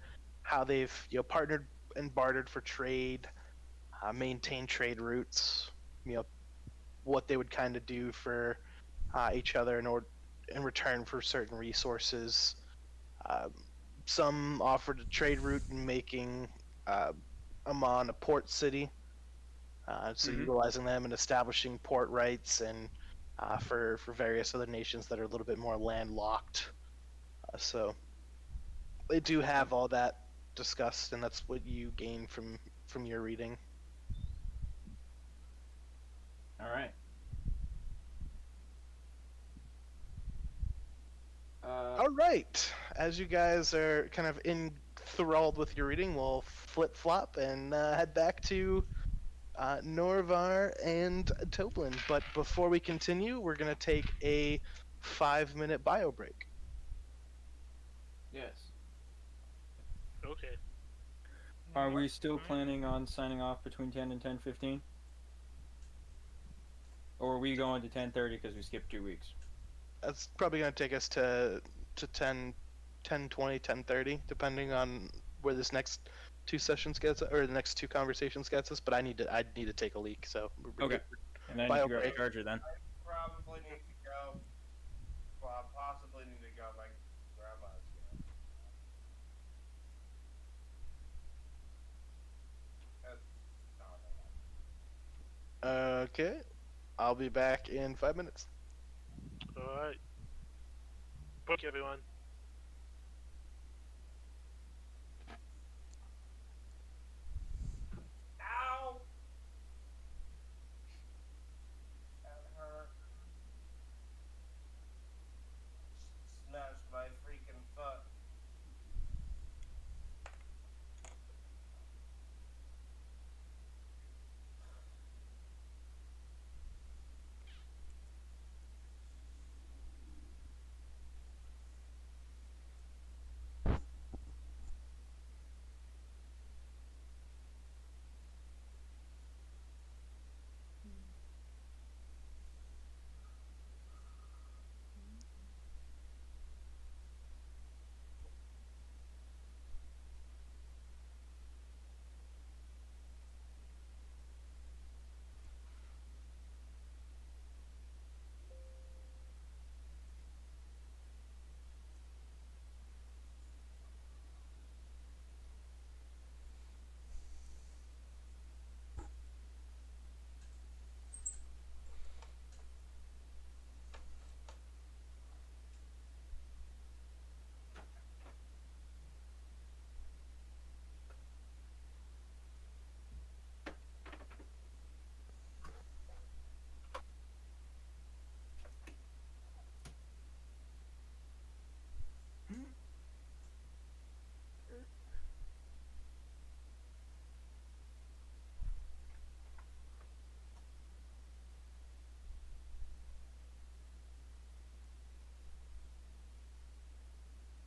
how they've partnered and bartered for trade, maintained trade routes, what they would kind of do for each other in return for certain resources. Um, some offered a trade route in making uh, Amman a port city, so utilizing them and establishing port rights, and for various other nations that are a little bit more landlocked. So they do have all that discussed, and that's what you gain from your reading. All right. All right. As you guys are kind of enthralled with your reading, we'll flip flop and head back to Norvar and Toblin. But before we continue, we're going to take a 5-minute bio break. Yes. Okay. Are we still planning on signing off between 10 and 10:15? Or are we going to 10:30 because we skipped 2 weeks? That's probably going to take us to 10:20, 10:30, depending on where this next two sessions gets, or the next two conversations gets us. But I need to take a leak, so Okay. And then Bio you grab the break. charger then. Probably need to go. Well, possibly need to go. My grandma's here. Okay, I'll be back in 5 minutes. Alright. Book everyone. Ow! That hurt. Snatched my freaking foot.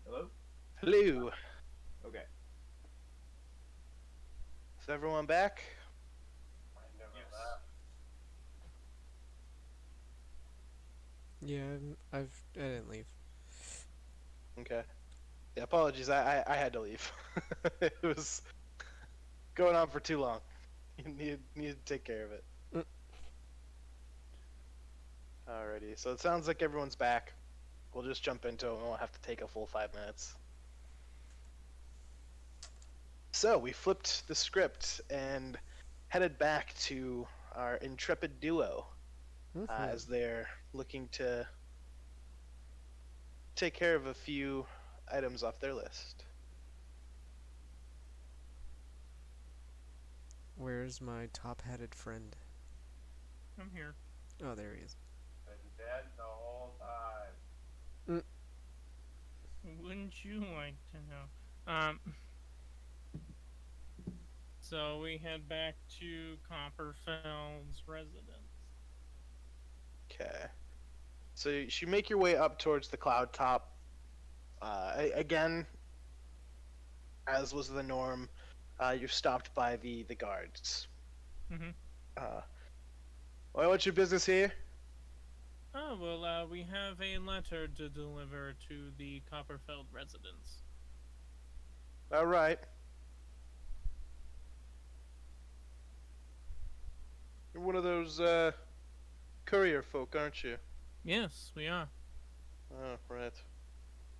Hello? Hello. Okay. Is everyone back? I never Yes. left. Yeah, I didn't leave. Okay. Yeah, apologies. I had to leave. It was going on for too long. You needed to take care of it. Mm. Alrighty. So it sounds like everyone's back. We'll just jump into it. We won't have to take a full 5 minutes. So we flipped the script and headed back to our intrepid duo Mhm. as they're looking to take care of a few items off their list. Where's my top-hatted friend? I'm here. Oh, there he is. Been dead the whole time. Wouldn't you like to know? So we head back to Copperfield's residence. Okay. So you make your way up towards the cloud top. Again, as was the norm, you're stopped by the guards. Mm-hmm. Well, what's your business here? Oh, well, we have a letter to deliver to the Copperfield residence. All right. You're one of those courier folk, aren't you? Yes, we are. Oh, right.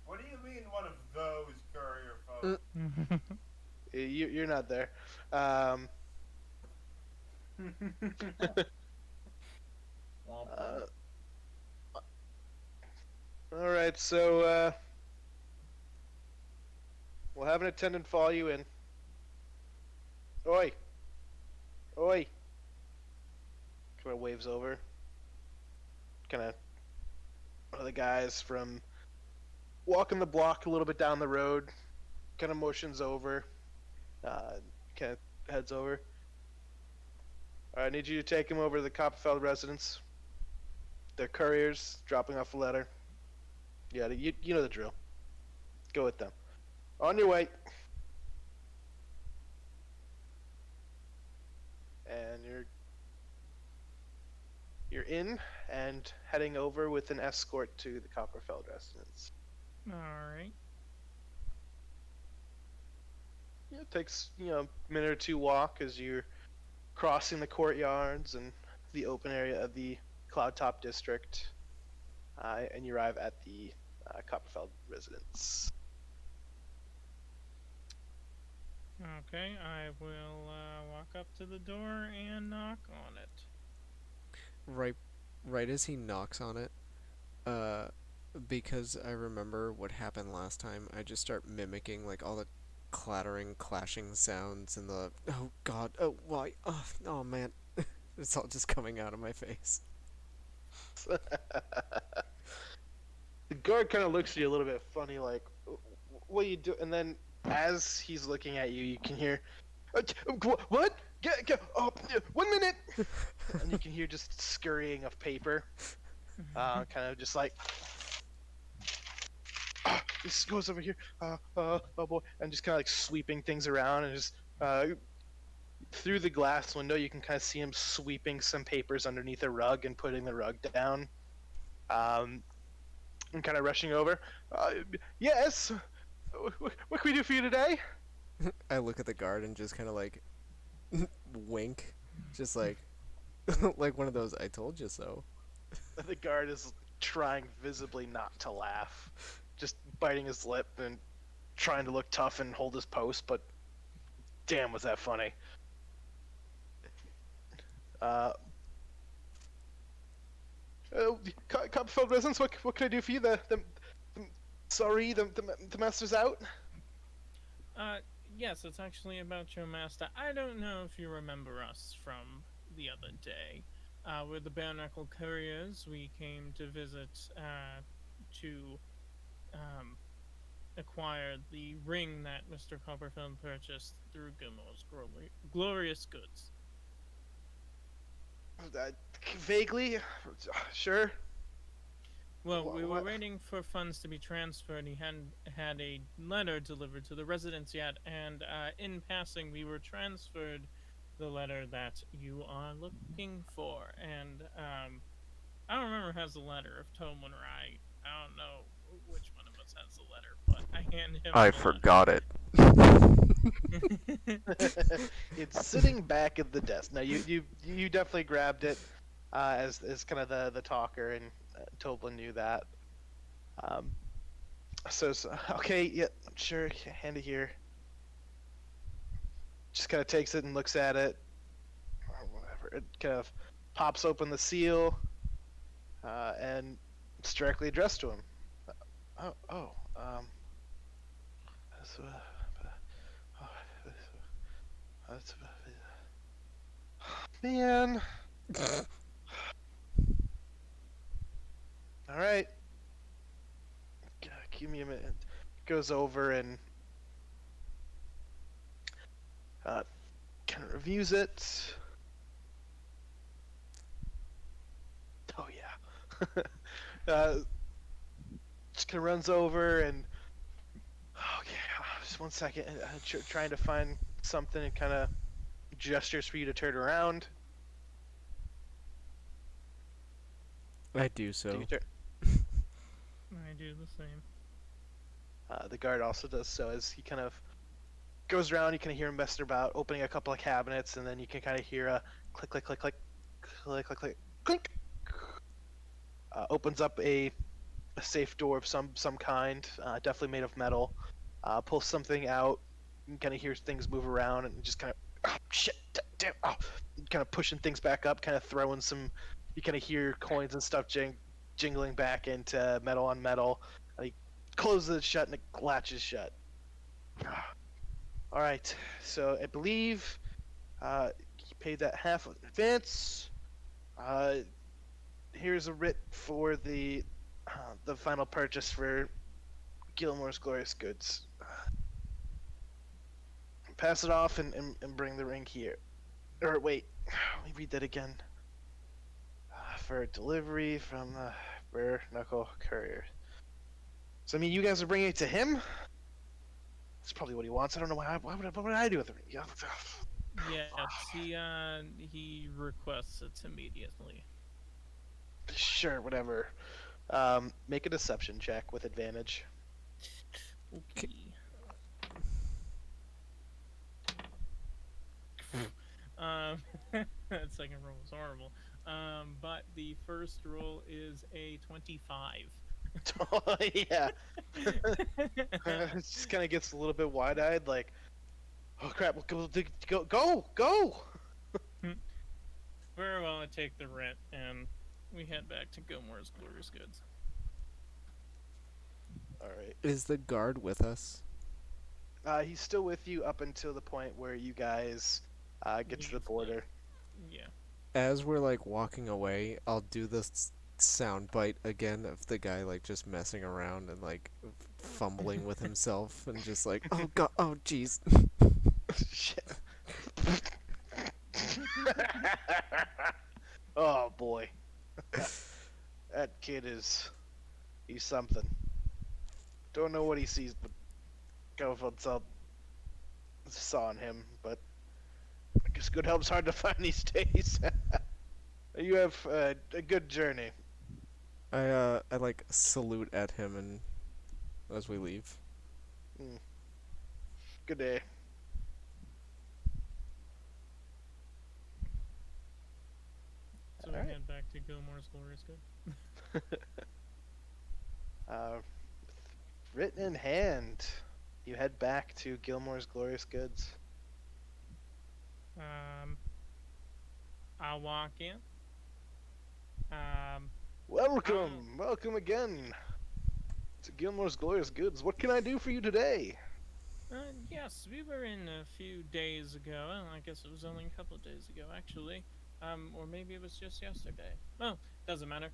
What do you mean, one of those courier folk? You're not there. All right, so we'll have an attendant follow you in. Oi! Oi! Kind of waves over. Kind of one of the guys from walking the block a little bit down the road. Kind of motions over. Kind of heads over. Alright, I need you to take him over to the Copperfield residence. They're couriers, dropping off a letter. Yeah, you know the drill. Go with them. On your way. And you're in and heading over with an escort to the Copperfield residence. Alright. Yeah, it takes, a minute or two walk as you're crossing the courtyards and the open area of the Cloud Top district, and you arrive at the Copperfield residence. Okay, I will walk up to the door and knock on it. Right as he knocks on it, because I remember what happened last time, I just start mimicking like all the clattering, clashing sounds and the oh god, oh why, oh man, it's all just coming out of my face. The guard kind of looks at you a little bit funny, like, "What are you doing?" And then, as he's looking at you, you can hear, "What? Oh, 1 minute!" And you can hear just scurrying of paper, kind of just like, this goes over here, oh boy, and just kind of like sweeping things around, and just through the glass window, you can kind of see him sweeping some papers underneath a rug and putting the rug down. And kind of rushing over. Yes. What can we do for you today? I look at the guard and just kind of like wink, just like like one of those "I told you so." The guard is trying visibly not to laugh, just biting his lip and trying to look tough and hold his post. But damn, was that funny. Copperfield Residence, what can I do for you? The master's out? Yes, it's actually about your master. I don't know if you remember us from the other day. We're the Bare Knuckle Couriers. We came to visit, to acquire the ring that Mr. Copperfield purchased through Gilmore's glorious goods. Vaguely, sure. Well, we were waiting for funds to be transferred. He hadn't had a letter delivered to the residence yet, and in passing, we were transferred the letter that you are looking for. And I don't remember who has the letter, if Tobin or I don't know which one of us has the letter, but I hand him. I forgot it. It's sitting back at the desk. Now you definitely grabbed it as kind of the talker, and Toblin knew that. So okay, yeah, sure, hand it here. Just kind of takes it and looks at it, or whatever. It kind of pops open the seal, and it's directly addressed to him. Oh. That's, oh, that's, man. All right. Give me a minute. Goes over and kind of reviews it. Oh yeah. Just kind of runs over and okay, just one second. Trying to find something and kind of gestures for you to turn around. I do so. I do the same. The guard also does so as he kind of goes around. You can hear him messing about, opening a couple of cabinets, and then you can kind of hear a click, click, click, click, click, click, click, clink. Opens up a safe door of some kind, definitely made of metal. Pulls something out. You can kind of hear things move around and just kind of oh, shit, damn, oh, kind of pushing things back up, kind of throwing some. You kind of hear coins and stuff jingling back into metal on metal. He closes it shut and it latches shut. All right, so I believe he paid that half in advance. Here's a writ for the final purchase for Gilmore's Glorious Goods. Pass it off and bring the ring here. Or wait, let me read that again. For delivery from the Rare Knuckle Courier. So I mean, you guys are bringing it to him? That's probably what he wants. I don't know why. What would I do with the ring? Yes, he requests it immediately. Sure, whatever. Make a deception check with advantage. Okay. That second roll was horrible. But the first roll is a 25. Oh, yeah. It just kind of gets a little bit wide-eyed, like, oh crap, go! Very well, I take the rent and we head back to Gilmore's Glorious Goods. All right. Is the guard with us? He's still with you up until the point where you guys get to the border. Yeah. As we're like walking away, I'll do this sound bite again of the guy like just messing around and like fumbling with himself and just like, oh god, oh jeez. Shit. Oh boy. That kid he's something. Don't know what he sees, but Copperfield saw in him, but I guess good help's hard to find these days. You have a good journey. I like salute at him and as we leave. Good day. So we head back to Gilmore's Glorious Good. Written in hand, you head back to Gilmore's Glorious Goods. I'll walk in. Welcome again to Gilmore's Glorious Goods. What can I do for you today? Yes, we were in a few days ago. I guess it was only a couple of days ago, actually. Or maybe it was just yesterday. Well, doesn't matter.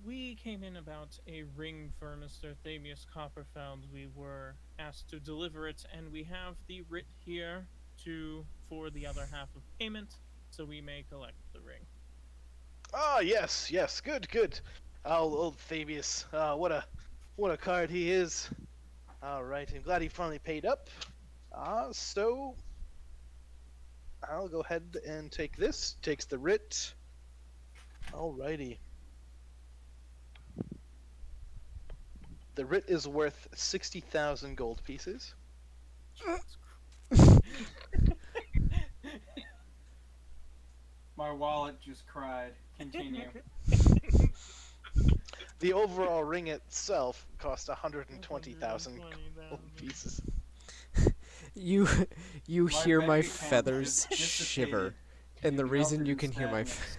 We came in about a ring for Mr. Thamius Copperfield. We were asked to deliver it, and we have the writ here for the other half of payment, so we may collect the ring. Ah, yes, good. Old Thamius, what a card he is. All right, I'm glad he finally paid up. So I'll go ahead and take this. Takes the writ. Alrighty. The writ is worth 60,000 gold pieces. My wallet just cried. Continue. The overall ring itself cost 120,000 gold pieces. You hear bank my account feathers just shiver, dissipated. and the reason you can melted in hear my. sadness.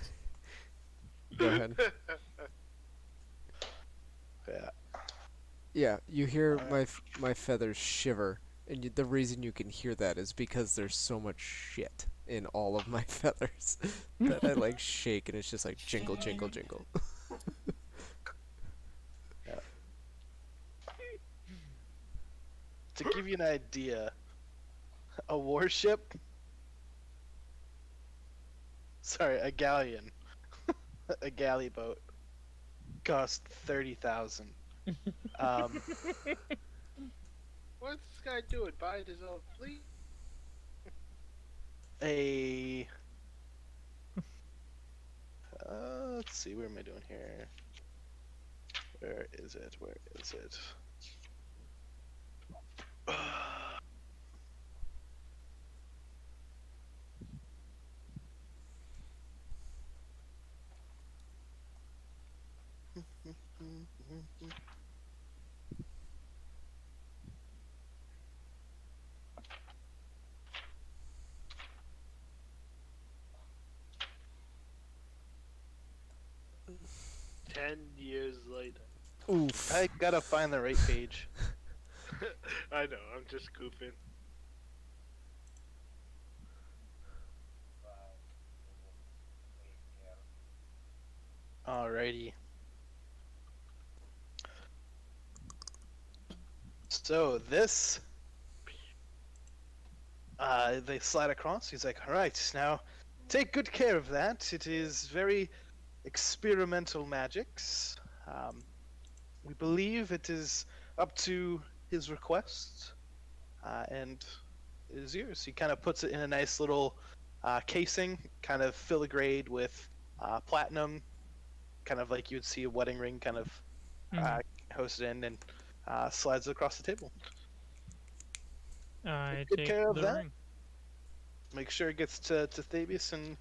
Go ahead. Yeah. Yeah, you hear my feathers shiver, and the reason you can hear that is because there's so much shit in all of my feathers that I like shake, and it's just like jingle, jingle, jingle. To give you an idea, a warship, sorry, a galleon, a galley boat, cost 30,000. What's this guy doing? Buying his own fleet? A let's see, where am I doing here? Where is it? Where is it? Ten years later. Oof. I gotta find the right page. I know, I'm just goofing. Alrighty. So this, they slide across. He's like, "All right, now take good care of that. It is very experimental magics. We believe it is up to his request, and it is yours." He kind of puts it in a nice little casing, kind of filigreed with platinum, kind of like you would see a wedding ring kind of hosted in, and slides it across the table. I Good take care of the that. ring. Make sure it gets to Thabius in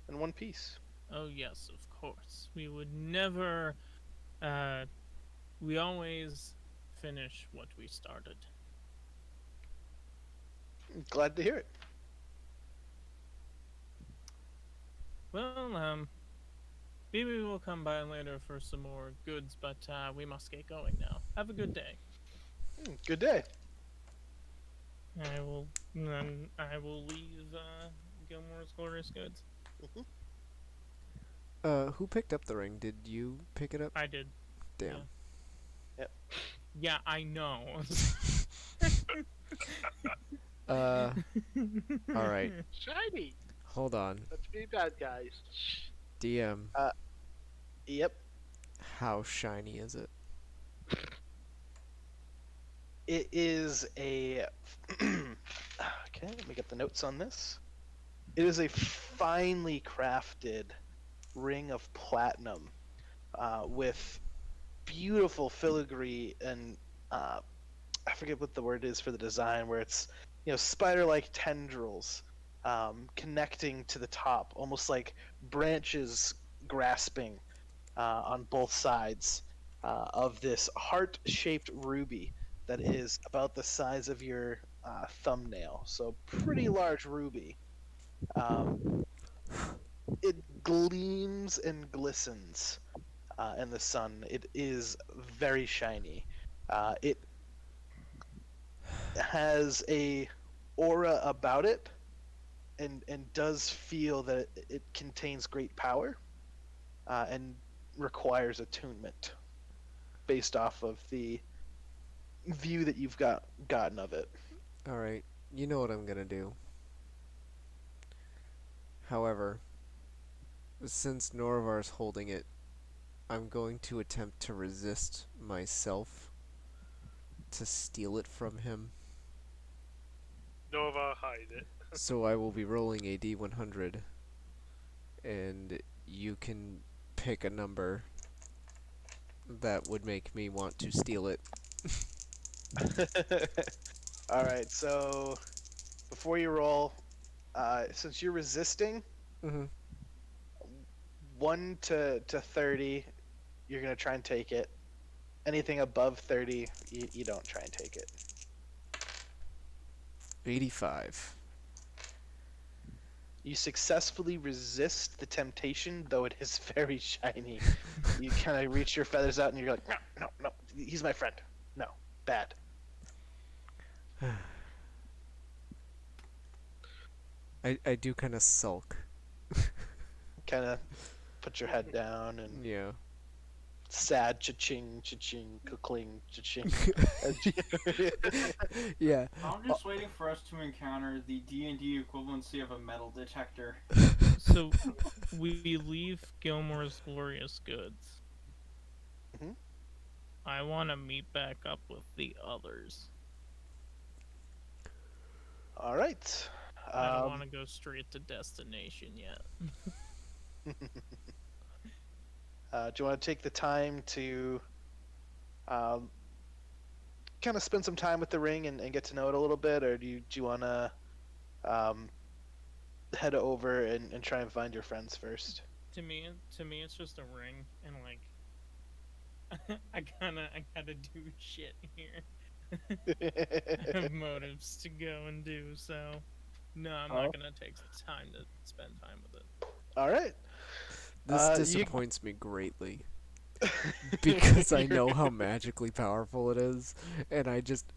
one piece. Oh yes, of course. We would never. We always finish what we started. Glad to hear it. Well, maybe we'll come by later for some more goods, but we must get going now. Have a good day. Good day. I will leave Gilmore's Glorious Goods. Who picked up the ring? Did you pick it up? I did. Damn. Yeah. Yep. Yeah, I know. All right. Shiny! Hold on. Let's be bad guys. DM, Yep. how shiny is it? It is a. Okay, let me get the notes on this. It is a finely crafted ring of platinum with beautiful filigree and I forget what the word is for the design, where it's spider-like tendrils connecting to the top, almost like branches grasping on both sides of this heart-shaped ruby that is about the size of your thumbnail. So pretty large ruby. It gleams and glistens in the sun. It is very shiny. It has a aura about it, and does feel that it contains great power, and requires attunement based off of the view that you've gotten of it. All right. You know what I'm gonna do. However, since Norvar's holding it, I'm going to attempt to resist myself to steal it from him. Nova, hide it. So I will be rolling a D100, and you can pick a number that would make me want to steal it. All right, so before you roll, since you're resisting, Mm-hmm. 1 to 30, you're gonna try and take it. Anything above 30, you don't try and take it. 85. You successfully resist the temptation, though it is very shiny. You kind of reach your feathers out, and you're like, no, he's my friend. No. bad. I do kind of sulk. Kind of put your head down and Yeah. sad cha-ching, cha-ching, ka-cling, cha-ching. Yeah. I'm just waiting for us to encounter the D&D equivalency of a metal detector. So we leave Gilmore's Glorious Goods. Mhm. I want to meet back up with the others. All right. I don't want to go straight to destination yet. Do you want to take the time to kind of spend some time with the ring and get to know it a little bit, or do you want to head over and try and find your friends first? To me, it's just a ring, and like, I gotta do shit here. I have motives to go and do, so no, I'm not gonna take time to spend time with it. All right. This disappoints me greatly. Because I know how magically powerful it is, and I just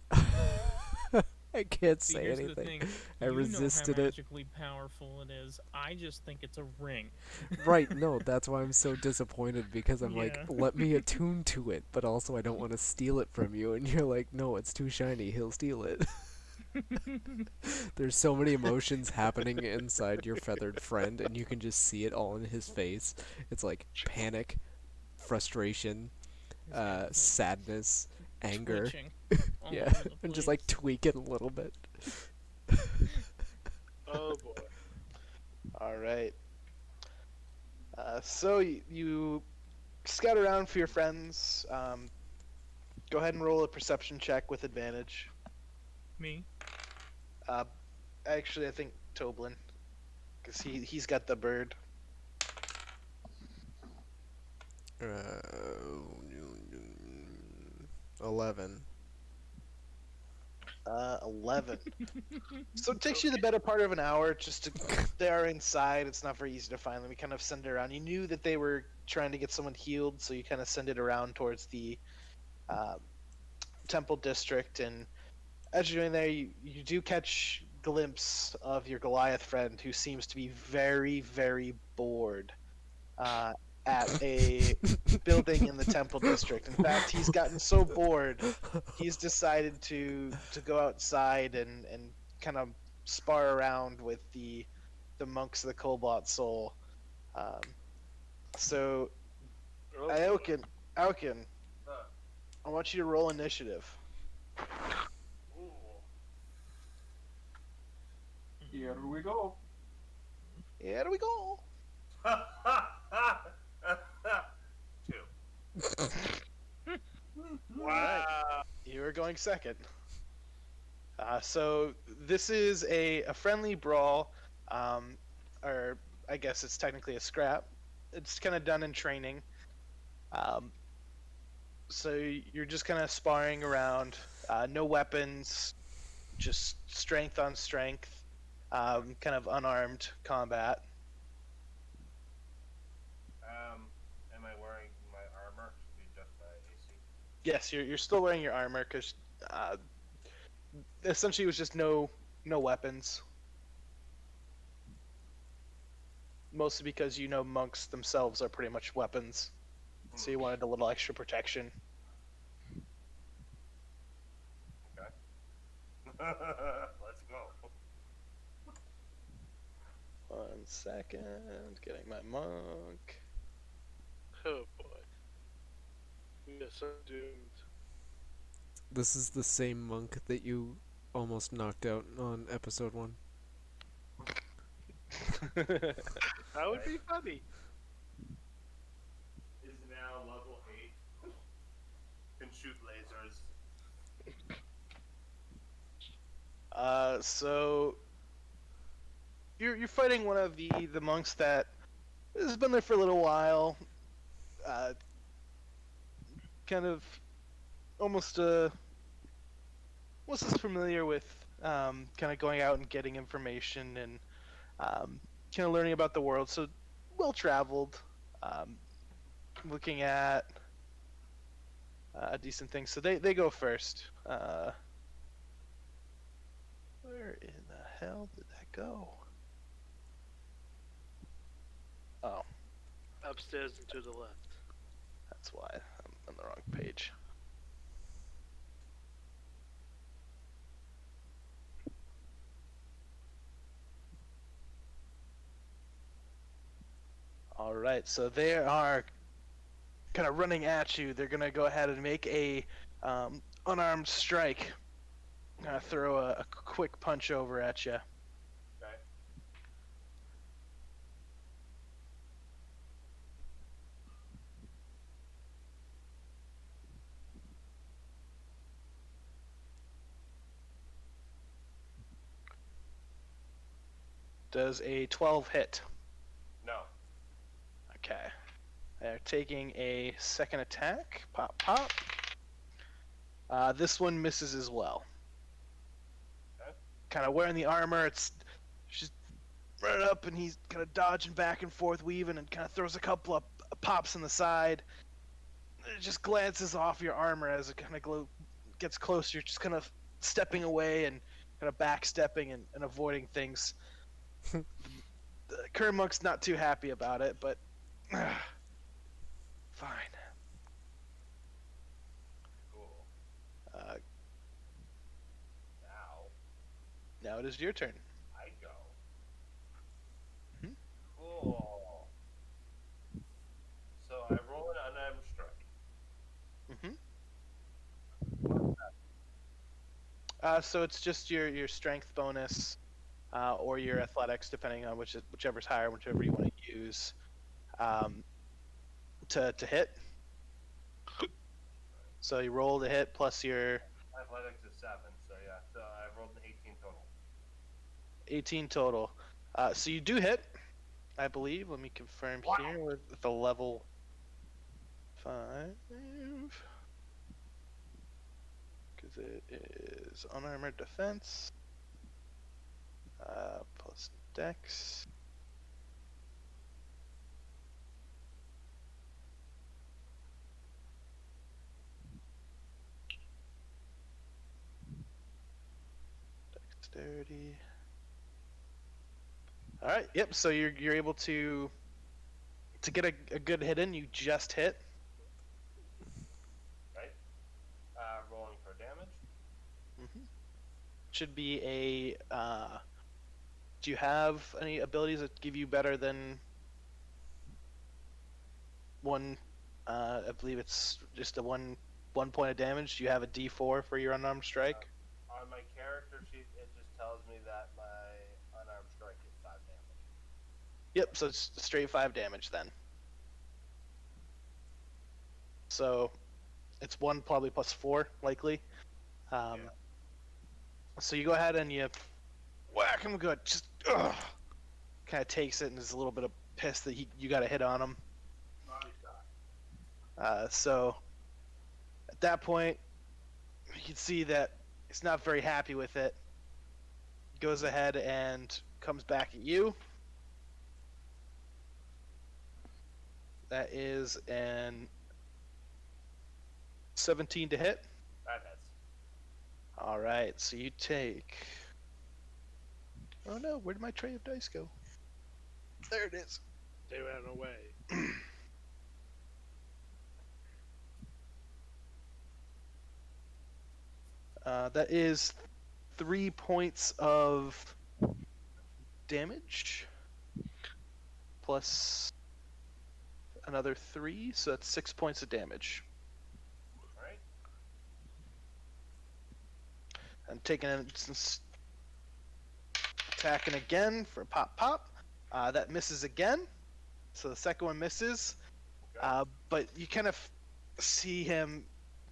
I can't See, say here's the anything. thing. I You resisted know how it. magically powerful it is. I just think it's a ring. Right, no, that's why I'm so disappointed, because I'm like, Yeah. let me attune to it, but also I don't want to steal it from you, and you're like, no, it's too shiny, he'll steal it. There's so many emotions happening inside your feathered friend, and you can just see it all in his face. It's like panic, frustration, sadness, anger. Twitching all Yeah, over the and just place. like tweak it a little bit. Oh boy. All right. So you scout around for your friends. Go ahead and roll a perception check with advantage. Me? Actually, I think Toblin, because he's got the bird. 11. 11. So it takes you the better part of an hour just to. They are inside. It's not very easy to find them. We kind of send it around. You knew that they were trying to get someone healed, so you kind of send it around towards the temple district. And as you're doing there, you do catch glimpse of your Goliath friend, who seems to be very, very bored at a building in the temple district. In fact, he's gotten so bored, he's decided to go outside and kind of spar around with the monks of the Cobalt Soul. So, Oh, Aokin, Huh. I want you to roll initiative. Ooh. Here we go. Here we go. 2. wow. You are going second. So this is a friendly brawl, or I guess it's technically a scrap. It's kind of done in training. So you're just kind of sparring around, no weapons, just strength on strength, kind of unarmed combat. Am I wearing my armor? Should be just my AC. Yes, you're still wearing your armor because essentially it was just no weapons. Mostly because monks themselves are pretty much weapons, so you wanted a little extra protection. Okay. Let's go. 1 second, getting my monk. Oh boy. We are so doomed. This is the same monk that you almost knocked out on episode 1. That would be funny. Is now level 8. Can shoot lasers. So you're fighting one of the monks that has been there for a little while. Kind of almost as familiar with kind of going out and getting information and kind of learning about the world. So well traveled. Looking at a decent thing. So they go first. Where in the hell did that go? Oh, Upstairs and to the left. that's why I'm on the wrong page. All right, so they are kind of running at you. They're gonna go ahead and make a unarmed strike. Throw a quick punch over at you. Okay. Does a 12 hit? No. Okay. They're taking a second attack. Pop, pop. This one misses as well. Okay. Kind of wearing the armor, it's just running up, and he's kind of dodging back and forth, weaving, and kind of throws a couple of pops on the side. It just glances off your armor as it kind of gets closer. You're just kind of stepping away and kind of backstepping and avoiding things. The current monk's not too happy about it, but fine. Cool. Now Now it is your turn. I go. Mhm. Cool. So I roll an unarmed strike. So it's just your strength bonus, or your athletics, depending on whichever's higher, whichever you want to use, to hit. So you roll to hit plus your Athletics is 7, so yeah. So I rolled an 18 total. 18 total. So you do hit, I believe. Let me confirm here with the level 5. Because it is unarmored defense. Plus dex. Dexterity. All right. Yep. So you're able to get a good hit in. You just hit. Right? Rolling for damage. Should be a. Do you have any abilities that give you better than one? I believe it's just a one point of damage. Do you have a D4 for your unarmed strike? On my character sheet, it just tells me that my unarmed strike is 5 damage. Yep. So it's straight 5 damage then. So it's 1 probably plus 4 likely. So you go ahead and you whack him good. Just kind of takes it and is a little bit of pissed that you got a hit on him. Body shot. So at that point, you can see that he's not very happy with it. Goes ahead and comes back at you. That is an 17 to hit. That hits. All right, so you take. Oh no, where did my tray of dice go? There it is. They ran away. That is 3 points of damage plus another 3, so that's 6 points of damage. Alright. And taking an attacking again for pop pop. That misses again, so the second one misses. Okay. But you kind of see him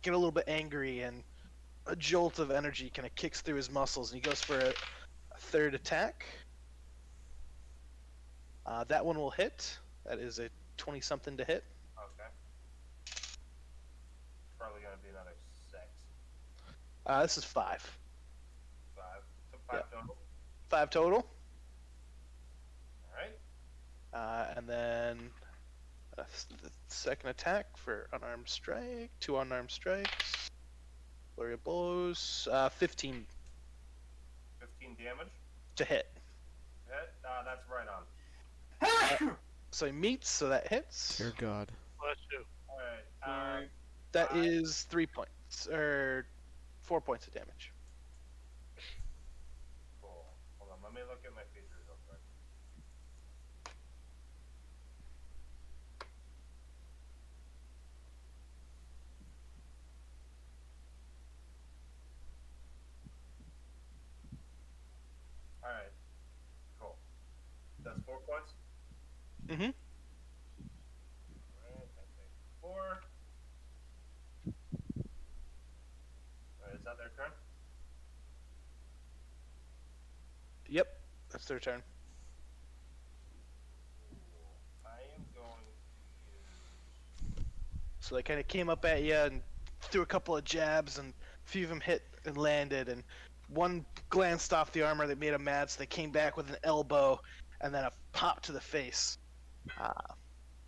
get a little bit angry, and a jolt of energy kind of kicks through his muscles, and he goes for a third attack. That one will hit. That is a 20-something to hit. Okay. Probably gonna be another 6. This is 5. 5. So 5 Yeah. total. 5 total. Alright. And then a the second attack for unarmed strike. 2 unarmed strikes. Flurry of blows. 15 15 damage. to hit. Hit. That's right on. So he meets, so that hits. Dear God. Bless you. All right. That is 3 points, or 4 points of damage. Cool. Hold on. Let me look at my features real quick. All right. Cool. That's 4 points. Mm-hmm. Alright, I take 4. Alright, is that their turn? Yep, that's their turn. I am going to use... So they kind of came up at you and threw a couple of jabs, and a few of them hit and landed, and one glanced off the armor that made them mad, so they came back with an elbow and then a pop to the face.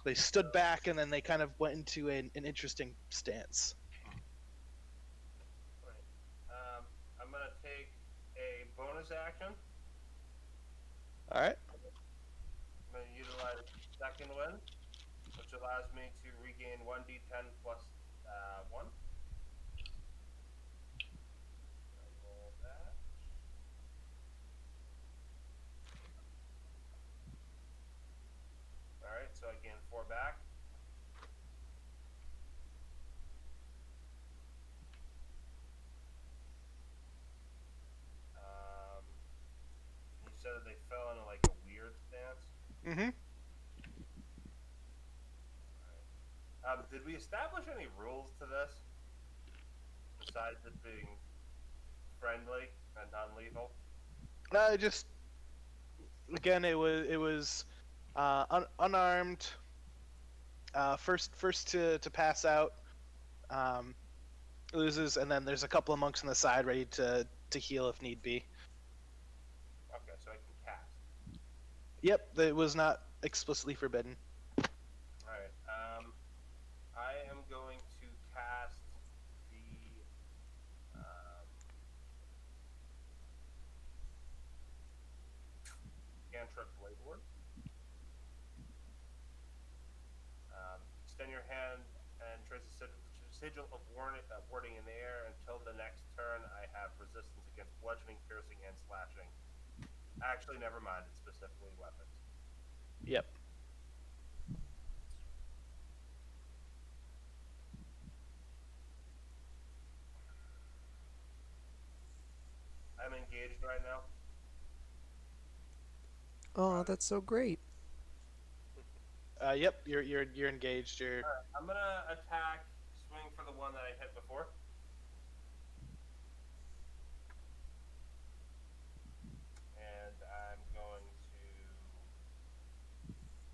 They stood back, and then they kind of went into an interesting stance. Right. I'm going to take a bonus action. Alright. I'm going to utilize Second Wind, which allows me to regain 1d10 plus 1. Roll that. Alright, so I gain 4 back. You said that they fell into like a weird stance. Mm-hmm. Did we establish any rules to this? Besides it being friendly and non-lethal? No, just again, it was unarmed. First to pass out loses, and then there's a couple of monks on the side ready to heal if need be. Okay, so I can cast. Yep, it was not explicitly forbidden. Alright, I am going to cast the cantrip Blade Ward. Extend your hand and trace a sigil of warding in the air. Until the next turn, I have resistance against bludgeoning, piercing, and slashing. Actually, never mind. It's specifically weapons. Yep. I'm engaged right now. Oh, that's so great. Yep, you're engaged. You're I'm gonna attack, swing for the one that I hit before. And I'm going to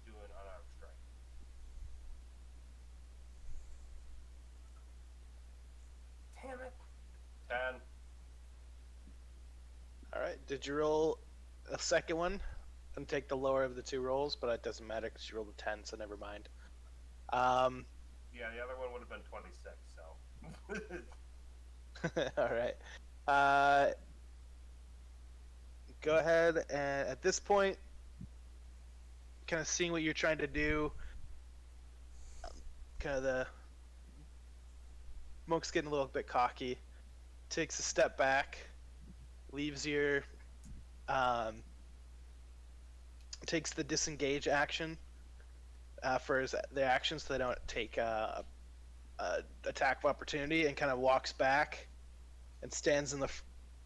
do an unarmed strike. Damn it. 10. all right. Did you roll a second one and take the lower of the two rolls? But it doesn't matter because you rolled a 10, so never mind. Yeah, the other one would have been 26, so. All right. Go ahead, and at this point, kind of seeing what you're trying to do, kind of the monk's getting a little bit cocky, takes a step back, leaves your, takes the disengage action for their actions, so they don't take attack of opportunity, and kind of walks back and stands in the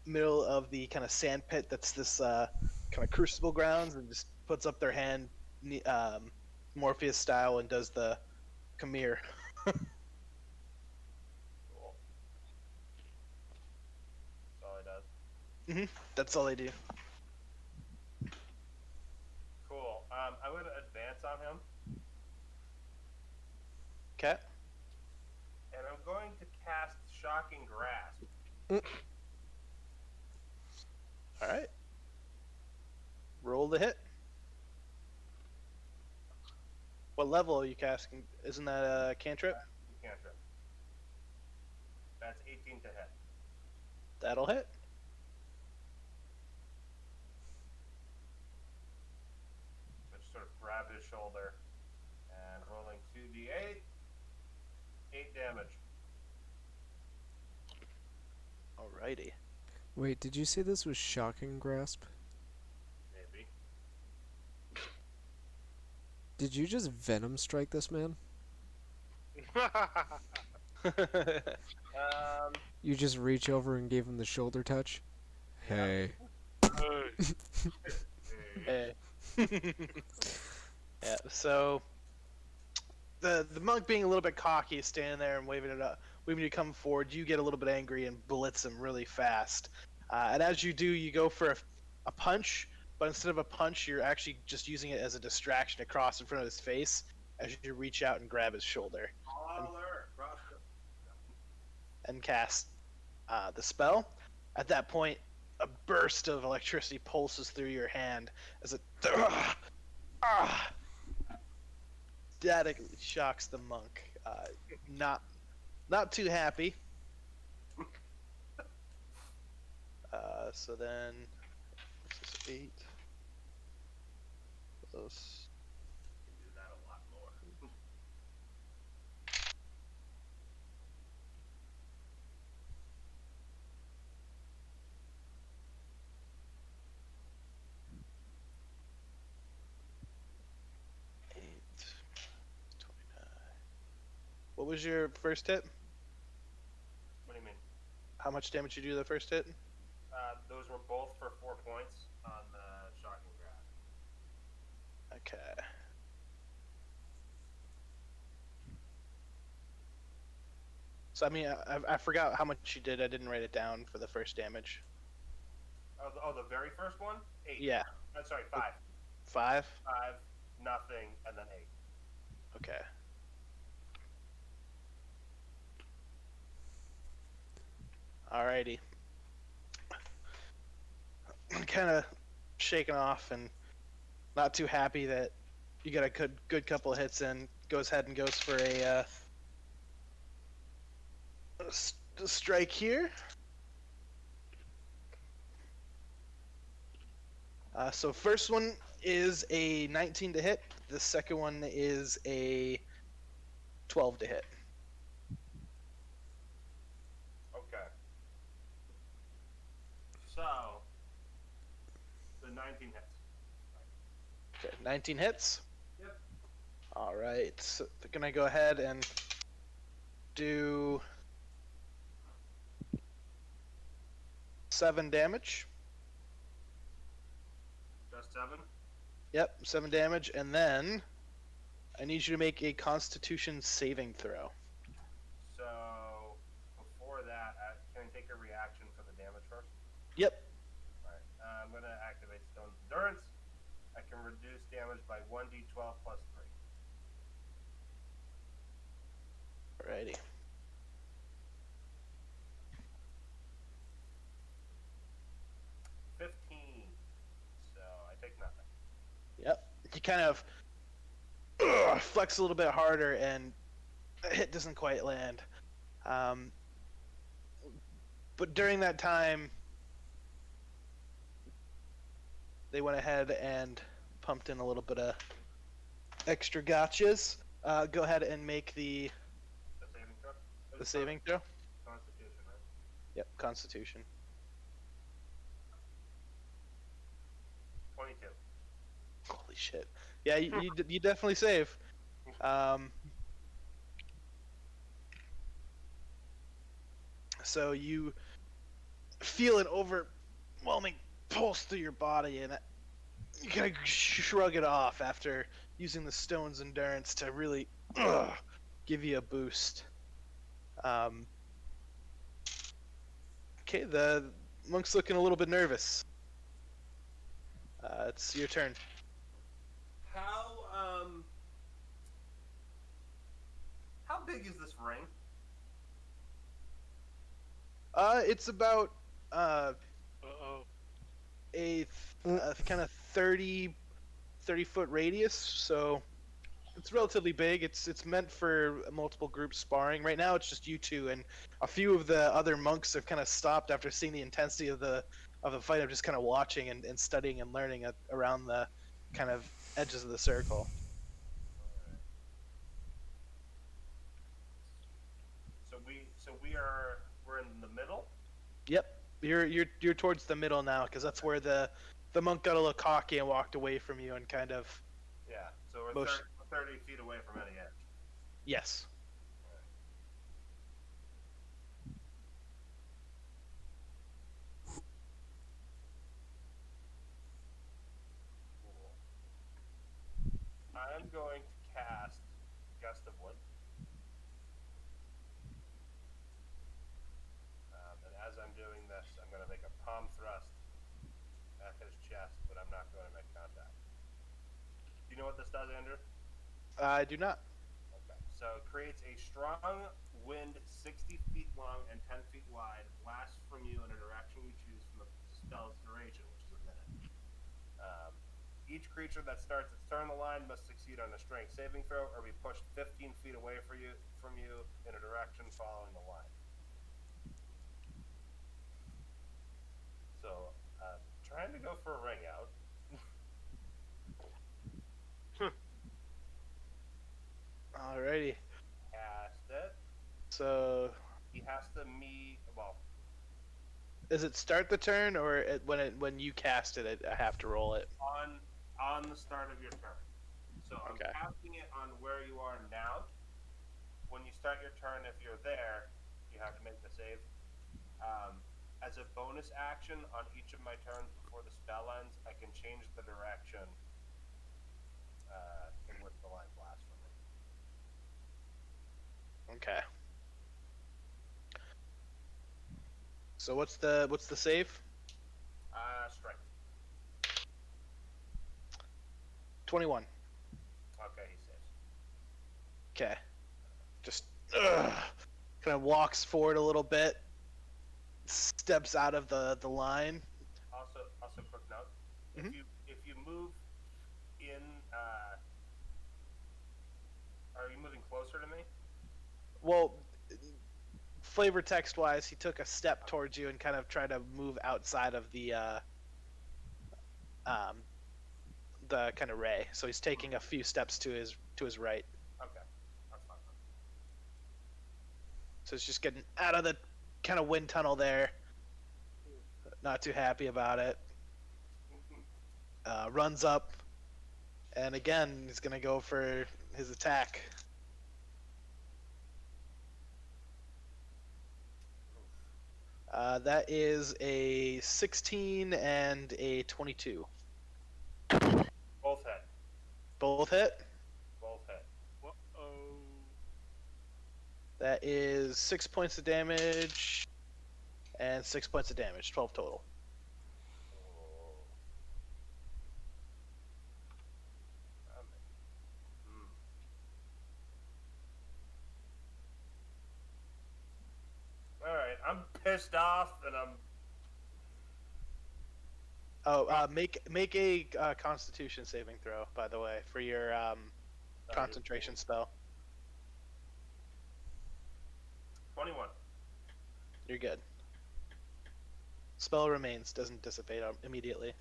middle of the kind of sand pit that's this kind of crucible grounds, and just puts up their hand Morpheus style and does the come here. Cool. That's all he does. That's all they do. Cool. I'm going to advance on him, Okay. and I'm going to cast Shocking Grasp. All right. Roll the hit. What level are you casting? Isn't that a cantrip? Cantrip. That's 18 to hit. That'll hit. So just sort of grab his shoulder and rolling 2d8. 8 damage. Alrighty. Wait, did you say this was shocking grasp? Maybe. Did you just venom strike this man? You just reach over and gave him the shoulder touch? Hey. Hey. Yeah, so the monk being a little bit cocky, standing there and waving you to come forward. You get a little bit angry and blitz him really fast. And as you do, you go for a punch, but instead of a punch, you're actually just using it as a distraction across in front of his face as you reach out and grab his shoulder and cast the spell. At that point, a burst of electricity pulses through your hand as it statically shocks the monk. Not too happy. So then, this is 8 plus. Do that a lot more. What was your first hit? What do you mean? How much damage did you do the first hit? Those were both for 4 points on the shocking grab. Okay. So I mean, I forgot how much you did. I didn't write it down for the first damage. Oh, the very first one? 8. Yeah. Sorry, 5. 5? 5, nothing, and then 8. Okay. Alrighty. Kind of shaken off and not too happy that you got a good couple of hits in. Goes ahead and goes for a strike here. So first one is a 19 to hit. The second one is a 12 to hit. Okay. So, the 19 hits. Okay, 19 hits. Yep. All right. So they're gonna go ahead and do 7 damage. Just 7? Yep, 7 damage, and then I need you to make a Constitution saving throw. So, before that, can I take a reaction for the damage first? Yep. Alright, I'm going to activate Stone's Endurance. I can reduce damage by 1d12 plus 3. Alrighty. So, I take nothing. Yep. You kind of flex a little bit harder, and the hit doesn't quite land. But during that time, they went ahead and pumped in a little bit of extra gotchas. Go ahead and make the The saving throw? saving throw. Constitution, right? Yep, Constitution. 22. Holy shit. Yeah, you definitely save. So you feel an overwhelming pulse through your body, and you kind of shrug it off after using the stone's endurance to really give you a boost. Okay, the monk's looking a little bit nervous. It's your turn. How big is this ring? It's about Uh-oh. a kind of 30 foot radius, so It's relatively big. It's meant for multiple groups sparring. Right now, it's just you two, and a few of the other monks have kind of stopped after seeing the intensity of the fight. Of just kind of watching and studying and learning around the kind of edges of the circle. We're in the middle. Yep, you're towards the middle now because that's where the monk got a little cocky and walked away from you and kind of. Yeah, so we're 30 feet away from any edge. Yes. Cool. I'm going to cast Gust of Wind. And as I'm doing this, I'm going to make a palm thrust at his chest, but I'm not going to make contact. Do you know what this does, Andrew? I do not. Okay. So it creates a strong wind 60 feet long and 10 feet wide, blasts from you in a direction you choose from the spell's duration, which is a minute. Each creature that starts its turn on the line must succeed on a strength saving throw or be pushed 15 feet away from you in a direction following the line. So, trying to go for a ring out. Alrighty. Cast it. So. He has to meet. Well. Does it start the turn, or when you cast it, I have to roll it? On the start of your turn. So I'm Okay. casting it on where you are now. When you start your turn, if you're there, you have to make the save. As a bonus action on each of my turns before the spell ends, I can change the direction in which the line blasts from me. Okay. So what's the save? Strength. 21. Okay, he saves. Okay. Just kind of walks forward a little bit, steps out of the line. Also, quick note: Mhm. if you move in, are you moving closer to me? Well, flavor text wise, he took a step towards you and kind of tried to move outside of the kind of ray. So he's taking a few steps to his right. Okay, that's fine. So it's just getting out of the kind of wind tunnel there. Not too happy about it. Runs up, and again he's gonna go for his attack. That is a 16 and a 22. Both hit. Both hit. Both hit. Uh-oh. That is 6 points of damage and 6 points of damage, 12 total. Alright, I'm pissed off and I'm. Oh, make a Constitution saving throw, by the way, for your concentration spell. 21. You're good. Spell remains, doesn't dissipate immediately.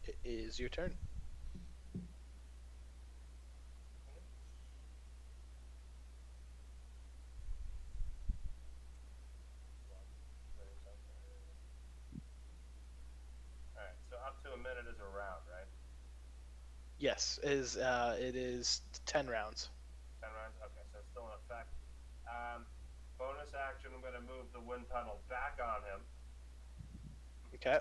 It is your turn. Alright, so up to a minute is a round, right? Yes, it is 10 rounds. 10 rounds? Okay, so it's still in effect. Bonus action, I'm going to move the wind tunnel back on him. Okay.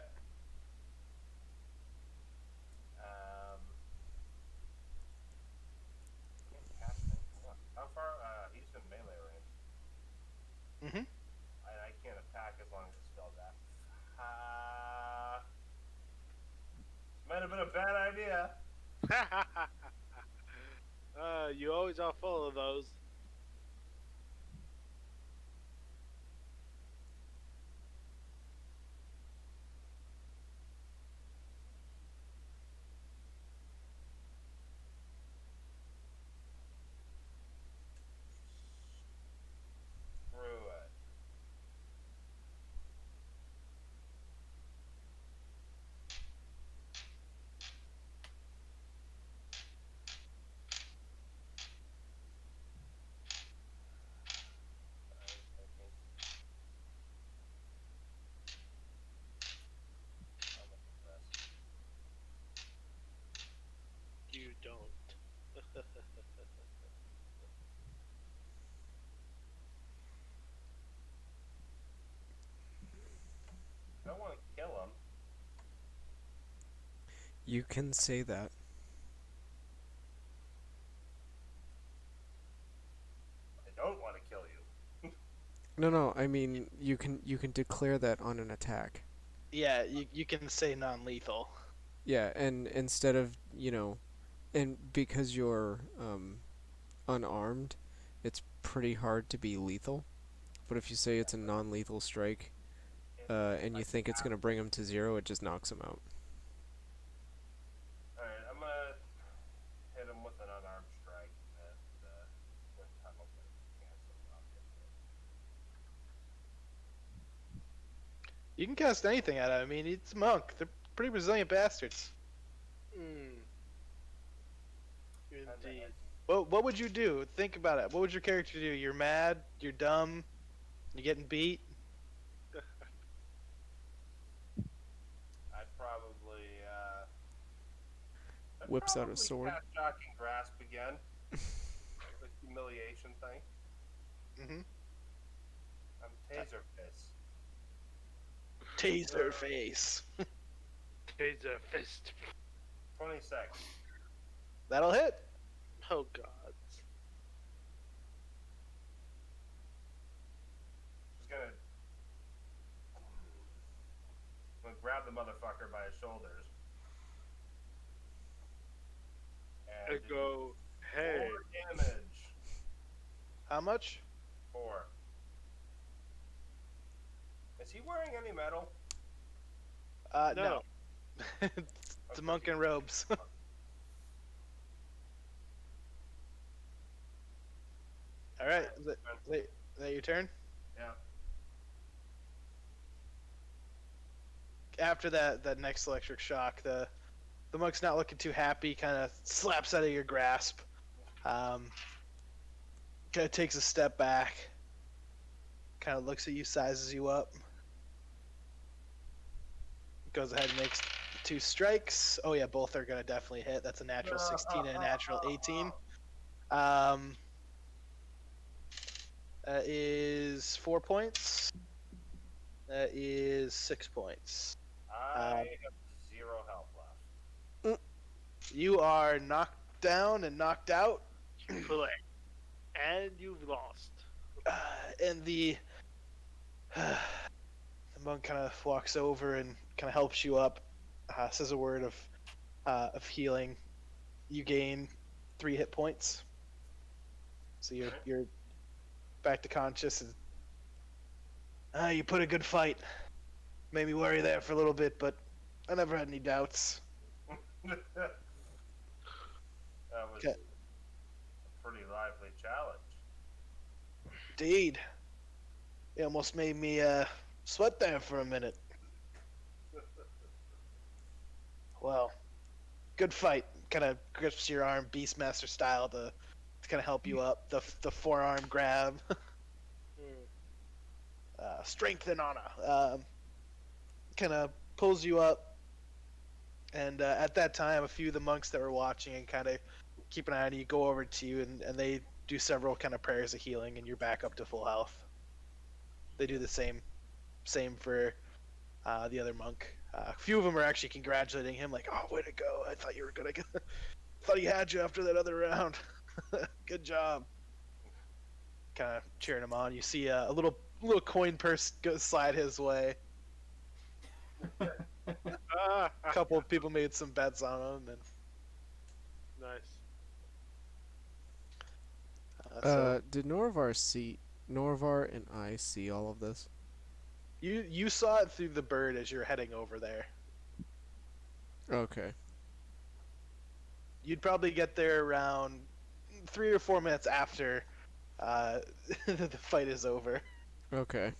Can't cast anything up. How far? He's in melee range. Mm-hmm. I can't attack as long as the spell's active. Might have been a bad idea. You always are full of those. You can say that. I don't want to kill you. No, I mean you can declare that on an attack. Yeah, you can say non-lethal. Yeah, and instead of, and because you're unarmed, it's pretty hard to be lethal. But if you say it's a non-lethal strike, and you think it's gonna bring him to 0, it just knocks him out. Alright, I'm gonna hit him with an unarmed strike and when probably cancel off it. You can cast anything at him. I mean, it's a monk. They're pretty resilient bastards. Indeed. What would you do? Think about it. What would your character do? You're mad. You're dumb. You're getting beat. I'd probably Whips out a probably sword. cast Shocking Grasp again. The humiliation thing. Mm-hmm. I'm Taser Fist. Taser face. Taser fist. 26. That'll hit. Oh god. Just gonna grab the motherfucker by his shoulders. I And go, hey. 4 damage. How much? 4. Is he wearing any metal? No. It's a monk in robes. All right. Is that your turn? Yeah. After that next electric shock, the monk's not looking too happy. Kind of slaps out of your grasp. Kind of takes a step back. Kind of looks at you, sizes you up. Goes ahead and makes 2 strikes. Oh yeah, both are gonna definitely hit. That's a natural 16 and a natural 18. That is 4 points. That is 6 points. I have 0 health left. You are knocked down and knocked out. Play. And you've lost. And the monk kind of walks over and kind of helps you up. Says a word of healing. You gain 3 hit points. So you're back to conscious. And, you put a good fight. Made me worry there for a little bit, but I never had any doubts. That was Okay. a pretty lively challenge. Indeed. It almost made me sweat there for a minute. Well, good fight. Kind of grips your arm, Beastmaster style, to kind of help you up. The forearm grab. Strength and honor. Kind of pulls you up. And at that time, a few of the monks that were watching and kind of keep an eye on you go over to you, and they do several kind of prayers of healing, and you're back up to full health. They do the same for the other monk. A few of them are actually congratulating him, like, "Oh, way to go! I thought you were gonna, thought he had you after that other round. Good job." Kind of cheering him on. You see a little coin purse slide his way. A couple of people made some bets on him, and Nice. Did Norvar and I see all of this? you saw it through the bird as you're heading over there. Okay. You'd probably get there around 3 or 4 minutes after the fight is over. Okay.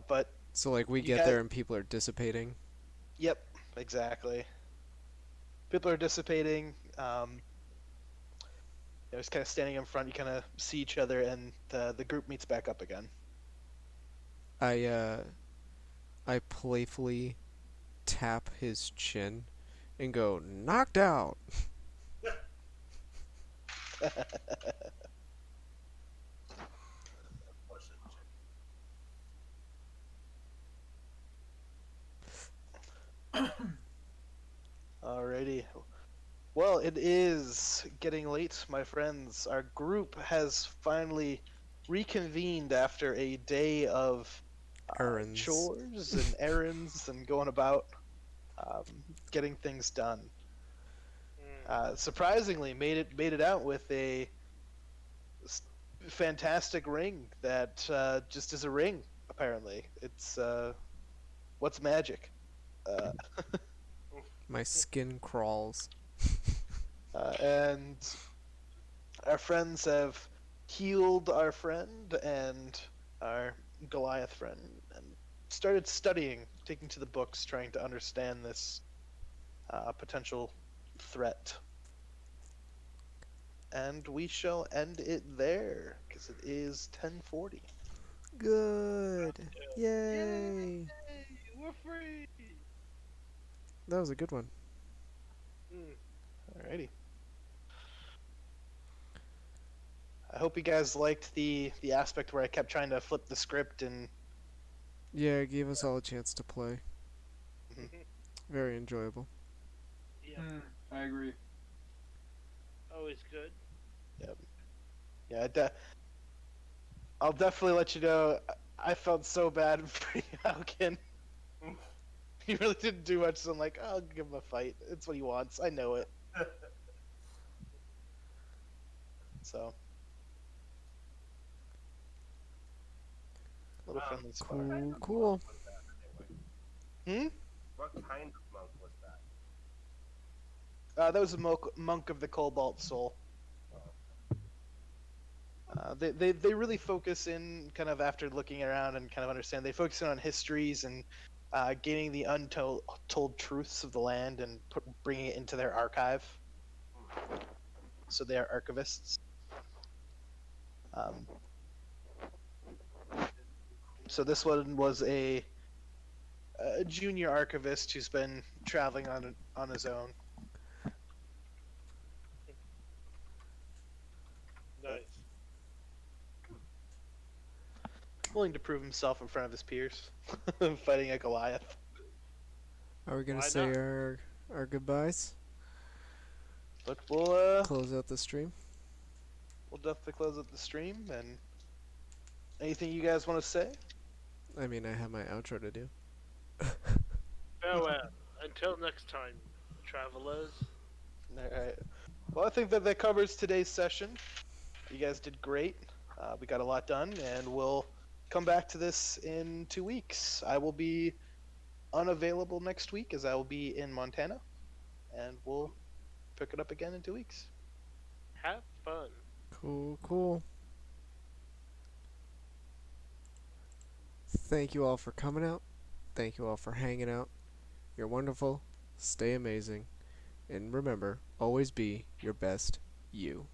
But So like we You get got- there and people are dissipating. yep, exactly. People are dissipating. Just kind of standing in front. You kind of see each other, and the group meets back up again. I playfully tap his chin and go, knocked out. Alrighty. Well, it is getting late, my friends. Our group has finally reconvened after a day of Errands. chores and errands and going about um, getting things done. Surprisingly, made it out with a fantastic ring that just is a ring. Apparently, it's what's magic. Uh, My skin crawls. and our friends have healed our friend and our Goliath friend and started studying, taking to the books, trying to understand this potential threat. And we shall end it there because it is 10:40. Good. Yay. We're free. That was a good one. Alrighty. I hope you guys liked the aspect where I kept trying to flip the script and Yeah, it gave us all a chance to play. Very enjoyable. Yeah, I agree. always good. yeah, I'll definitely let you know. I felt so bad for Falcon. He really didn't do much, so I'm like, I'll give him a fight. It's what he wants. I know it. So, little friendly sparring. Cool. Hmm? What kind of monk was that? That was a monk of the Cobalt Soul. They really focus in kind of after looking around and kind of understand. They focus in on histories and gaining the untold truths of the land and bringing it into their archive. So they are archivists. So this one was a junior archivist who's been traveling on his own. Nice. Willing to prove himself in front of his peers, fighting a Goliath. Are we gonna Why say not? our goodbyes? But we'll Close out the stream? definitely close up the stream. And anything you guys want to say? I mean, I have my outro to do. Farewell. Until next time, travelers. All right. Well, I think that covers today's session. You guys did great. We got a lot done, and we'll come back to this in 2 weeks. I will be unavailable next week as I will be in Montana, and we'll pick it up again in 2 weeks. Have fun. Cool. Thank you all for coming out. Thank you all for hanging out. You're wonderful. Stay amazing. And remember, always be your best you.